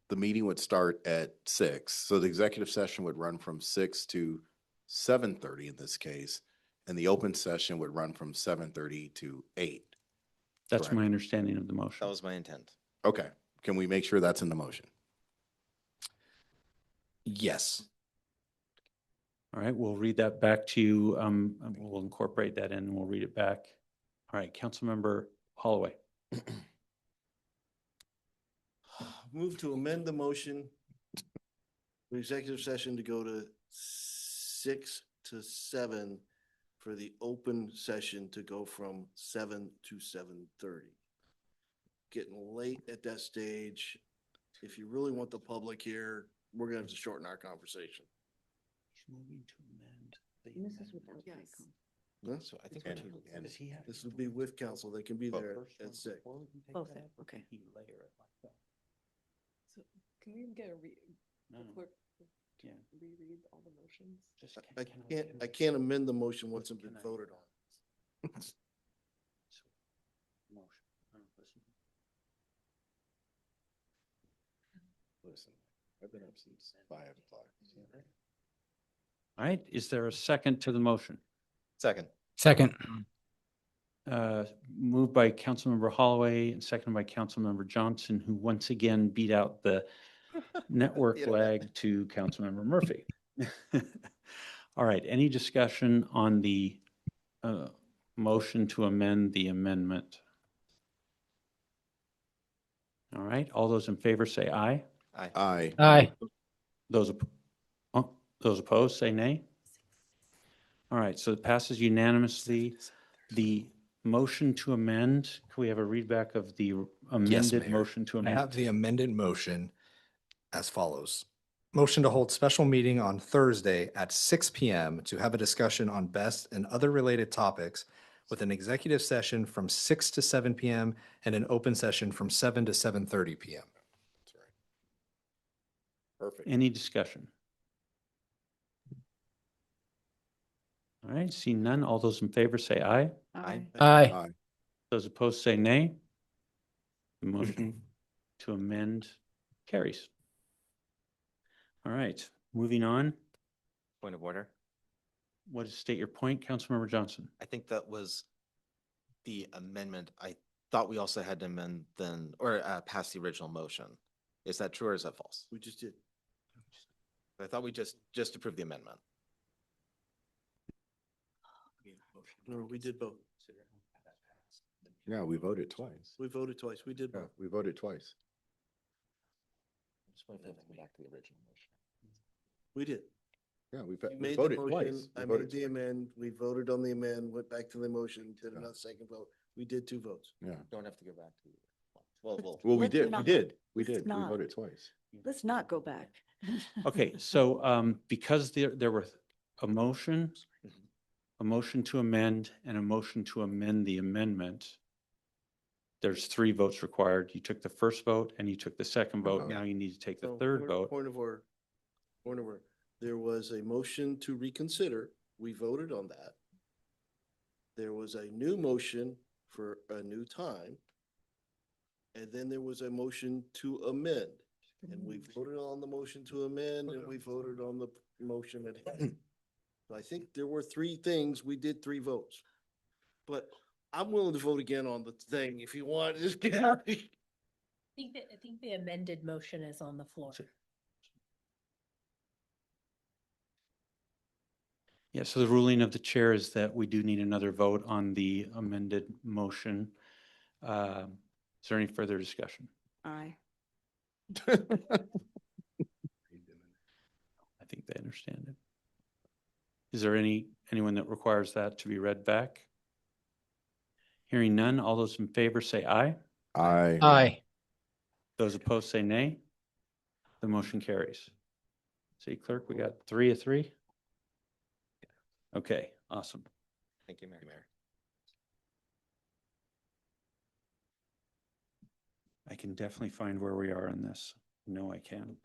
the meeting would start at 6. So the executive session would run from 6 to 7:30 in this case, and the open session would run from 7:30 to 8. That's Correct. my understanding of the motion. That was my intent. Okay, can we make sure that's in the motion? Yes. All right, we'll read that back to you. We'll incorporate that in and we'll read it back. All right, Councilmember Holloway. Move to amend the motion for executive session to go to 6 to 7 for the open session to go from 7 to 7:30. Getting late at that stage. If you really want the public here, we're gonna have to shorten our conversation. Huh? So I think And- we're too- and- This would be with council. They can be there at 6. Both, okay. So can we get a No, no. clerk Yeah. reread all the motions? Just I can't amend the motion once it's been voted on. Listen, I've been up since 5 o'clock. All right, is there a second to the motion? Second. Second. Moved by Councilmember Holloway and seconded by Councilmember Johnson, who once again beat out the network lag to Councilmember Murphy. All right, any discussion on the motion to amend the amendment? All right, all those in favor say aye. Aye. Aye. Aye. Those opposed say nay. All right, so it passes unanimously. The motion to amend, can we have a readback of the amended Mayor. motion to I amend? have the amended motion as follows. Motion to hold special meeting on Thursday at 6 PM to have a discussion on best and other related topics with an executive session from 6 to 7 PM and an open session from 7 to 7:30 PM. That's right. Perfect. Any discussion? All right, seeing none, all those in favor say aye. Aye. Aye. Aye. Those opposed say nay. The motion to amend carries. All right, moving on. Point of order. What is, state your point, Councilmember Johnson? I think that was the amendment. I thought we also had to amend then, or pass the original motion. Is that true or is that false? We just did. I thought we just approved the amendment. No, we did vote. Yeah, we voted twice. We voted twice. We did Yeah, vote. we voted twice. Just wanted to go back to the original motion. We did. Yeah, we You we made the voted motion, twice. We I voted made the amend, we voted on the amend, went back to the motion, did another second vote. We did 2 votes. Yeah. Don't have to go back to. Well, Well, we Let's did, we not- did, we let's did. We not. voted twice. Let's not go back. Okay, so because there were a motion to amend, and a motion to amend the amendment, there's 3 votes required. You took the first vote and you took the second vote. Uh-huh. Now you need to take the So, third point- vote. Point of order. Point of order. There was a motion to reconsider. We voted on that. There was a new motion for a new time. And then there was a motion to amend. And we voted on the motion to amend and we voted on the motion at hand. I think there were three things. We did 3 votes. But I'm willing to vote again on the thing if you want. Just get out. I think the amended motion is on the floor. Yeah, so the ruling of the chair is that we do need another vote on the amended motion. Is there any further discussion? Aye. I think they understand it. Is there anyone that requires that to be read back? Hearing none, all those in favor say aye. Aye. Aye. Those opposed say nay. The motion carries. City Clerk, we got 3 of 3. Okay, awesome. Thank you, Mayor. I can definitely find where we are in this. No, I can.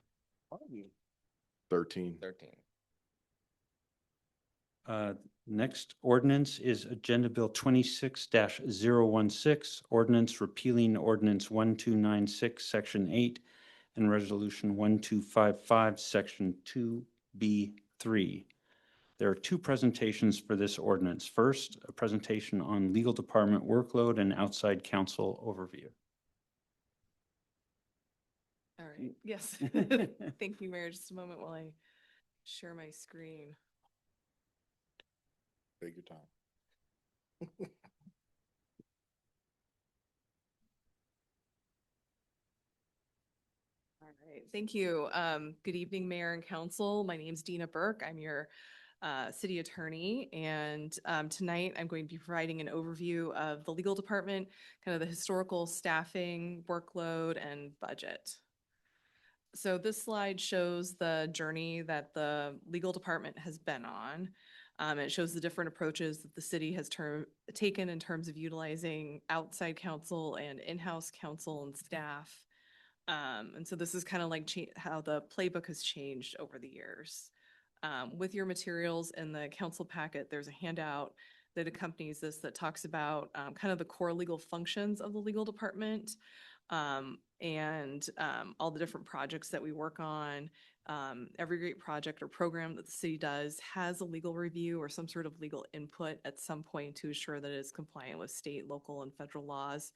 13. 13. Next ordinance is Agenda Bill 26-016, ordinance repealing Ordinance 1296, Section 8, and Resolution 1255, Section 2B3. There are 2 presentations for this ordinance. First, a presentation on legal department workload and outside counsel overview. All right, yes. Thank you, Mayor. Just a moment while I share my screen. Take your time. All right, thank you. Good evening, Mayor and Council. My name's Dina Burke. I'm your city attorney, and tonight I'm going to be providing an overview of the legal department, kind of the historical staffing, workload, and budget. So this slide shows the journey that the legal department has been on. It shows the different approaches that the city has taken in terms of utilizing outside counsel and in-house counsel and staff. And so this is kind of like how the playbook has changed over the years. With your materials in the council packet, there's a handout that accompanies this that talks about kind of the core legal functions of the legal department, and all the different projects that we work on. Every great project or program that the city does has a legal review or some sort of legal input at some point to ensure that it is compliant with state, local, and federal laws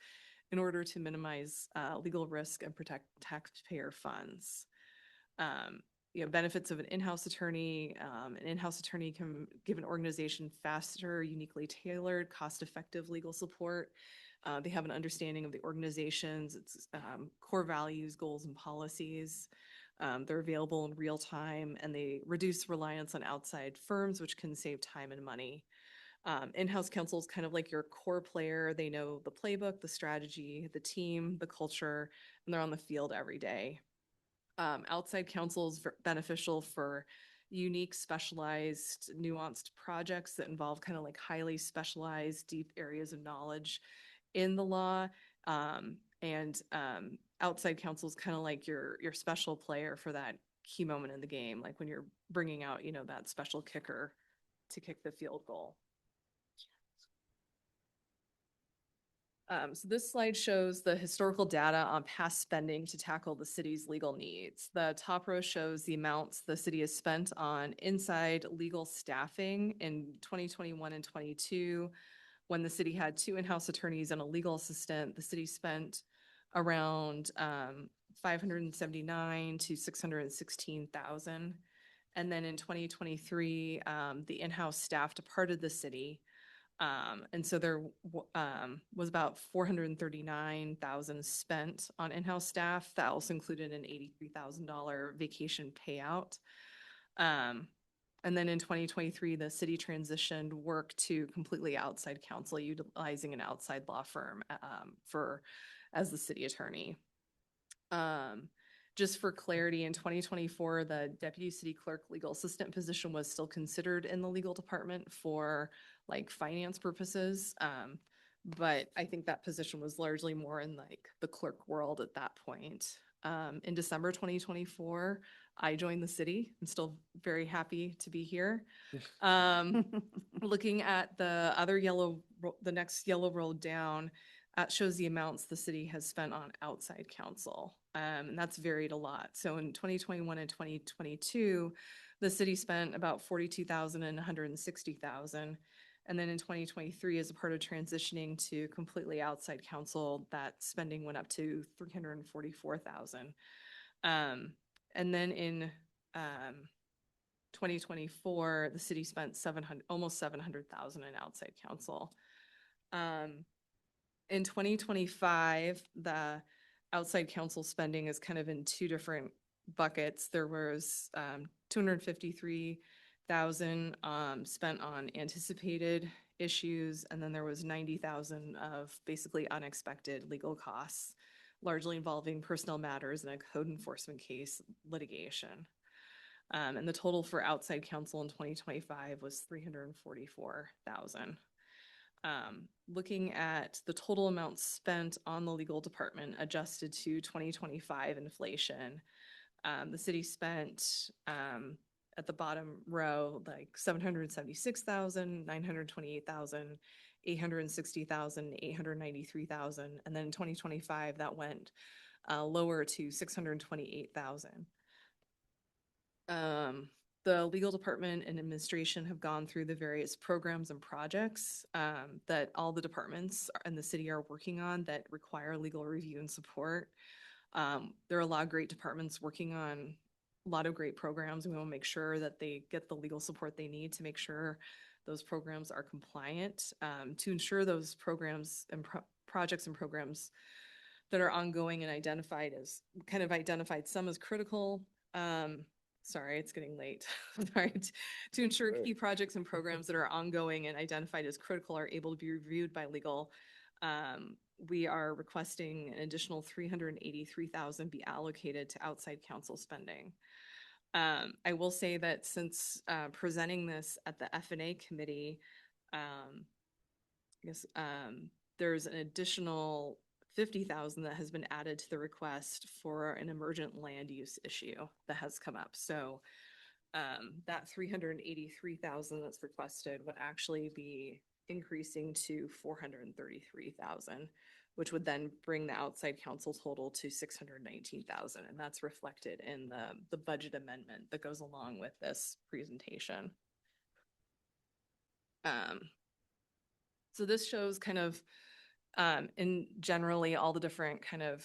in order to minimize legal risk and protect taxpayer funds. Benefits of an in-house attorney. An in-house attorney can give an organization faster, uniquely tailored, cost-effective legal support. They have an understanding of the organization's core values, goals, and policies. They're available in real time, and they reduce reliance on outside firms, which can save time and money. In-house counsel is kind of like your core player. They know the playbook, the strategy, the team, the culture, and they're on the field every day. Outside counsel is beneficial for unique, specialized, nuanced projects that involve kind of like highly specialized, deep areas of knowledge in the law. Outside counsel is kind of like your special player for that key moment in the game, like when you're bringing out, that special kicker to kick the field goal. So this slide shows the historical data on past spending to tackle the city's legal needs. The top row shows the amounts the city has spent on inside legal staffing in 2021 and 22. When the city had 2 in-house attorneys and a legal assistant, the city spent around $579,000 to $616,000. And then in 2023, the in-house staff departed the city. And so there was about $439,000 spent on in-house staff. That also included an $83,000 vacation payout. And then in 2023, the city transitioned work to completely outside counsel, utilizing an outside law firm as the city attorney. Just for clarity, in 2024, the deputy city clerk legal assistant position was still considered in the legal department for like finance purposes. But I think that position was largely more in like the clerk world at that point. In December 2024, I joined the city. I'm still very happy to be here. Looking at the next yellow row down, shows the amounts the city has spent on outside counsel. And that's varied a lot. So in 2021 and 2022, The city spent about 42,000 and 160,000. And then in 2023, as a part of transitioning to completely outside counsel, that spending went up to 344,000. And then in 2024, the city spent almost 700,000 in outside counsel. In 2025, the outside counsel spending is kind of in two different buckets. There was 253,000 spent on anticipated issues, and then there was 90,000 of basically unexpected legal costs, largely involving personnel matters and a code enforcement case litigation. And the total for outside counsel in 2025 was 344,000. Looking at the total amount spent on the legal department adjusted to 2025 inflation, the city spent at the bottom row like 776,000, 928,000, 860,000, 893,000, and then in 2025 that went lower to 628,000. The legal department and administration have gone through the various programs and projects that all the departments in the city are working on that require legal review and support. There are a lot of great departments working on a lot of great programs. We want to make sure that they get the legal support they need to make sure those programs are compliant, to ensure those programs and projects and programs that are ongoing and identified some as critical. Sorry, it's getting late. Sorry. To ensure key projects and programs that are ongoing and identified as critical are able to be reviewed by legal. We are requesting an additional 383,000 be allocated to outside counsel spending. I will say that since presenting this at the F&A committee, there's an additional 50,000 that has been added to the request for an emergent land use issue that has come up. So that 383,000 that's requested would actually be increasing to 433,000, which would then bring the outside counsel total to 619,000. And that's reflected in the budget amendment that goes along with this presentation. So this shows kind of in generally all the different kind of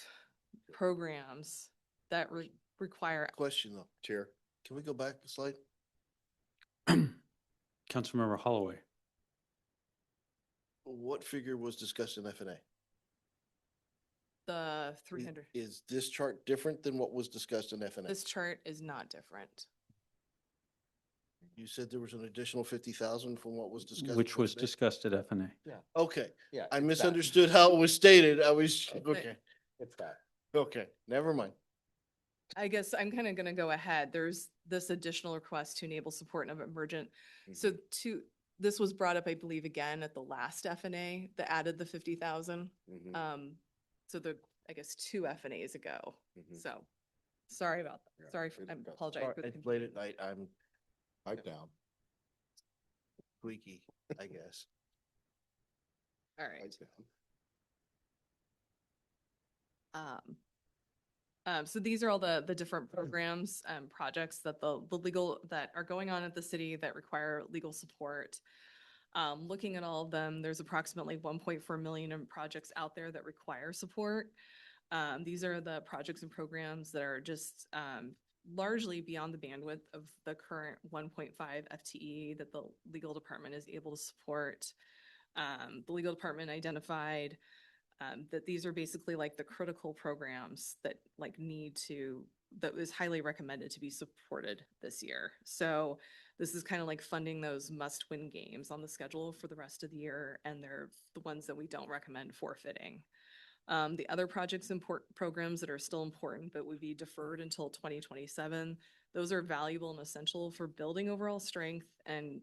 programs that require. Question though, Chair, can we go back a slide? Councilmember Holloway. What figure was discussed in F&A? The 300. Is this chart different than what was discussed in F&A? This chart is not different. You said there was an additional 50,000 from what was discussed. Which was discussed at F&A. Yeah. Okay. Yeah, I it's misunderstood how it was stated. I was, okay. It's that. Okay, never mind. I guess I'm kind of going to go ahead. There's this additional request to enable support of emergent. So this was brought up, I believe, again at the last F&A that added the 50,000. So I guess 2 F&As ago. So sorry about that. Yeah, Sorry, I apologize for the Late confusion. at night, I'm Pipe down. squeaky, I guess. All right. Pipe down. So these are all the different programs and projects that the legal that are going on at the city that require legal support. Looking at all of them, there's approximately 1.4 million in projects out there that require support. These are the projects and programs that are just largely beyond the bandwidth of the current 1.5 FTE that the legal department is able to support. The legal department identified that these are basically like the critical programs that that was highly recommended to be supported this year. So this is kind of like funding those must-win games on the schedule for the rest of the year, and they're the ones that we don't recommend forfeiting. The other projects and programs that are still important but would be deferred until 2027, those are valuable and essential for building overall strength, and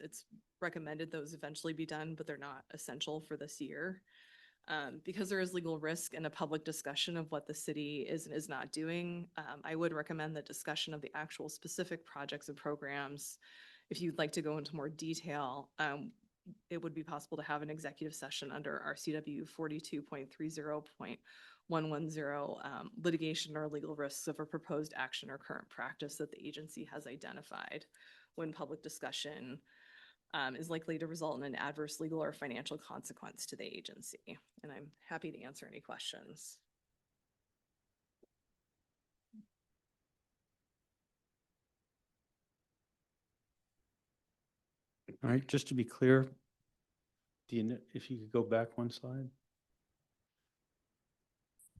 it's recommended those eventually be done, but they're not essential for this year. Because there is legal risk and a public discussion of what the city is and is not doing, I would recommend the discussion of the actual specific projects and programs. If you'd like to go into more detail, it would be possible to have an executive session under RCW 42.30.1 110, litigation or legal risks of a proposed action or current practice that the agency has identified when public discussion is likely to result in an adverse legal or financial consequence to the agency. And I'm happy to answer any questions. All right, just to be clear, if you could go back one slide.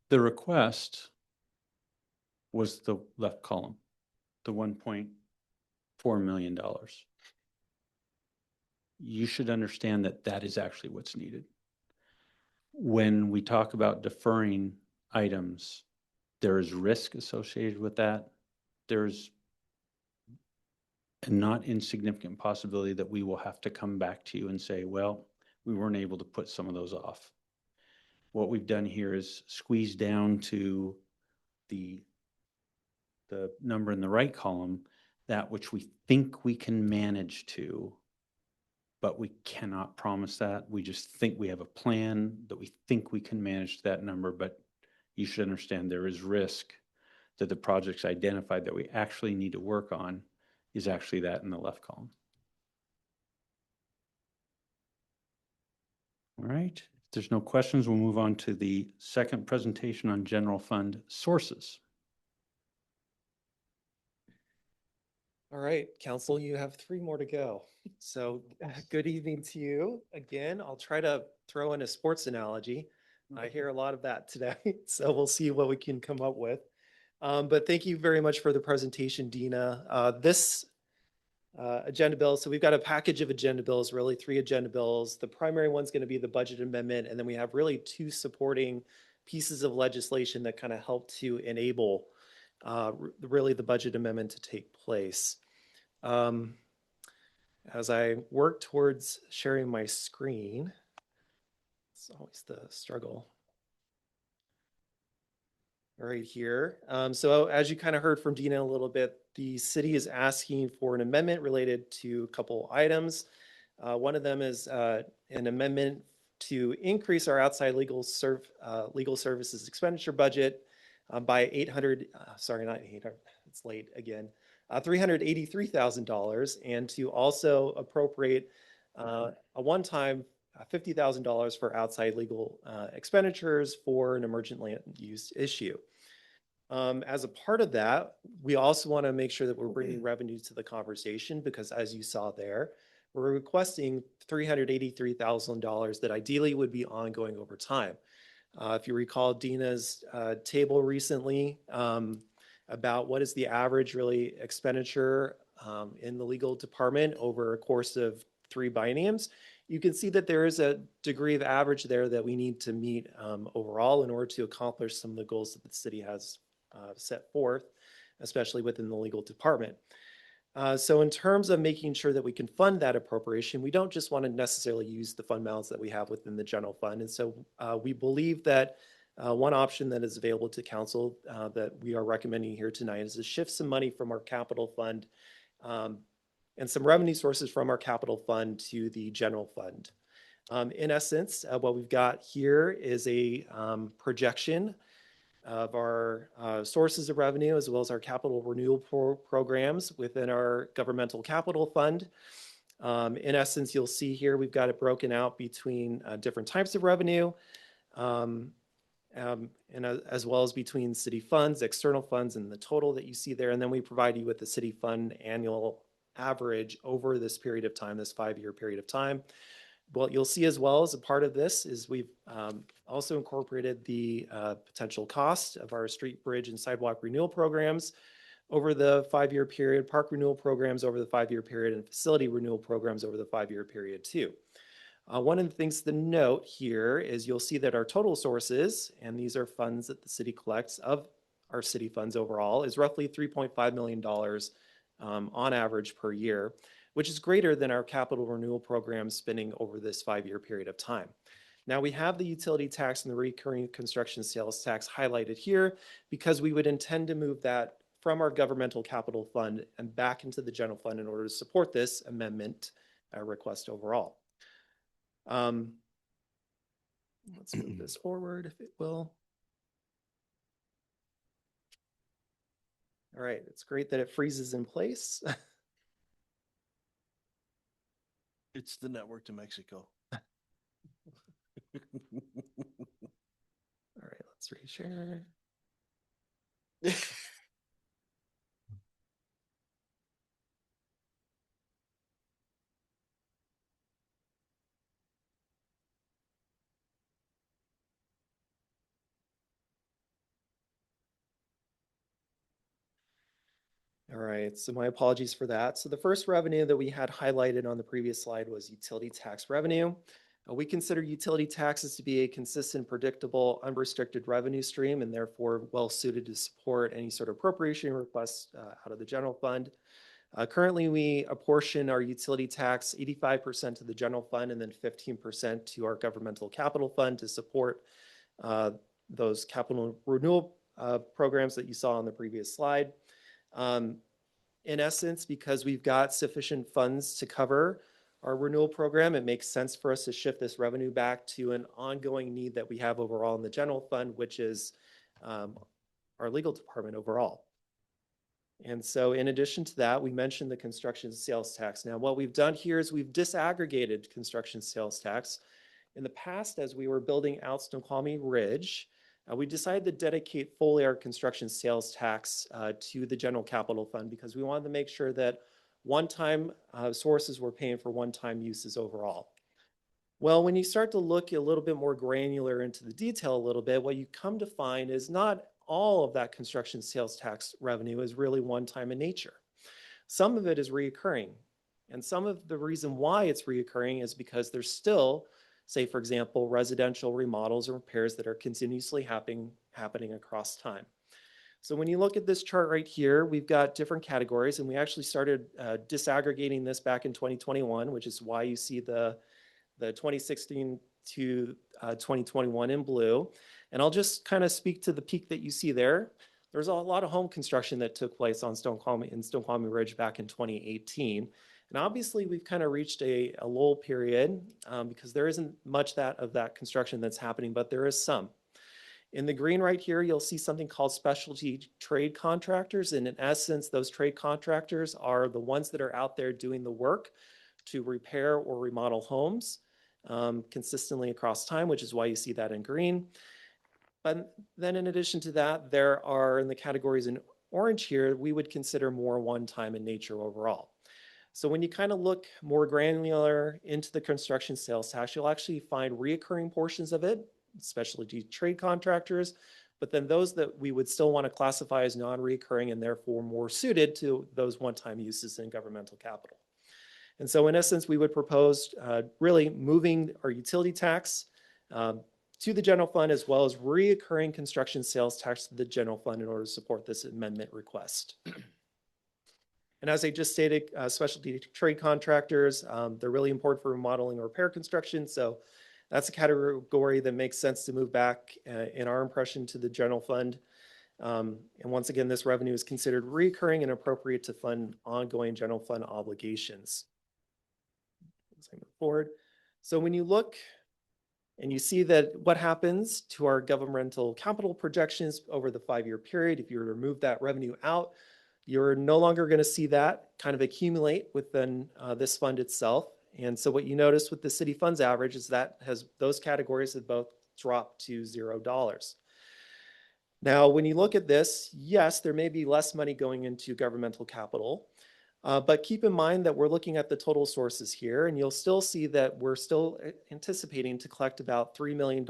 The request was the left column, the $1.4 million. You should understand that that is actually what's needed. When we talk about deferring items, there is risk associated with that. There's a not insignificant possibility that we will have to come back to you and say, well, we weren't able to put some of those off. What we've done here is squeeze down to the number in the right column, that which we think we can manage to, but we cannot promise that. We just think we have a plan that we think we can manage that number, but you should understand there is risk that the projects identified that we actually need to work on is actually that in the left column. All right, if there's no questions, we'll move on to the second presentation on general fund sources. All right, Council, you have 3 more to go. So good evening to you. Again, I'll try to throw in a sports analogy. I hear a lot of that today, so we'll see what we can come up with. But thank you very much for the presentation, Dina. This agenda bill, so we've got a package of agenda bills, really 3 agenda bills. The primary one's going to be the budget amendment, and then we have really 2 supporting pieces of legislation that kind of help to enable really the budget amendment to take place. As I work towards sharing my screen, it's always the struggle. Right here. So as you kind of heard from Dina a little bit, the city is asking for an amendment related to a couple items. One of them is an amendment to increase our outside legal services expenditure budget by it's late again, $383,000, and to also appropriate a one-time $50,000 for outside legal expenditures for an emergent land use issue. As a part of that, we also want to make sure that we're bringing revenue to the conversation, because as you saw there, we're requesting $383,000 that ideally would be ongoing over time. If you recall Dina's table recently about what is the average really expenditure in the legal department over a course of 3 bienniums, you can see that there is a degree of average there that we need to meet overall in order to accomplish some of the goals that the city has set forth, especially within the legal department. So in terms of making sure that we can fund that appropriation, we don't just want to necessarily use the fund balance that we have within the general fund. And so we believe that one option that is available to council that we are recommending here tonight is to shift some money from our capital fund and some revenue sources from our capital fund to the general fund. In essence, what we've got here is a projection of our sources of revenue, as well as our capital renewal programs within our governmental capital fund. In essence, you'll see here we've got it broken out between different types of revenue, and as well as between city funds, external funds, and the total that you see there. And then we provide you with the city fund annual average over this period of time, this 5-year period of time. What you'll see as well as a part of this is we've also incorporated the potential cost of our street, bridge, and sidewalk renewal programs over the 5-year period, park renewal programs over the 5-year period, and facility renewal programs over the 5-year period too. One of the things to note here is you'll see that our total sources, and these are funds that the city collects of our city funds overall, is roughly $3.5 million on average per year, which is greater than our capital renewal program spending over this 5-year period of time. Now we have the utility tax and the recurring construction sales tax highlighted here because we would intend to move that from our governmental capital fund and back into the general fund in order to support this amendment request overall. Let's move this forward if it will. All right, it's great that it freezes in place. It's the network to Mexico. All right, let's reshare. All right, so my apologies for that. So the first revenue that we had highlighted on the previous slide was utility tax revenue. We consider utility taxes to be a consistent, predictable, unrestricted revenue stream and therefore well suited to support any sort of appropriation requests out of the general fund. Currently, we apportion our utility tax 85% to the general fund and then 15% to our governmental capital fund to support those capital renewal programs that you saw on the previous slide. In essence, because we've got sufficient funds to cover our renewal program, it makes sense for us to shift this revenue back to an ongoing need that we have overall in the general fund, which is our legal department overall. And so in addition to that, we mentioned the construction sales tax. Now, what we've done here is we've disaggregated construction sales tax. In the past, as we were building out Snoqualmie Ridge, we decided to dedicate fully our construction sales tax to the general capital fund because we wanted to make sure that one-time sources were paying for one-time uses overall. Well, when you start to look a little bit more granular into the detail a little bit, what you come to find is not all of that construction sales tax revenue is really one-time in nature. Some of it is reoccurring. And some of the reason why it's reoccurring is because there's still, say, for example, residential remodels or repairs that are continuously happening across time. So when you look at this chart right here, we've got different categories, and we actually started disaggregating this back in 2021, which is why you see the 2016 to 2021 in blue. And I'll just kind of speak to the peak that you see there. There's a lot of home construction that took place on Snoqualmie Ridge back in 2018. And obviously we've kind of reached a lull period because there isn't much of that construction that's happening, but there is some. In the green right here, you'll see something called specialty trade contractors. And in essence, those trade contractors are the ones that are out there doing the work to repair or remodel homes consistently across time, which is why you see that in green. But then in addition to that, there are in the categories in orange here, we would consider more one-time in nature overall. So when you kind of look more granular into the construction sales tax, you'll actually find reoccurring portions of it, specialty trade contractors, but then those that we would still want to classify as non-reoccurring and therefore more suited to those one-time uses in governmental capital. And so in essence, we would propose really moving our utility tax to the general fund as well as reoccurring construction sales tax to the general fund in order to support this amendment request. And as I just stated, specialty trade contractors, they're really important for remodeling or repair construction. So that's a category that makes sense to move back in our impression to the general fund. And once again, this revenue is considered recurring and appropriate to fund ongoing general fund obligations. As I move forward. So when you look and you see that what happens to our governmental capital projections over the 5-year period, if you were to remove that revenue out, you're no longer going to see that kind of accumulate within this fund itself. And so what you notice with the city funds average is that those categories have both dropped to $0. Now, when you look at this, yes, there may be less money going into governmental capital, but keep in mind that we're looking at the total sources here, and you'll still see that we're still anticipating to collect about $3 million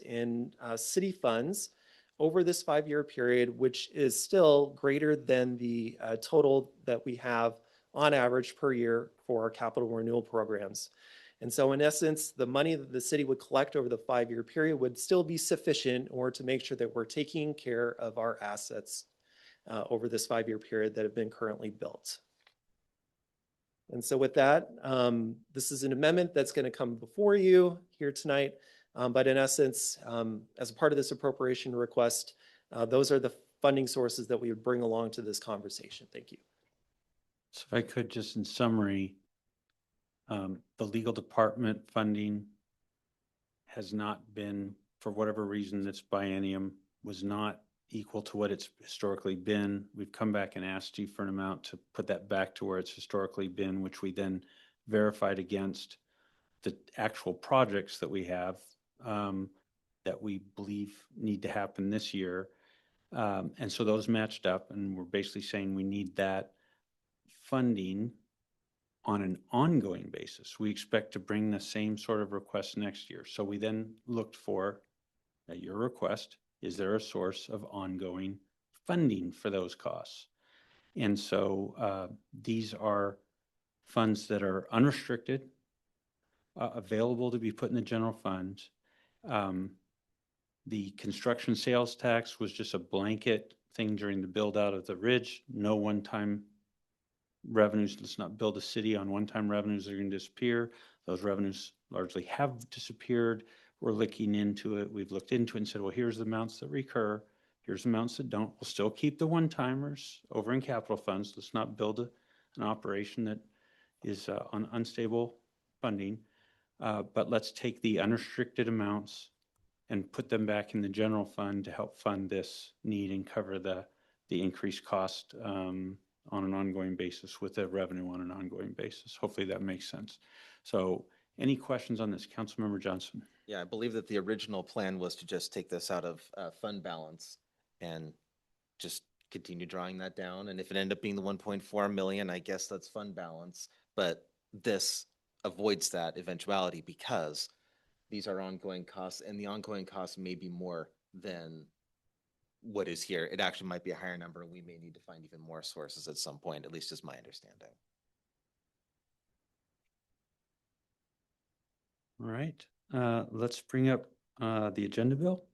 in city funds over this 5-year period, which is still greater than the total that we have on average per year for our capital renewal programs. And so in essence, the money that the city would collect over the 5-year period would still be sufficient in order to make sure that we're taking care of our assets over this 5-year period that have been currently built. And so with that, this is an amendment that's going to come before you here tonight. But in essence, as a part of this appropriation request, those are the funding sources that we would bring along to this conversation. Thank you. So if I could just in summary, the legal department funding has not been, for whatever reason, this biennium was not equal to what it's historically been. We've come back and asked you for an amount to put that back to where it's historically been, which we then verified against the actual projects that we have that we believe need to happen this year. And so those matched up, and we're basically saying we need that funding on an ongoing basis. We expect to bring the same sort of request next year. So we then looked for, at your request, is there a source of ongoing funding for those costs? And so these are funds that are unrestricted, available to be put in the general fund. The construction sales tax was just a blanket thing during the build out of the ridge. No one-time revenues. Let's not build a city on one-time revenues that are going to disappear. Those revenues largely have disappeared. We're looking into it. We've looked into it and said, well, here's the amounts that recur. Here's the amounts that don't. We'll still keep the one-timers over in capital funds. Let's not build an operation that is on unstable funding. But let's take the unrestricted amounts and put them back in the general fund to help fund this need and cover the increased cost on an ongoing basis with the revenue on an ongoing basis. Hopefully that makes sense. So any questions on this? Councilmember Johnson? Yeah, I believe that the original plan was to just take this out of fund balance and just continue drawing that down. And if it ended up being the 1.4 million, I guess that's fund balance. But this avoids that eventuality because these are ongoing costs, and the ongoing costs may be more than what is here. It actually might be a higher number, and we may need to find even more sources at some point, at least is my understanding. All right, let's bring up the agenda bill.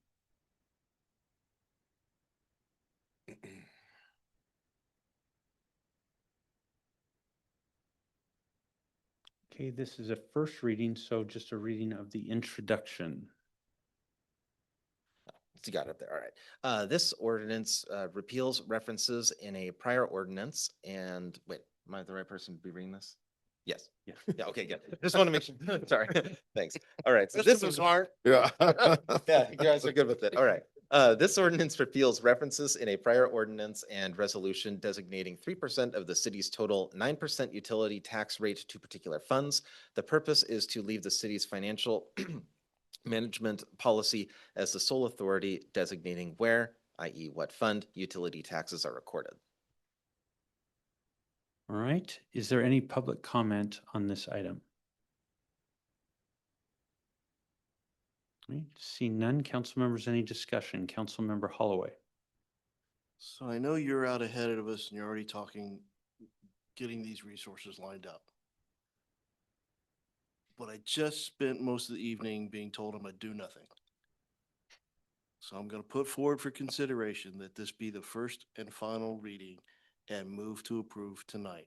Okay, this is a first reading, so just a reading of the introduction. You got it up there. All right. This ordinance repeals references in a prior ordinance. And wait, am I the right person to be reading this? Yes. Yeah. Yeah. Okay. Good. Just want to make sure. Sorry. Thanks. All right. So this was hard. Yeah. Yeah. You guys are good with it. All right. This ordinance repeals references in a prior ordinance and resolution designating 3% of the city's total 9% utility tax rate to particular funds. The purpose is to leave the city's financial management policy as the sole authority designating where, i.e. what fund, utility taxes are recorded. All right, is there any public comment on this item? All right, see none. Council members, any discussion? Councilmember Holloway. So I know you're out ahead of us and you're already talking, getting these resources lined up. But I just spent most of the evening being told I'm gonna do nothing. So I'm gonna put forward for consideration that this be the first and final reading and move to approve tonight.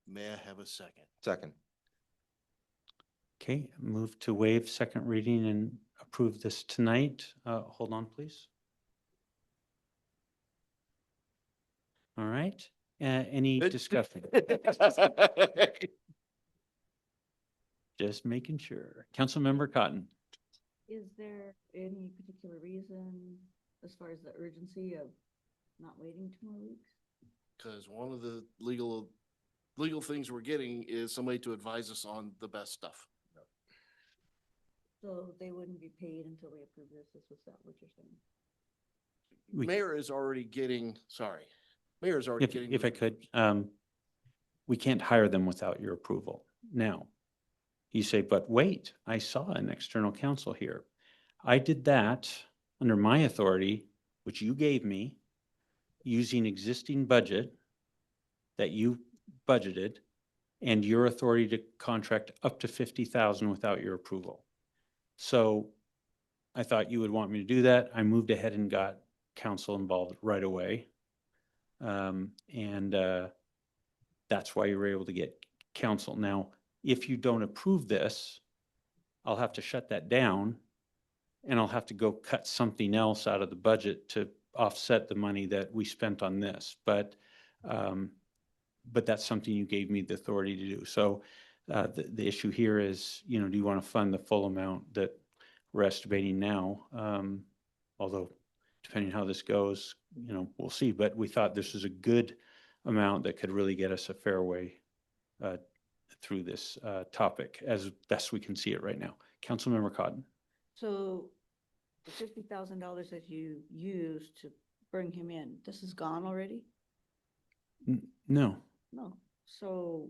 May I have a second? Second. Okay, move to waive second reading and approve this tonight. Hold on, please. All right, any discussion? Just making sure. Councilmember Cotton. Is there any particular reason as far as the urgency of not waiting 2 more weeks? Because one of the legal things we're getting is somebody to advise us on the best stuff. So they wouldn't be paid until we approve this, is that what you're saying? Mayor is already getting, sorry, Mayor is already getting. If I could, we can't hire them without your approval. Now, you say, but wait, I saw an external counsel here. I did that under my authority, which you gave me, using existing budget that you budgeted and your authority to contract up to 50,000 without your approval. So I thought you would want me to do that. I moved ahead and got counsel involved right away. That's why you were able to get counsel. Now, if you don't approve this, I'll have to shut that down and I'll have to go cut something else out of the budget to offset the money that we spent on this. But that's something you gave me the authority to do. So the issue here is, do you want to fund the full amount that we're estimating now? Although depending how this goes, we'll see. But we thought this was a good amount that could really get us a fair way through this topic as best we can see it right now. Councilmember Cotton. So the $50,000 that you used to bring him in, this is gone already? No. No. So,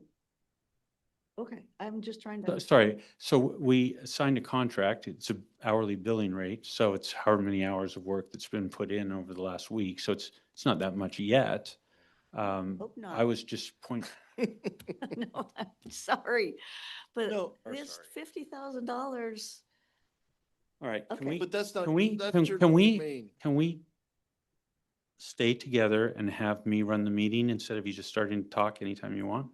okay, I'm just trying to. Sorry. So we signed a contract. It's an hourly billing rate. So it's however many hours of work that's been put in over the last week. So it's not that much yet. Hope not. I was just pointing. No, I'm sorry, but No, this $50,000. All right. Can Okay. we, But that's not, can we, that's can, your can we, domain. can we stay together and have me run the meeting instead of you just starting to talk anytime you want?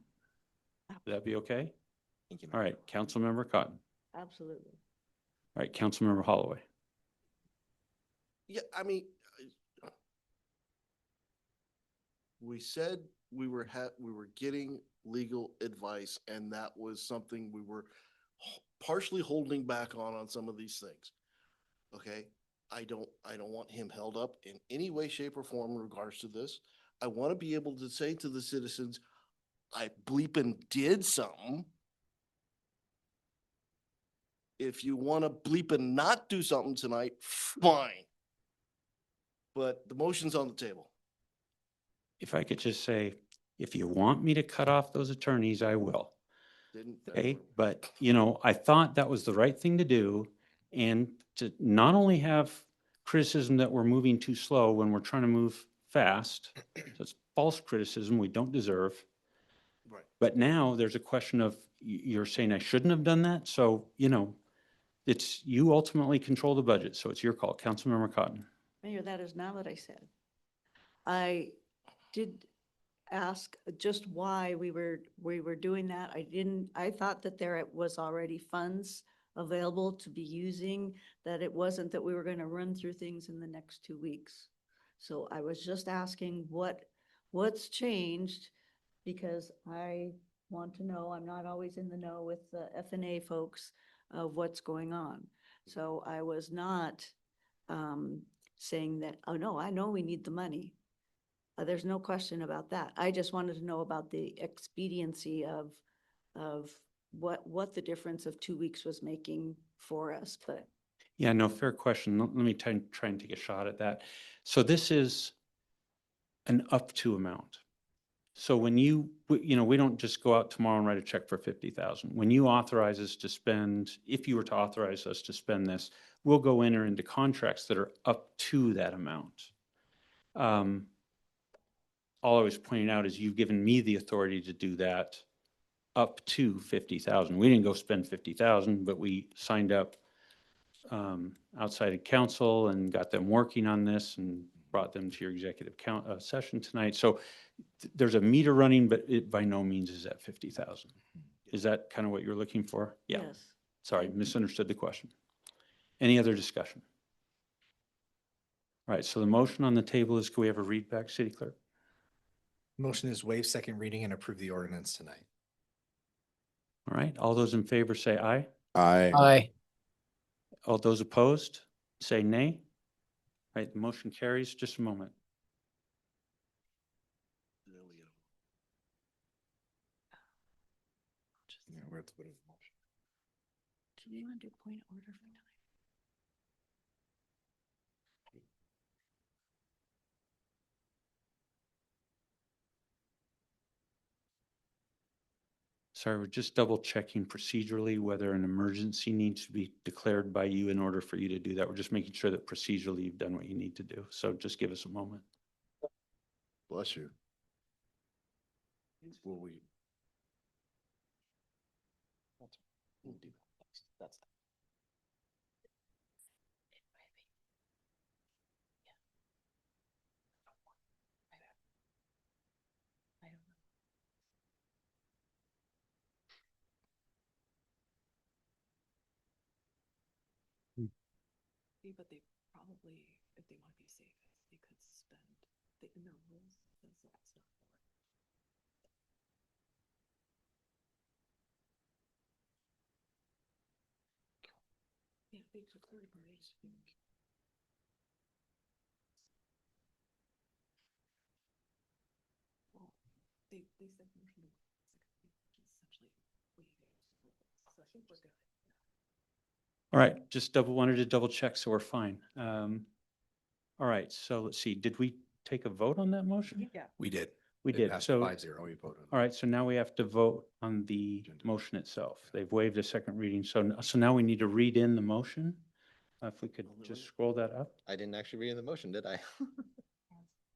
Would that be okay? Thank you, All right, Councilmember Cotton. Absolutely. All right, Councilmember Holloway. Yeah, I mean, we said we were getting legal advice, and that was something we were partially holding back on some of these things. Okay, I don't want him held up in any way, shape, or form in regards to this. I want to be able to say to the citizens, I bleeping did something. If you want to bleeping not do something tonight, fine. But the motion's on the table. If I could just say, if you want me to cut off those attorneys, I will. Okay, but I thought that was the right thing to do, and to not only have criticism that we're moving too slow when we're trying to move fast, that's false criticism we don't deserve. Right. But now there's a question of, you're saying I shouldn't have done that, so, it's, you ultimately control the budget, so it's your call. Councilmember Cotton. Mayor, that is not what I said. I did ask just why we were doing that. I thought that there was already funds available to be using, that it wasn't that we were going to run through things in the next 2 weeks. So I was just asking what's changed, because I want to know. I'm not always in the know with the F&A folks of what's going on. So I was not saying that, oh no, I know we need the money. There's no question about that. I just wanted to know about the expediency of what the difference of 2 weeks was making for us, but. Yeah, no, fair question. Let me try and take a shot at that. So this is an up to amount. So when we don't just go out tomorrow and write a check for 50,000. When you authorize us to spend, if you were to authorize us to spend this, we'll go enter into contracts that are up to that amount. All I was pointing out is you've given me the authority to do that up to 50,000. We didn't go spend 50,000, but we signed up outside of council and got them working on this and brought them to your executive session tonight. So there's a meter running, but it by no means is at 50,000. Is that kind of what you're looking for? Yeah. Yes. Sorry, misunderstood the question. Any other discussion? All right, so the motion on the table is, can we have a read back, City Clerk? Motion is waive second reading and approve the ordinance tonight. All right, all those in favor say aye. Aye. Aye. All those opposed say nay. All right, the motion carries. Just a moment. Yeah, where's the motion? Do you want to do point of order for tonight? Sorry, we're just double checking procedurally whether an emergency needs to be declared by you in order for you to do that. We're just making sure that procedurally you've done what you need to do. So just give us a moment. Bless you. Will we? We'll do that next. That's But they probably, if they want to be safe, they could suspend, in their rules, says that's not. Yeah, they declared emergency. All right, just wanted to double check, so we're fine. All right, so let's see, did we take a vote on that motion? Yeah. We did. We It did, passed so. 5-0. We voted. All right, so now we have to vote on the motion itself. They've waived a second reading, so now we need to read in the motion. If we could just scroll that up. I didn't actually read in the motion, did I?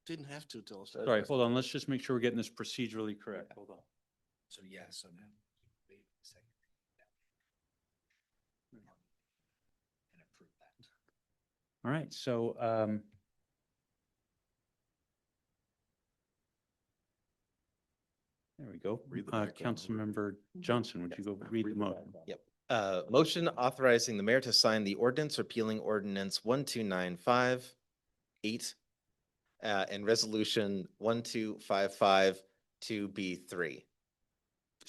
Didn't have to tell us. All right, hold on, let's just make sure we're getting this procedurally correct. Hold on. So yeah, so now. And approve that. All right, so, there we go. Read the background. Councilmember Johnson, would you go read the motion? Yep. Motion authorizing the mayor to sign the ordinance repealing ordinance 12958 and resolution 1255 2B3. Is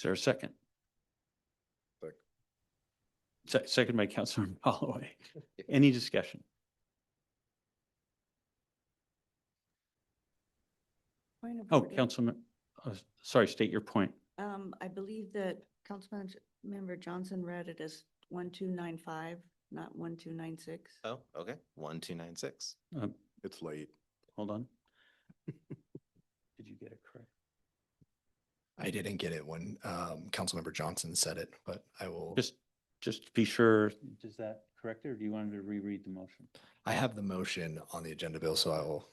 there a second? Second by Councilmember Holloway. Any discussion? Point of Oh, order. Councilman, sorry, state your point. I believe that Councilmember Johnson read it as 1295, not 1296. Oh, okay. 1296. It's late. Hold on. Did you get it correct? I didn't get it when Councilmember Johnson said it, but I will. Just to be sure, is that correct, or do you want me to reread the motion? I have the motion on the agenda, Bill, so I will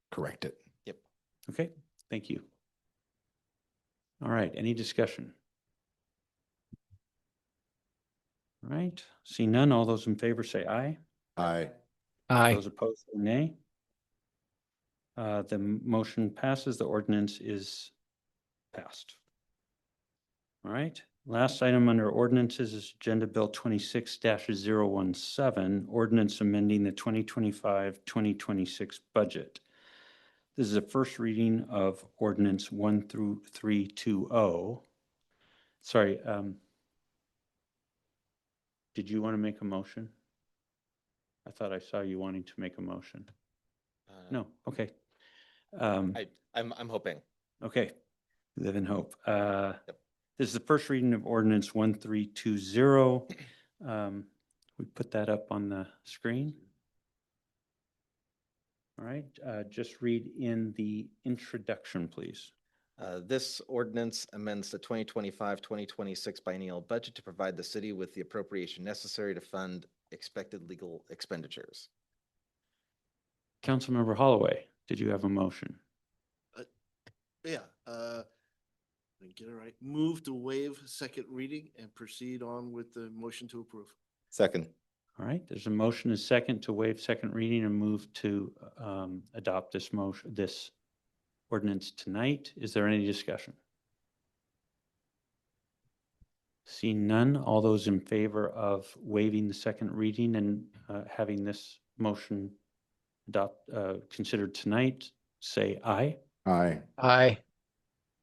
correct it. Yep. Okay, thank you. All right, any discussion? All right, see none, all those in favor say aye. Aye. Aye. Those opposed say nay. The motion passes, the ordinance is passed. All right, last item under ordinances is Agenda Bill 26-017, ordinance amending the 2025-2026 budget. This is a first reading of ordinance 1-320. Sorry, did you want to make a motion? I thought I saw you wanting to make a motion. No, okay. I'm hoping. Okay, live in hope. This is the first reading of ordinance 1320. We put that up on the screen. All right, just read in the introduction, please. This ordinance amends the 2025-2026 biennial budget to provide the city with the appropriation necessary to fund expected legal expenditures. Councilmember Holloway, did you have a motion? Yeah, let me get it right. Move to waive second reading and proceed on with the motion to approve. Second. All right, there's a motion, a second to waive second reading and move to adopt this motion, this ordinance tonight. Is there any discussion? Seeing none, all those in favor of waiving the second reading and having this motion considered tonight, say aye. Aye. Aye.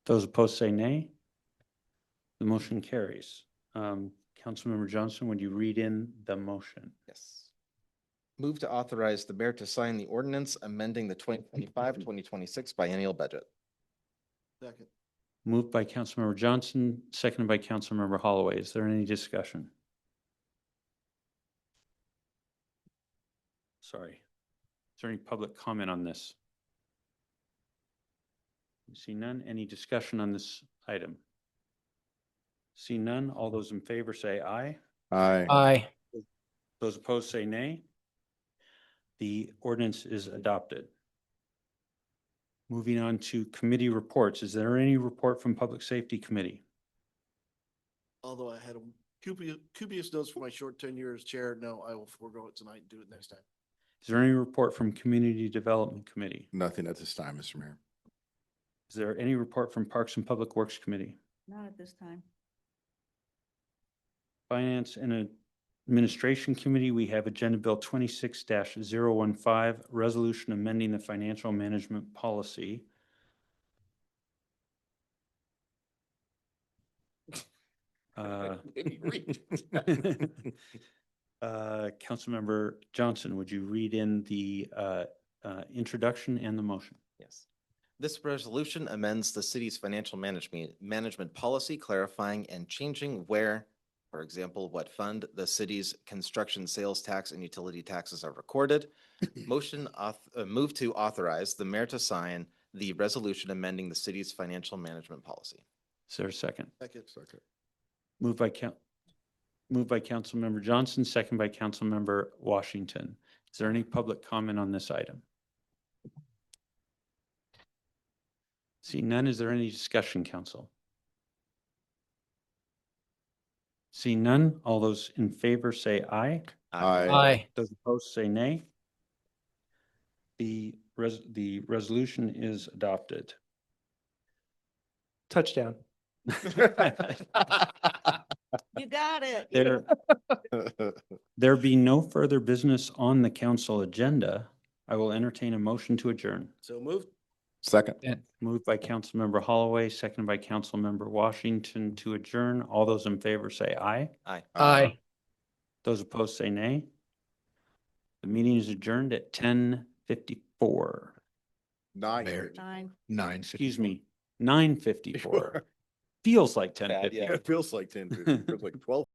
Those opposed say nay. The motion carries. Councilmember Johnson, would you read in the motion? Yes. Move to authorize the mayor to sign the ordinance amending the 2025-2026 biennial budget. Second. Moved by Councilmember Johnson, seconded by Councilmember Holloway. Is there any discussion? Sorry. Is there any public comment on this? See none. Any discussion on this item? See none. All those in favor say aye. Aye. Aye. Those opposed say nay. The ordinance is adopted. Moving on to committee reports. Is there any report from Public Safety Committee? Although I had copious notes for my short tenure as chair, no, I will forego it tonight and do it next time. Is there any report from Community Development Committee? Nothing at this time, Mr. Mayor. Is there any report from Parks and Public Works Committee? Not at this time. Finance and Administration Committee, we have Agenda Bill 26-015, resolution amending the financial management policy. Councilmember Johnson, would you read in the introduction and the motion? Yes. This resolution amends the city's financial management policy, clarifying and changing where, for example, what fund the city's construction sales tax and utility taxes are recorded. Move to authorize the mayor to sign the resolution amending the city's financial management policy. Is there a second? Second. Moved by Councilmember Johnson, second by Councilmember Washington. Is there any public comment on this item? See none, is there any discussion, council? See none, all those in favor say aye. Aye. Those opposed say nay. The resolution is adopted. Touchdown. You got it. There being no further business on the council agenda, I will entertain a motion to adjourn. So moved. Second. Moved by Councilmember Holloway, seconded by Councilmember Washington to adjourn. All those in favor say aye. Aye. Those opposed say nay. The meeting is adjourned at 10:54. Nine. 9:54. Feels like 10:54. It feels like 10, it feels like 12.